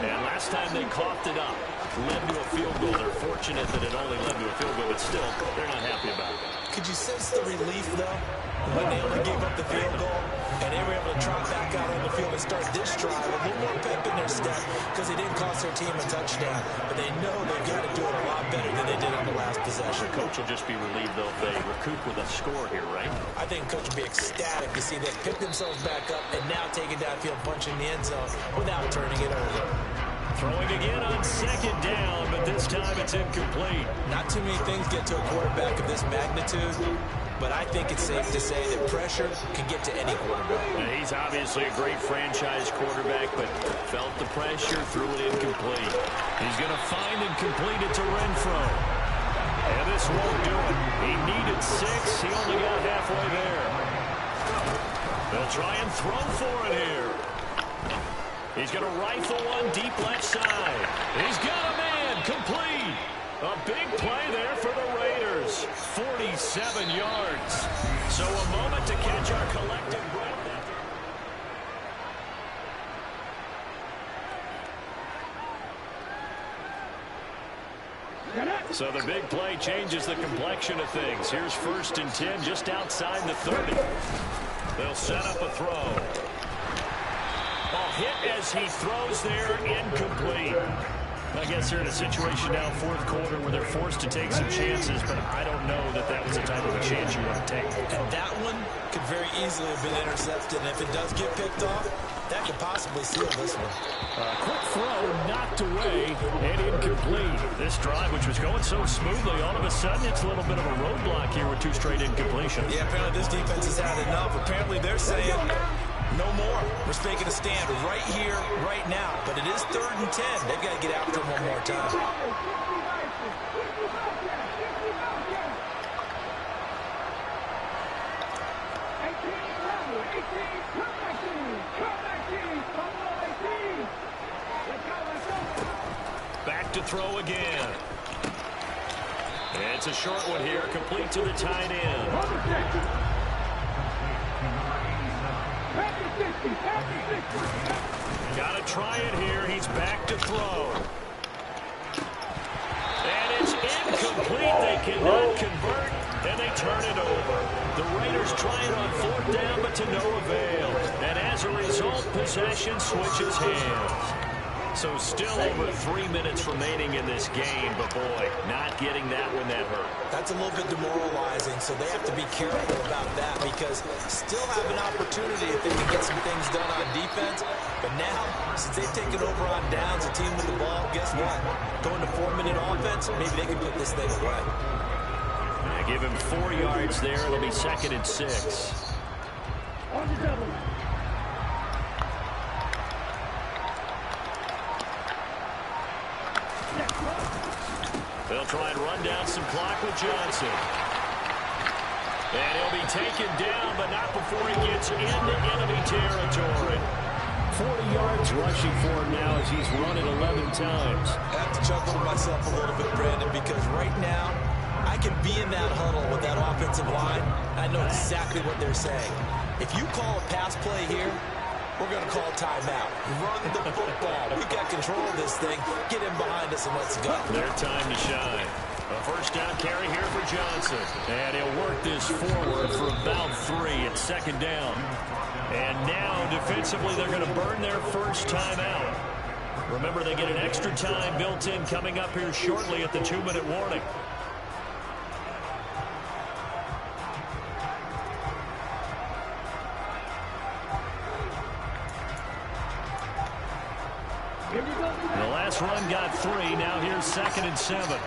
And last time they coughed it up, led to a field goal. They're fortunate that it only led to a field goal, but still, they're not happy about it. Could you sense the relief, though, when they only gave up the field goal and they were able to trot back out on the field and start this drive a little more pep in their step because they didn't cost their team a touchdown, but they know they've got to do it a lot better than they did on the last possession. The coach will just be relieved, though, if they recoup with a score here, right? I think coach will be ecstatic to see they pick themselves back up and now take it downfield, punching the end zone without turning it over. Throwing again on 2nd down, but this time it's incomplete. Not too many things get to a quarterback of this magnitude, but I think it's safe to say that pressure can get to any quarterback. Now, he's obviously a great franchise quarterback, but felt the pressure, threw it incomplete. He's going to find and complete it to Renfro. And this won't do it. He needed 6. He only got halfway there. They'll try and throw for it here. He's going to rifle one deep left side. He's got a man, complete. A big play there for the Raiders. 47 yards. So a moment to catch our collective breath. So the big play changes the complexion of things. Here's 1st and 10 just outside the 30. They'll set up a throw. Hit as he throws there, incomplete. I guess they're in a situation now, 4th quarter, where they're forced to take some chances, but I don't know that that was the type of a chance you want to take. And that one could very easily have been intercepted, and if it does get picked off, that could possibly seal this one. Quick throw, knocked away, and incomplete. This drive, which was going so smoothly, all of a sudden it's a little bit of a roadblock here with 2 straight incompletions. Yeah, apparently this defense has had enough. Apparently they're saying, no more. We're making a stand right here, right now. But it is 3rd and 10. They've got to get after him one more time. to throw again. It's a short one here, complete to the tight end. Got to try it here. He's back to throw. And it's incomplete. They cannot convert, and they turn it over. The Raiders try it on 4th down, but to no avail. And as a result, possession switches hands. So still over 3 minutes remaining in this game, but boy, not getting that one that hurt. That's a little bit demoralizing, so they have to be careful about that because still have an opportunity if they can get some things done on defense. But now, since they've taken over on downs, a team with the ball, guess what? Going to 4-minute offense, maybe they can put this thing away. I give him 4 yards there. It'll be 2nd and 6. They'll try and run down some clock with Johnson. And he'll be taken down, but not before he gets into enemy territory. 40 yards rushing for him now as he's run it 11 times. I have to chuckle to myself a little bit, Brandon, because right now, I can be in that huddle with that offensive line. I know exactly what they're saying. If you call a pass play here, we're going to call timeout. Run the football. We've got control of this thing. Get him behind us and let's go. Their time to shine. A 1st down carry here for Johnson. And he'll work this forward for about 3 at 2nd down. And now, defensively, they're going to burn their first timeout. Remember, they get an extra time built in coming up here shortly at the 2-minute warning. The last run got 3. Now here's 2nd and 7.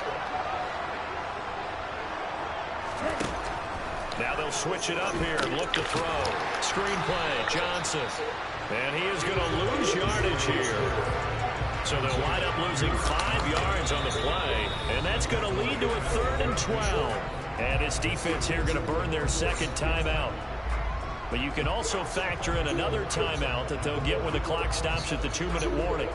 Now they'll switch it up here and look to throw. Screen play, Johnson. And he is going to lose yardage here. So they'll wind up losing 5 yards on the play. And that's going to lead to a 3rd and 12. And his defense here going to burn their 2nd timeout. But you can also factor in another timeout that they'll get when the clock stops at the 2-minute warning.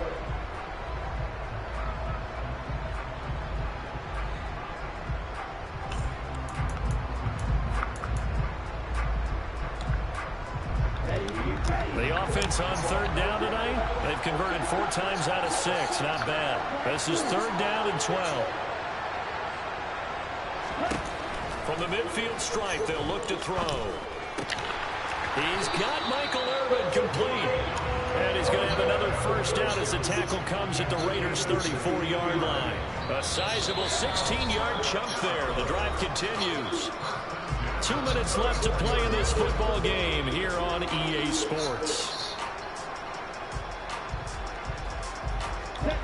The offense on 3rd down tonight, they've converted 4 times out of 6. Not bad. This is 3rd down and 12. From the midfield stripe, they'll look to throw. He's got Michael Irvin complete. And he's going to have another 1st down as the tackle comes at the Raiders' 34-yard line. A sizable 16-yard chunk there. The drive continues. 2 minutes left to play in this football game here on EA Sports.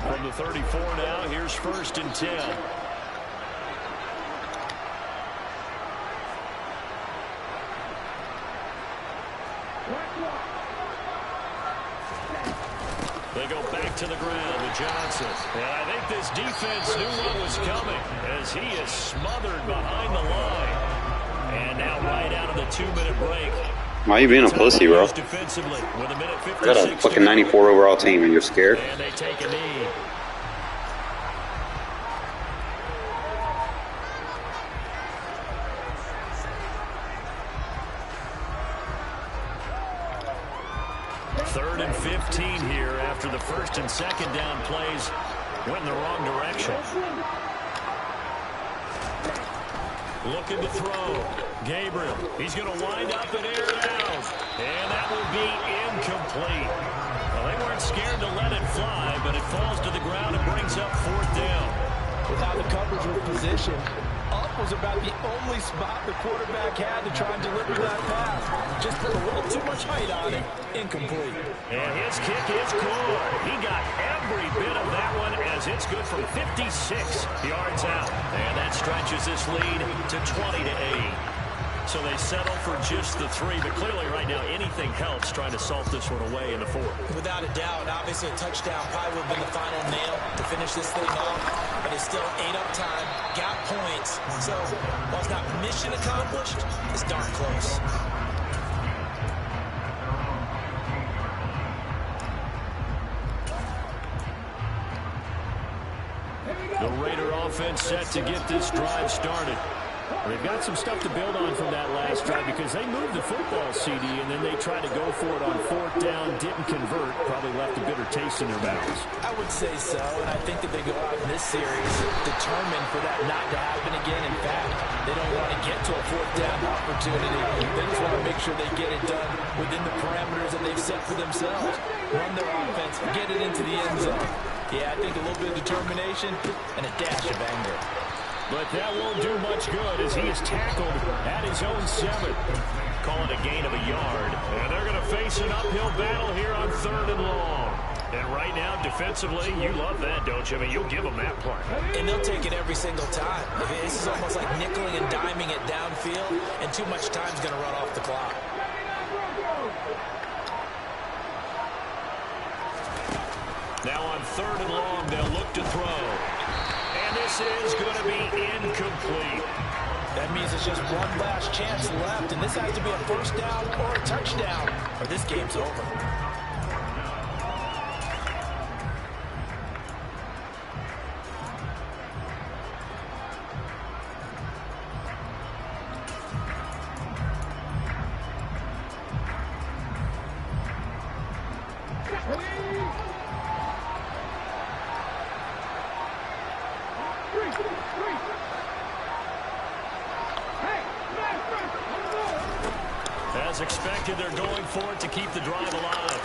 From the 34 now, here's 1st and 10. They go back to the ground with Johnson. And I think this defense knew what was coming as he is smothered behind the line. And now right out of the 2-minute break. Why are you being a pussy, bro? Defensively with a minute 56 I got a fucking 94 overall team and you're scared? And they take a knee. Third and 15 here after the 1st and 2nd down plays went in the wrong direction. Looking to throw. Gabriel. He's going to wind up and air it out. And that will be incomplete. Well, they weren't scared to let it fly, but it falls to the ground and brings up 4th down. With how the coverage was positioned, up was about the only spot the quarterback had to try and deliver that pass. Just put a little too much height on it. Incomplete. And his kick is good. He got every bit of that one as it's good from 56 yards out. And that stretches this lead to 20-8. So they settle for just the 3, but clearly right now anything helps trying to salt this one away in the 4th. Without a doubt, obviously a touchdown probably would have been the final nail to finish this thing off, but it's still 8 up time, got points. So while it's not mission accomplished, it's darn close. offense set to get this drive started. Well, they've got some stuff to build on from that last drive because they moved the football, CD, and then they tried to go for it on 4th down, didn't convert, probably left a bitter taste in their mouths. I would say so, and I think that they go out in this series determined for that not to happen again. In fact, they don't want to get to a 4th down opportunity. They just want to make sure they get it done within the parameters that they've set for themselves. Run their offense, get it into the end zone. Yeah, I think a little bit of determination and a dash of anger. But that won't do much good as he is tackled at his own 7. Calling a gain of a yard. And they're going to face an uphill battle here on 3rd and long. And right now, defensively, you love that, don't you? I mean, you'll give them that play. And they'll take it every single time. This is almost like nickeling and diming it downfield, and too much time's going to run off the clock. Now on 3rd and long, they'll look to throw. And this is going to be incomplete. That means it's just one last chance left, and this has to be a 1st down or a touchdown, or this game's over. As expected, they're going for it to keep the drive alive.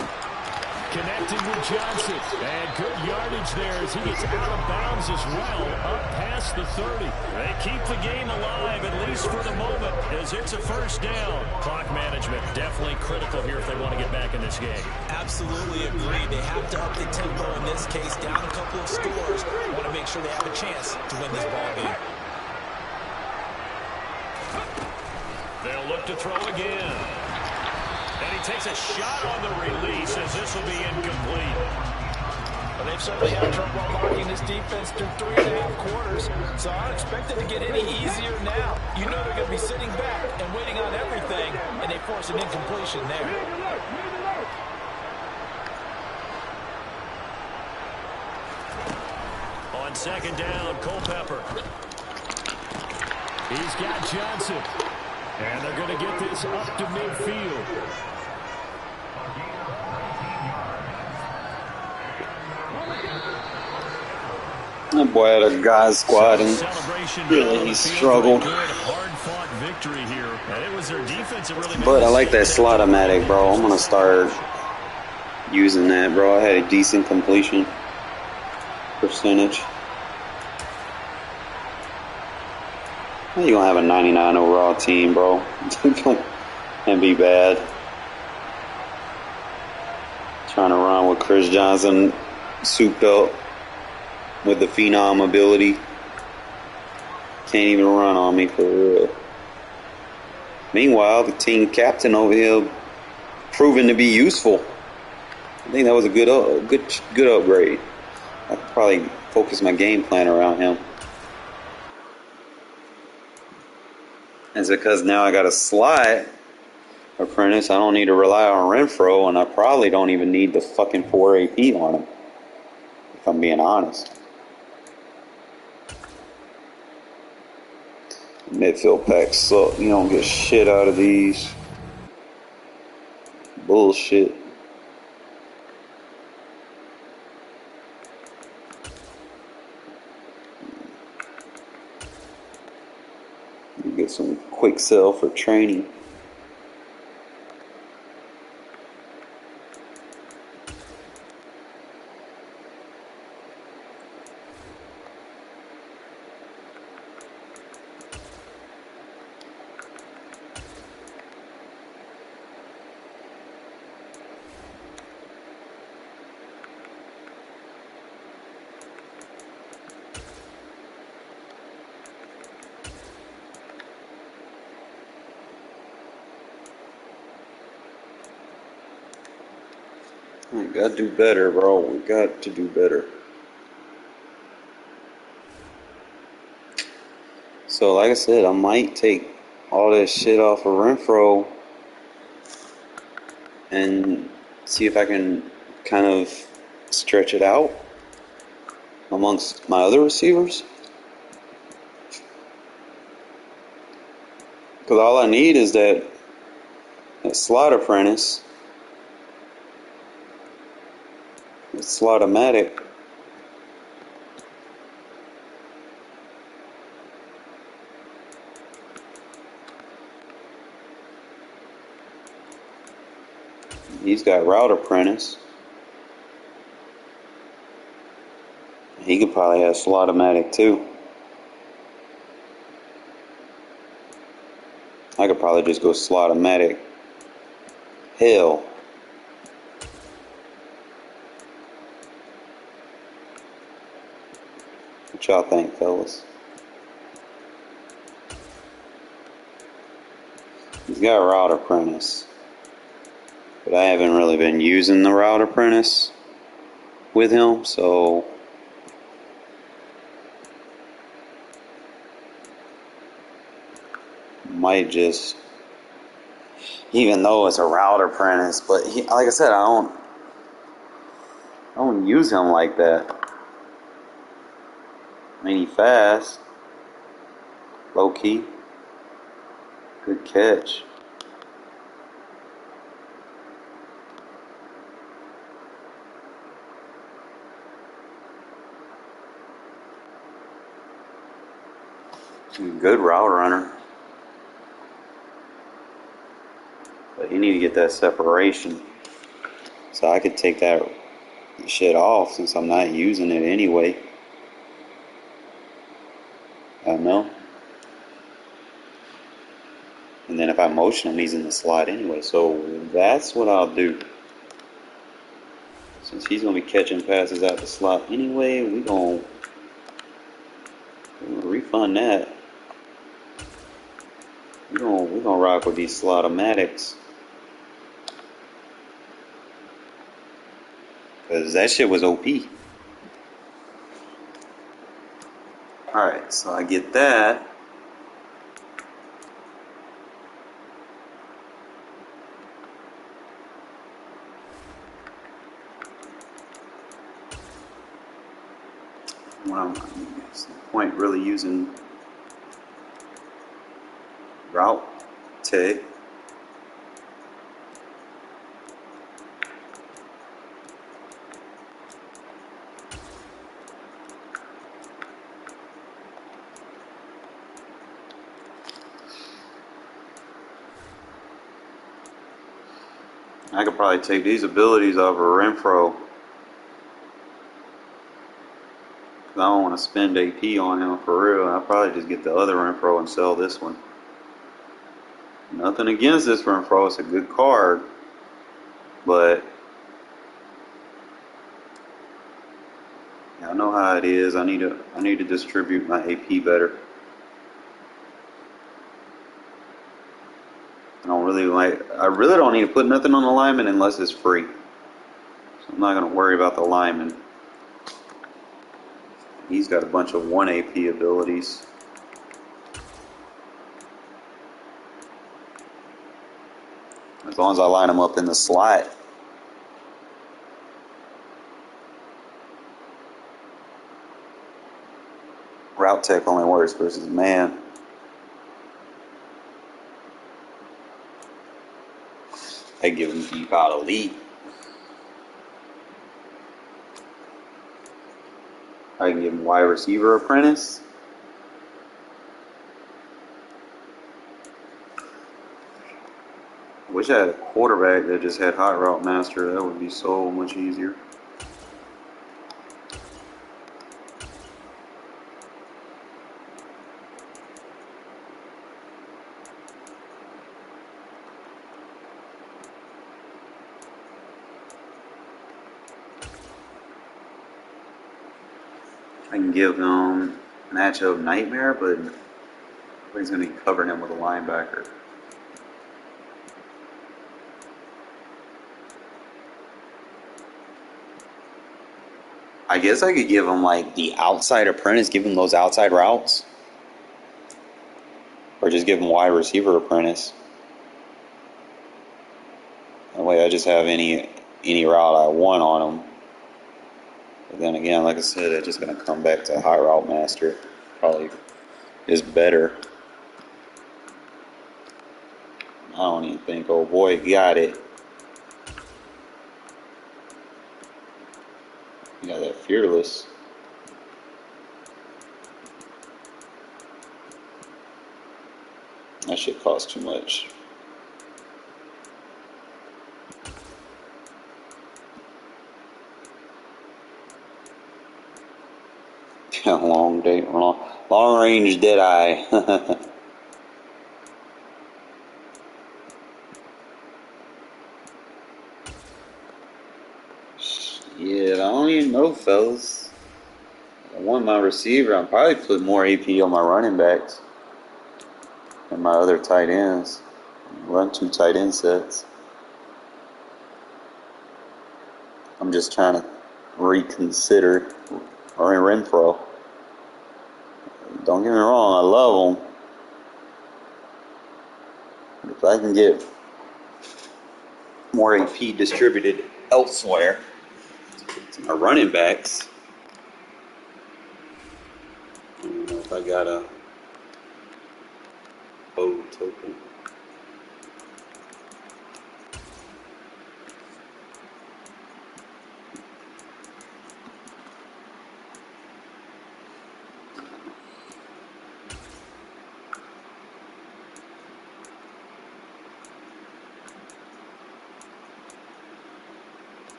Connecting with Johnson. And good yardage there as he gets out of bounds as well, up past the 30. They keep the game alive, at least for the moment, as it's a 1st down. Clock management definitely critical here if they want to get back in this game. Absolutely agree. They have to up the tempo in this case, down a couple of scores. Want to make sure they have a chance to win this ball game. They'll look to throw again. And he takes a shot on the release as this will be incomplete. Well, they've certainly had trouble blocking this defense through 3.5 quarters, so I don't expect it to get any easier now. You know they're going to be sitting back and waiting on everything, and they force an incompletion there. On 2nd down, Culpepper. He's got Johnson. And they're going to get this up to midfield. That boy had a guy squad and really he struggled. Hard-fought victory here. And it was their defense that really. But I like that slot-o-matic, bro. I'm gonna start using that, bro. I had a decent completion percentage. How you gonna have a 99 overall team, bro? And be bad. Trying to run with Chris Johnson souped up with the phenom ability. Can't even run on me for real. Meanwhile, the team captain over here proven to be useful. I think that was a good upgrade. I could probably focus my game plan around him. It's because now I got a slot apprentice. I don't need to rely on Renfro, and I probably don't even need the fucking 4 AP on him, if I'm being honest. Midfield packs suck. You don't get shit out of these. Bullshit. You get some quick sell for training. We got to do better, bro. We got to do better. So, like I said, I might take all that shit off of Renfro and see if I can kind of stretch it out amongst my other receivers. Because all I need is that slot apprentice. That slot-o-matic. He's got route apprentice. He could probably have slot-o-matic too. I could probably just go slot-o-matic. Hell. What y'all think, fellas? He's got route apprentice. But I haven't really been using the route apprentice with him, so might just, even though it's a route apprentice, but he, like I said, I don't use him like that. I mean, he fast, low key, good catch. Good route runner. But you need to get that separation. So I could take that shit off since I'm not using it anyway. I know. And then if I motion him, he's in the slot anyway. So that's what I'll do. Since he's going to be catching passes out the slot anyway, we're going to refund that. We're going to rock with these slot-o-matics. Because that shit was OP. Alright, so I get that. What's the point really using route tech? I could probably take these abilities off of Renfro. I don't want to spend AP on him for real. I'll probably just get the other Renfro and sell this one. Nothing against this Renfro. It's a good card. But I know how it is. I need to distribute my AP better. I really don't need to put nothing on the lineman unless it's free. So I'm not going to worry about the lineman. He's got a bunch of 1 AP abilities. As long as I line him up in the slot. Route tech only works versus man. They give him deep out elite. I can give him wide receiver apprentice. I wish I had a quarterback that just had hot route master. That would be so much easier. I can give him matchup nightmare, but he's going to be covering him with a linebacker. I guess I could give him like the outside apprentice, give him those outside routes. Or just give him wide receiver apprentice. That way I just have any route I want on him. But then again, like I said, it's just going to come back to high route master. Probably is better. I don't even think old boy got it. You got that fearless. That shit costs too much. Long range dead eye. Yeah, I don't even know, fellas. I want my receiver. I'll probably put more AP on my running backs and my other tight ends. Run 2 tight end sets. I'm just trying to reconsider Renfro. Don't get me wrong, I love him. But if I can get more AP distributed elsewhere to my running backs, I don't know if I got a bold token.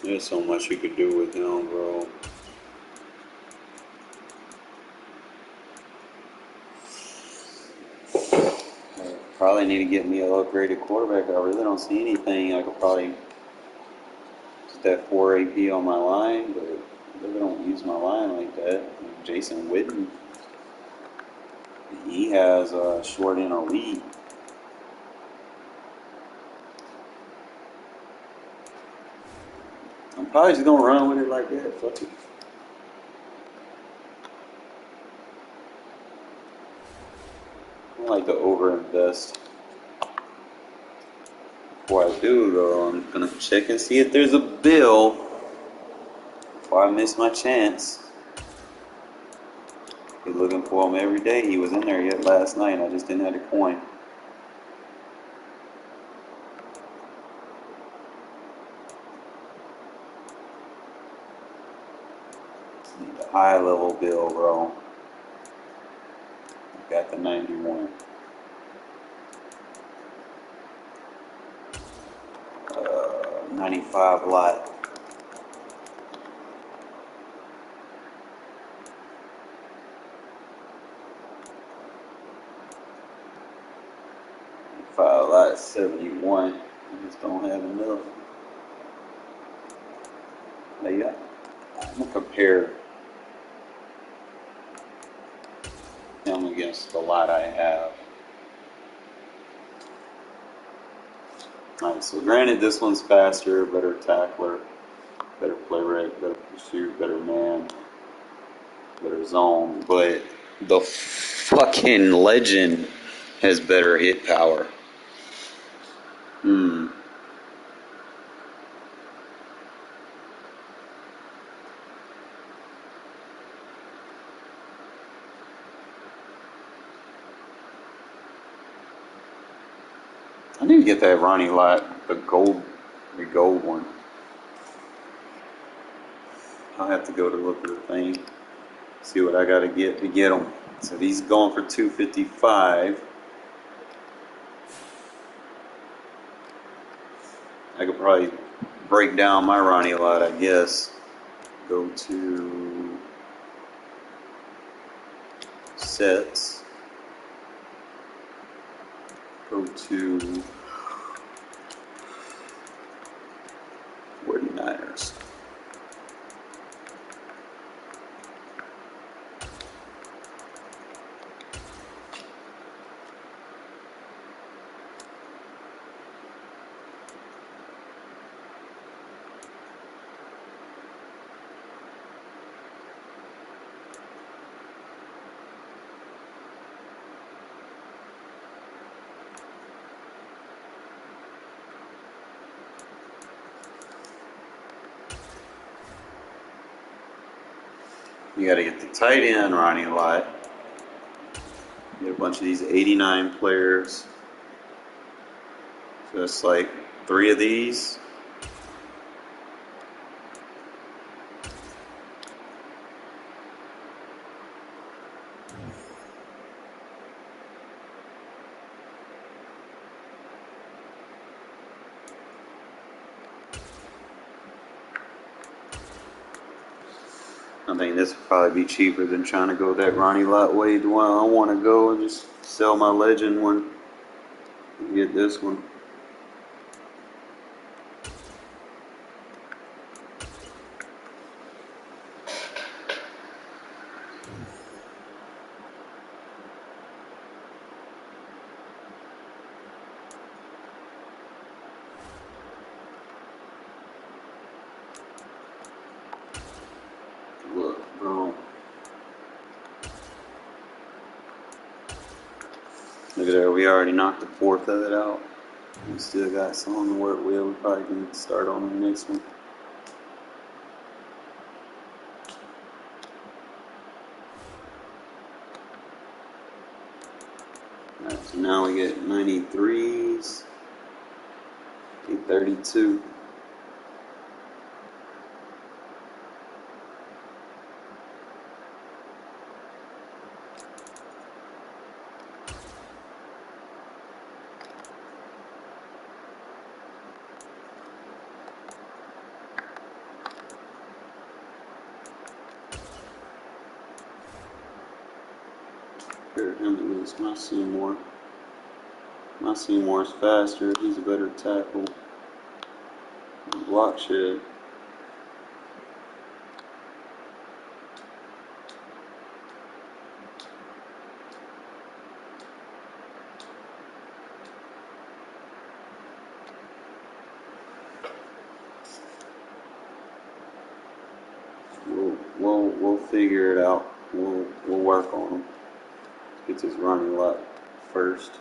There's so much you could do with him, bro. I probably need to get me an upgraded quarterback. I really don't see anything. I could probably just that 4 AP on my line, but I really don't use my line like that. Jason Witten, he has a short end elite. I'm probably just gonna run with it like that. Fuck it. I like to overinvest. Before I do, though, I'm gonna check and see if there's a bill before I miss my chance. Been looking for him every day. He was in there yet last night. I just didn't have the coin. Need the high level bill, bro. Got the 91. 95 lot. Lot 71. I just don't have enough. Now, yeah, I'm gonna compare him against the lot I have. Alright, so granted this one's faster, better tackler, better play rate, better pursuit, better man, better zone, but the fucking legend has better hit power. I need to get that Ronnie Lott, the gold one. I'll have to go to look at the thing, see what I gotta get to get him. So he's going for 255. I could probably break down my Ronnie Lott, I guess. Go to sets. Go to 49ers. You got to get the tight end, Ronnie Lott. Get a bunch of these 89 players. Just like 3 of these. I think this would probably be cheaper than trying to go that Ronnie Lott way. The one I want to go and just sell my legend one and get this one. Look, bro. Look at that, we already knocked the 4th of it out. We still got some on the work wheel. We probably can start on the next one. Alright, so now we get 93s, 32. Here, him at least. My Seymour. My Seymour's faster. He's a better tackle. Block shed. We'll figure it out. We'll work on them. Let's get this running lot first.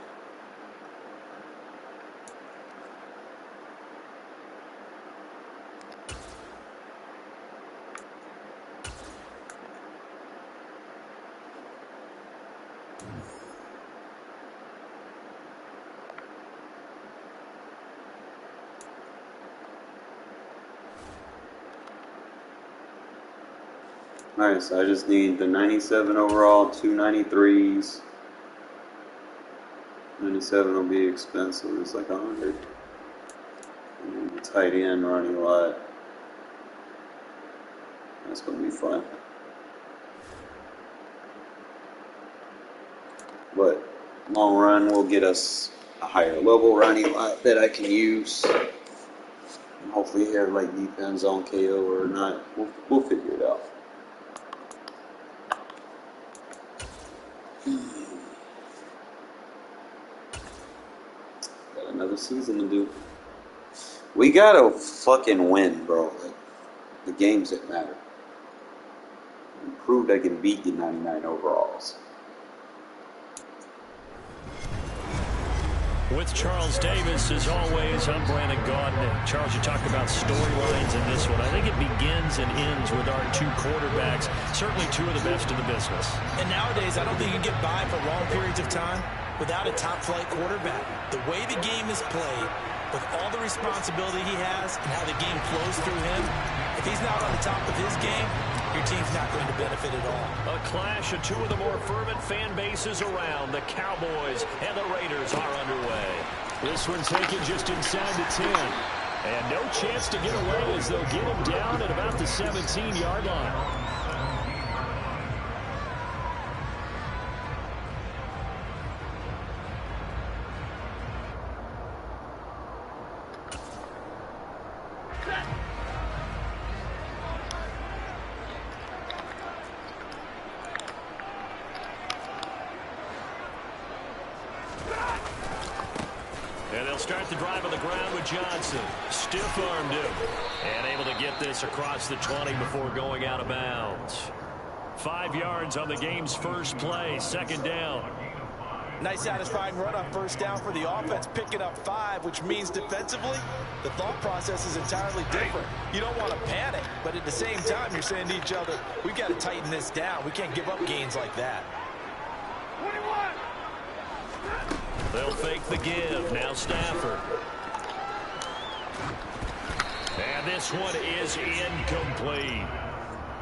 Alright, so I just need the 97 overall, 2 93s. 97 will be expensive, it's like 100. And then the tight end running a lot. That's going to be fun. But long run will get us a higher level running lot that I can use. And hopefully have like defense on KO or not. We'll figure it out. Got another season to do. We gotta fucking win, bro. Like, the games that matter. And proved I can beat the 99 overalls. With Charles Davis, as always, I'm Brandon Gaudin. Charles, you talked about storylines in this one. I think it begins and ends with our 2 quarterbacks, certainly 2 of the best in the business. And nowadays, I don't think you can get by for long periods of time without a top-flight quarterback. The way the game is played, with all the responsibility he has and how the game flows through him, if he's not on the top of his game, your team's not going to benefit at all. A clash of 2 of the more fervent fan bases around. The Cowboys and the Raiders are underway. This one's taken just inside the 10. And no chance to get away as they'll get him down at about the 17-yard line. And they'll start the drive on the ground with Johnson. Stiff-armed him. And able to get this across the 20 before going out of bounds. 5 yards on the game's first play. 2nd down. Nice satisfying run on 1st down for the offense, picking up 5, which means defensively, the thought process is entirely different. You don't want to panic, but at the same time, you're saying to each other, we've got to tighten this down. We can't give up gains like that. 21. They'll fake the give. Now Stafford. And this one is incomplete.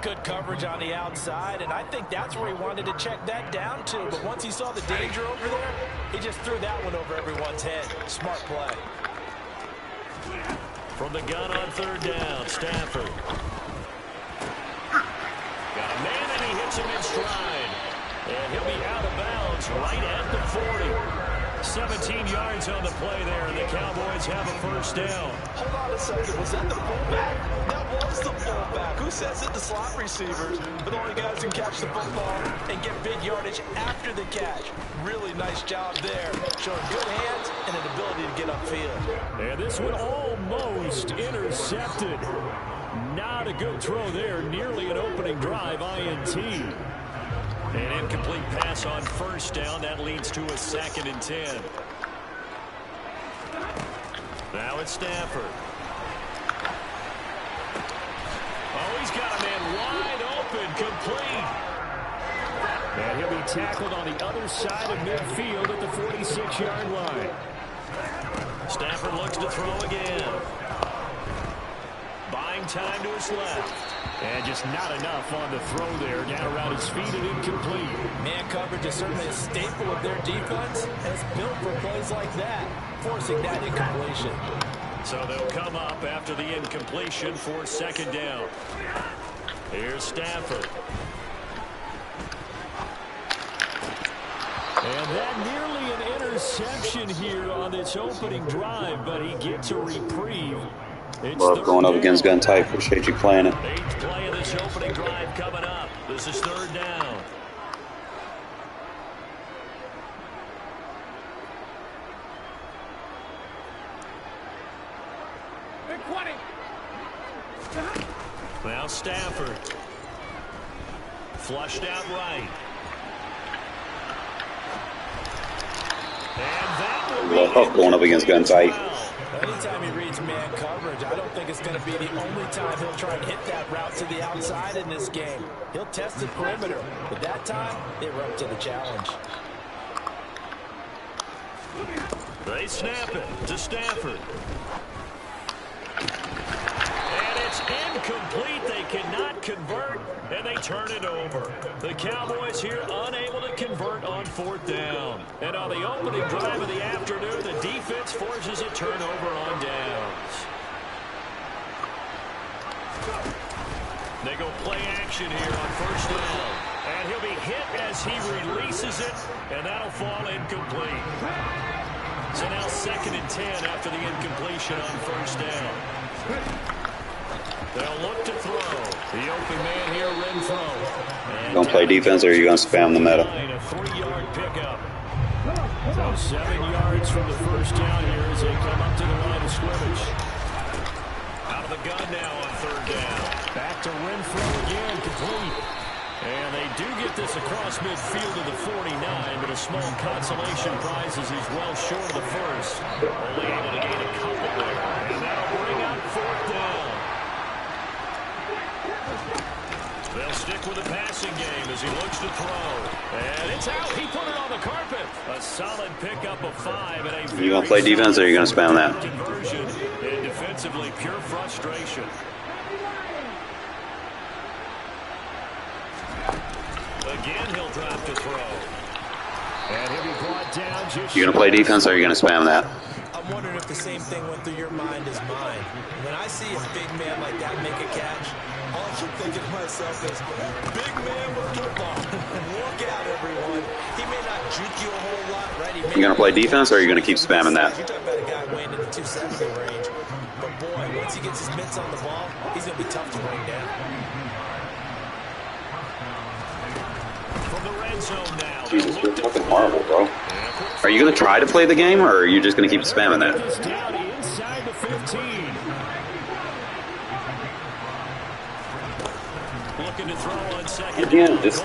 Good coverage on the outside, and I think that's where he wanted to check that down to. But once he saw the danger over there, he just threw that one over everyone's head. Smart play. From the gun on third down, Stafford. Got a man, and he hits him in stride. And he'll be out of bounds right at the 40. 17 yards on the play there, and the Cowboys have a first down. Hold on a second. Was that the fullback? That was the fullback. Who says it? The slot receivers. But the only guys who catch the football and get big yardage after the catch. Really nice job there. Showing good hands and an ability to get upfield. And this one almost intercepted. Not a good throw there. Nearly an opening drive, INT. An incomplete pass on first down. That leads to a 2nd and 10. Now it's Stafford. Oh, he's got a man wide open, complete. And he'll be tackled on the other side of midfield at the 46-yard line. Stafford looks to throw again. Buying time to his left. And just not enough on the throw there. Down around his feet and incomplete. Man coverage is certainly a staple of their defense, and it's built for plays like that, forcing that incompletion. So they'll come up after the incompletion for 2nd down. Here's Stafford. And that nearly an interception here on this opening drive, but he gets a reprieve. Love going up against gun tight. Appreciate you playing it. 8th play of this opening drive coming up. This is 3rd down. Now Stafford. Flushed out right. And that will be Love going up against gun tight. Anytime he reads man coverage, I don't think it's going to be the only time he'll try and hit that route to the outside in this game. He'll test the perimeter, but that time, they were up to the challenge. They snap it to Stafford. And it's incomplete. They cannot convert, and they turn it over. The Cowboys here unable to convert on 4th down. And on the opening drive of the afternoon, the defense forces a turnover on downs. They go play action here on 1st down. And he'll be hit as he releases it, and that'll fall incomplete. So now 2nd and 10 after the incompletion on 1st down. They'll look to throw. The open man here, Renfro. You gonna play defense or are you gonna spam the meta? A 3-yard pickup. So 7 yards from the first down here as they come up to the line of scrimmage. Out of the gun now on 3rd down. Back to Renfro again, complete. And they do get this across midfield to the 49, but a small consolation prize as he's well short of the first. Only able to gain a couple there. And that'll bring up 4th down. They'll stick with the passing game as he looks to throw. And it's out. He put it on the carpet. A solid pickup of 5. And a You gonna play defense or are you gonna spam that? Conversion and defensively pure frustration. Again, he'll drop to throw. And he'll be brought down just... You gonna play defense or are you gonna spam that? I'm wondering if the same thing went through your mind as mine. When I see a big man like that make a catch, all I keep thinking to myself is, big man with football. Look out, everyone. He may not juke you a whole lot, right? You gonna play defense or are you gonna keep spamming that? You're talking about a guy weighing in the 270 range. But boy, once he gets his mitts on the ball, he's gonna be tough to bring down. From the red zone now. Jesus, you're fucking horrible, bro. Are you gonna try to play the game or are you just gonna keep spamming that? Down inside the 15. Looking to throw on 2nd. Again, just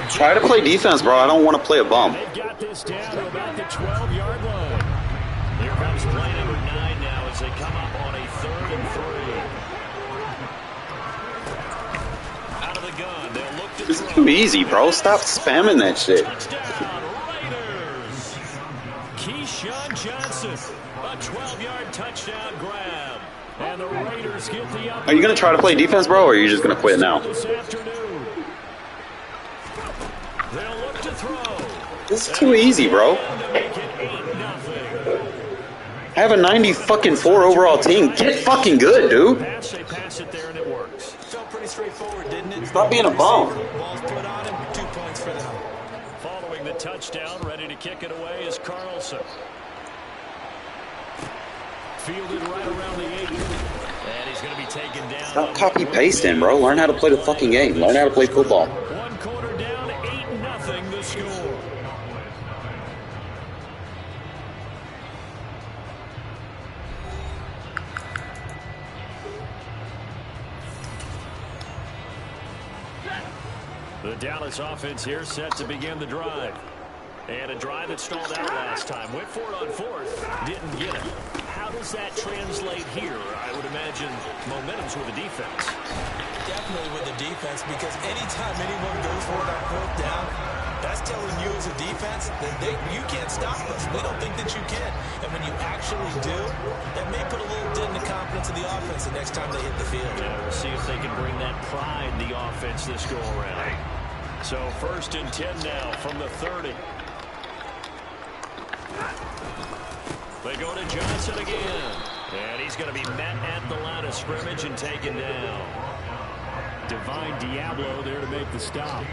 try to play defense, bro. I don't want to play a bum. They've got this down to about the 12-yard line. Here comes play number 9 now as they come up on a 3rd and 3. Out of the gun, they'll look to It's throw. too easy, bro. Stop spamming that shit. Touchdown, Raiders. Keyshawn Johnson, a A 12-yard touchdown grab. And the Raiders get the upper. Are you going to try to play defense, bro, or are you just going to quit now? This afternoon. They'll look to throw. This is too easy, bro. I have a 90-fucking-4 overall team. Get fucking good, dude. They pass it there and it works. Felt pretty straightforward, didn't it? Stop being a bum. Ball's put on him, 2 points for them. Following the touchdown, ready to kick it away is Carlson. Fielded right around the 8. And he's going to be taken down. Stop copy-pasting, bro. Learn how to play the fucking game. Learn how to play football. 1 quarter down, 8-0 the score. The Dallas offense here set to begin the drive. And a drive that stalled out last time. Went for it on 4th. Didn't get it. How does that translate here? I would imagine momentum's with the defense. Definitely with the defense, because anytime anyone goes for it on 4th down, that's telling you as a defense that you can't stop us. We don't think that you can. And when you actually do, that may put a little dent in the confidence of the offense the next time they hit the field. Yeah, we'll see if they can bring that pride in the offense this go-around. So 1st and 10 now from the 30. They go to Johnson again. And he's going to be met at the line of scrimmage and taken down. Divine Diablo there to make the stop.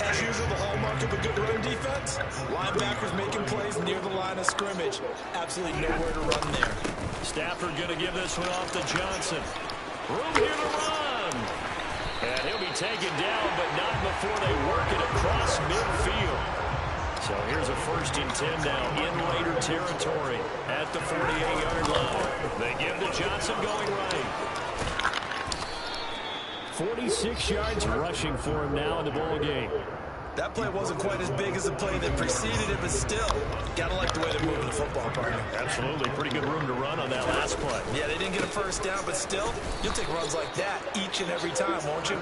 As usual, the hallmark of a good run defense. Linebackers making plays near the line of scrimmage. Absolutely nowhere to run there. Stafford going to give this one off to Johnson. Room here to run. And he'll be taken down, but not before they work it across midfield. So here's a 1st and 10 now in Raider territory at the 48-yard line. They give to Johnson going right. 46 yards rushing for him now in the ball game. That play wasn't quite as big as the play that preceded it, but still, gotta like the way they're moving the football, partner. Absolutely. Pretty good room to run on that last play. Yeah, they didn't get a 1st down, but still, you'll take runs like that each and every time, won't you?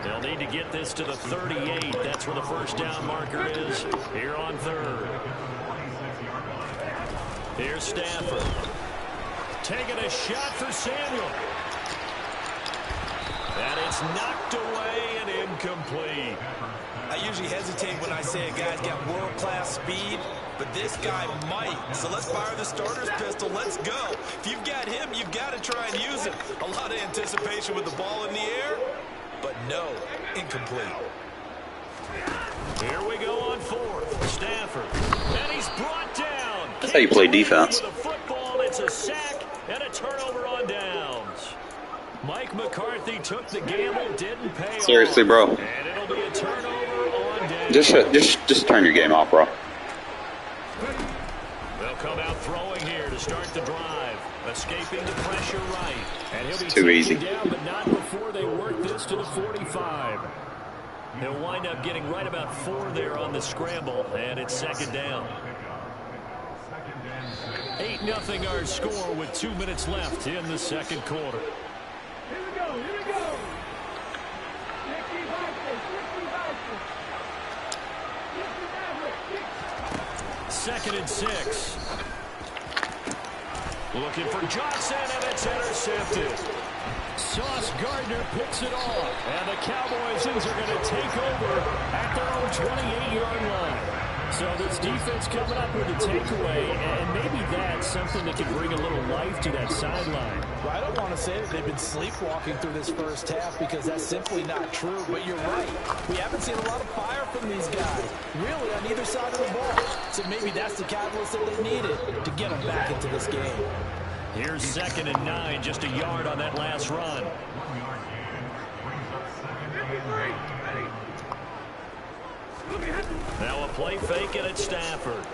They'll need to get this to the 38. That's where the 1st down marker is here on 3rd. Here's Stafford. Taking a shot for Samuel. And it's knocked away and incomplete. I usually hesitate when I say a guy's got world-class speed, but this guy might. So let's fire the starter's pistol. Let's go. If you've got him, you've got to try and use it. A lot of anticipation with the ball in the air, but no, incomplete. Here we go on 4th. Stafford. And he's brought down. That's how you play defense. With a football, it's a sack and a turnover on downs. Mike McCarthy took the gamble, didn't pay off. Seriously, bro. And it'll be a turnover on down. Just turn your game off, bro. They'll come out throwing here to start the drive. Escaping the pressure right. And he'll be too easy. Down, but not before they work this to the 45. He'll wind up getting right about 4 there on the scramble, and it's 2nd down. 8-0 our score with 2 minutes left in the 2nd quarter. Here we go, here we go. 2nd and 6. Looking for Johnson, and it's intercepted. Sauce Gardner picks it off, and the Cowboys are going to take over at their own 28-yard line. So this defense coming up with a takeaway, and maybe that's something that can bring a little life to that sideline. Well, I don't want to say that they've been sleepwalking through this 1st half, because that's simply not true, but you're right. We haven't seen a lot of fire from these guys, really, on either side of the ball. So maybe that's the catalyst that they needed to get them back into this game. Here's 2nd and 9, just a yard on that last run. Now a play fake, and it's Stafford.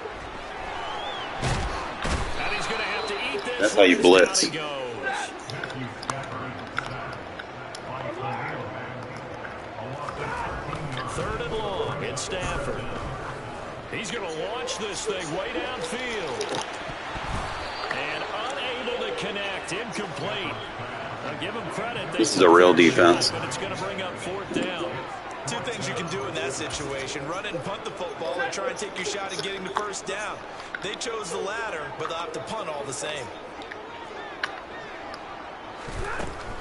And he's going to have to eat this. That's how you blitz. He goes. 3rd and long, it's Stafford. He's going to launch this thing way downfield. And unable to connect, incomplete. I'll give him credit. This is a real defense. But it's going to bring up 4th down. Two things you can do in that situation: run it and punt the football, or try and take your shot at getting the first down. They chose the latter, but they'll have to punt all the same.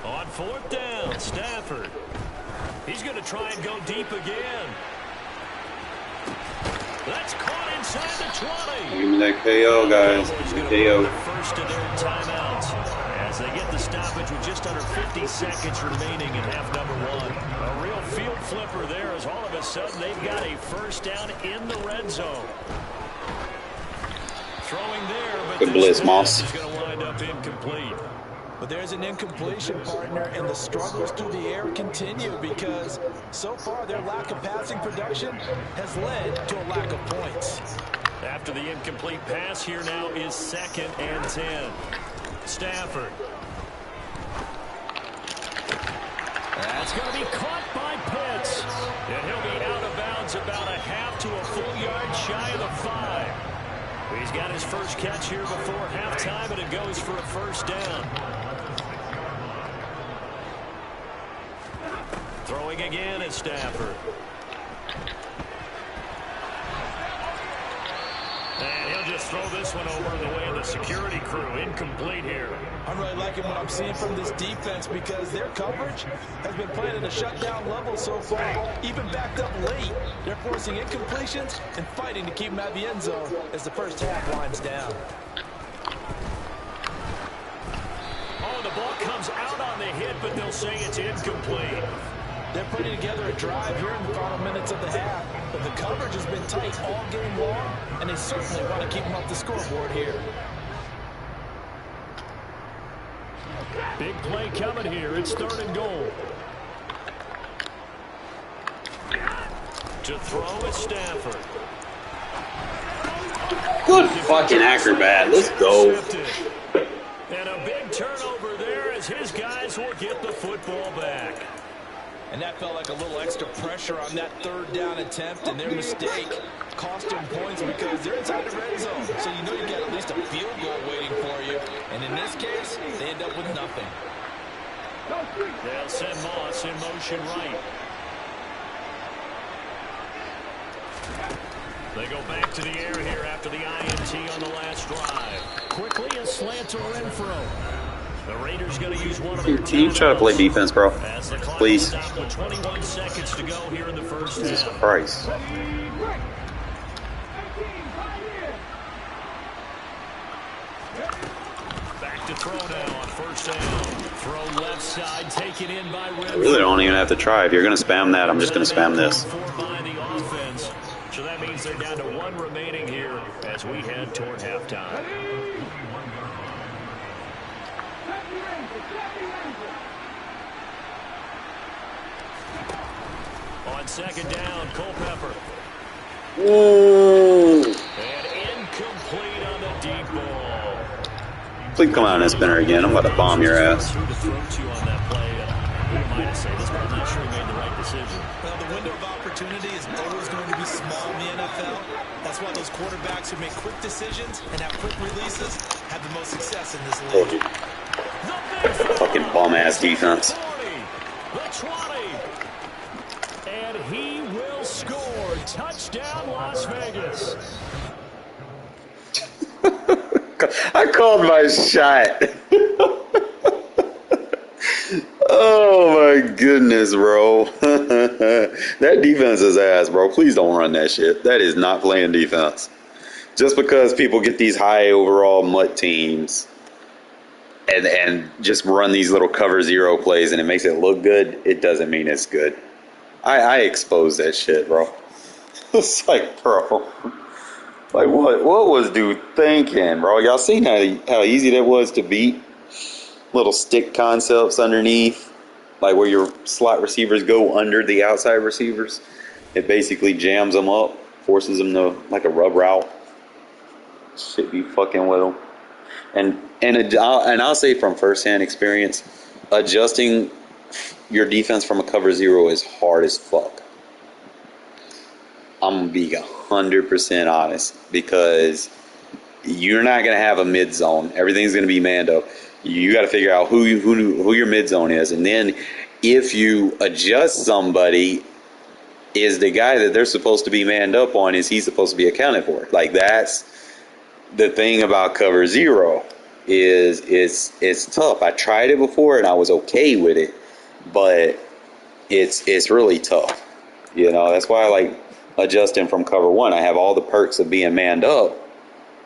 On 4th down, Stafford. He's going to try and go deep again. That's caught inside the 20. Give me that KO, guys. KO. First of their timeouts as they get the stoppage with just under 50 seconds remaining in half number 1. A real field flipper there as all of a sudden they've got a first down in the red zone. Throwing there, but good blitz, Moss. Is going to wind up incomplete. But there's an incompletion, partner, and the struggles through the air continue because so far their lack of passing production has led to a lack of points. After the incomplete pass, here now is 2nd and 10. Stafford. That's going to be caught by Pitts. And he'll be out of bounds about a half to a full yard shy of the 5. He's got his first catch here before halftime, and it goes for a first down. Throwing again at Stafford. And he'll just throw this one over the way of the security crew. Incomplete here. I'm really liking what I'm seeing from this defense because their coverage has been playing at a shutdown level so far. Even backed up late, they're forcing incompletions and fighting to keep them out of the end zone as the first half winds down. Oh, the ball comes out on the hit, but they'll say it's incomplete. They're putting together a drive here in the final minutes of the half, but the coverage has been tight all game long, and they certainly want to keep them off the scoreboard here. Big play coming here. It's 3rd and goal. To throw is Stafford. Good fucking acrobat. Let's go. And a big turnover there as his guys will get the football back. And that felt like a little extra pressure on that 3rd down attempt, and their mistake cost them points because they're inside the red zone. So you know you got at least a field goal waiting for you. And in this case, they end up with nothing. They'll send Moss in motion right. They go back to the air here after the INT on the last drive. Quickly a slant to Renfro. The Raiders going to use one of their teams try to play defense, bro. Please. With 21 seconds to go here in the first Jesus half. Christ. Back to throw now on 1st down. Throw left side, taken in by Renfro. I really don't even have to try. If you're going to spam that, I'm just going to spam this. By the offense. So that means they're down to 1 remaining here as we head toward halftime. On 2nd down, Culpepper. Ooh. And incomplete on the deep ball. Please come out and spinner again. I'm about to bomb your ass. Threw the throat to you on that play. Who am I to say this? But I'm not sure he made the right decision. Well, the window of opportunity is always going to be small in the NFL. That's why those quarterbacks who make quick decisions and have quick releases have the most success in this Told league. you. Fucking bum-ass defense. The 20. And he will score. Touchdown, Las Vegas. I called my shot. Oh my goodness, bro. That defense is ass, bro. Please don't run that shit. That is not playing defense. Just because people get these high overall mutt teams and just run these little cover 0 plays and it makes it look good, it doesn't mean it's good. I expose that shit, bro. It's like, bro. Like, what was dude thinking, bro? Y'all seen how easy that was to beat? Little stick concepts underneath, like where your slot receivers go under the outside receivers. It basically jams them up, forces them to, like a rub route. Shit be fucking with them. And I'll say from firsthand experience, adjusting your defense from a cover 0 is hard as fuck. I'm gonna be 100% honest because you're not gonna have a mid zone. Everything's gonna be mando. You got to figure out who your mid zone is, and then if you adjust somebody is the guy that they're supposed to be manned up on, is he supposed to be accounted for? Like, that's the thing about cover zero, is it's tough. I tried it before and I was okay with it, but it's really tough. You know, that's why I like adjusting from cover one. I have all the perks of being manned up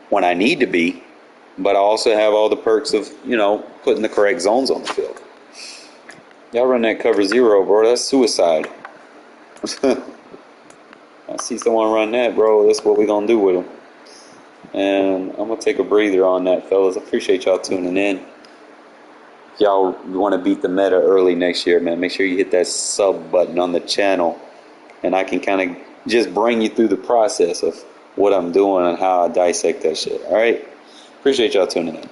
when I need to be, but I also have all the perks of, you know, putting the correct zones on the field. Y'all run that cover zero, bro. That's suicide. I see someone run that, bro. That's what we're going to do with them. And I'm going to take a breather on that, fellas. I appreciate y'all tuning in. If y'all want to beat the meta early next year, man, make sure you hit that sub button on the channel. And I can kind of just bring you through the process of what I'm doing and how I dissect that shit. All right? Appreciate y'all tuning in.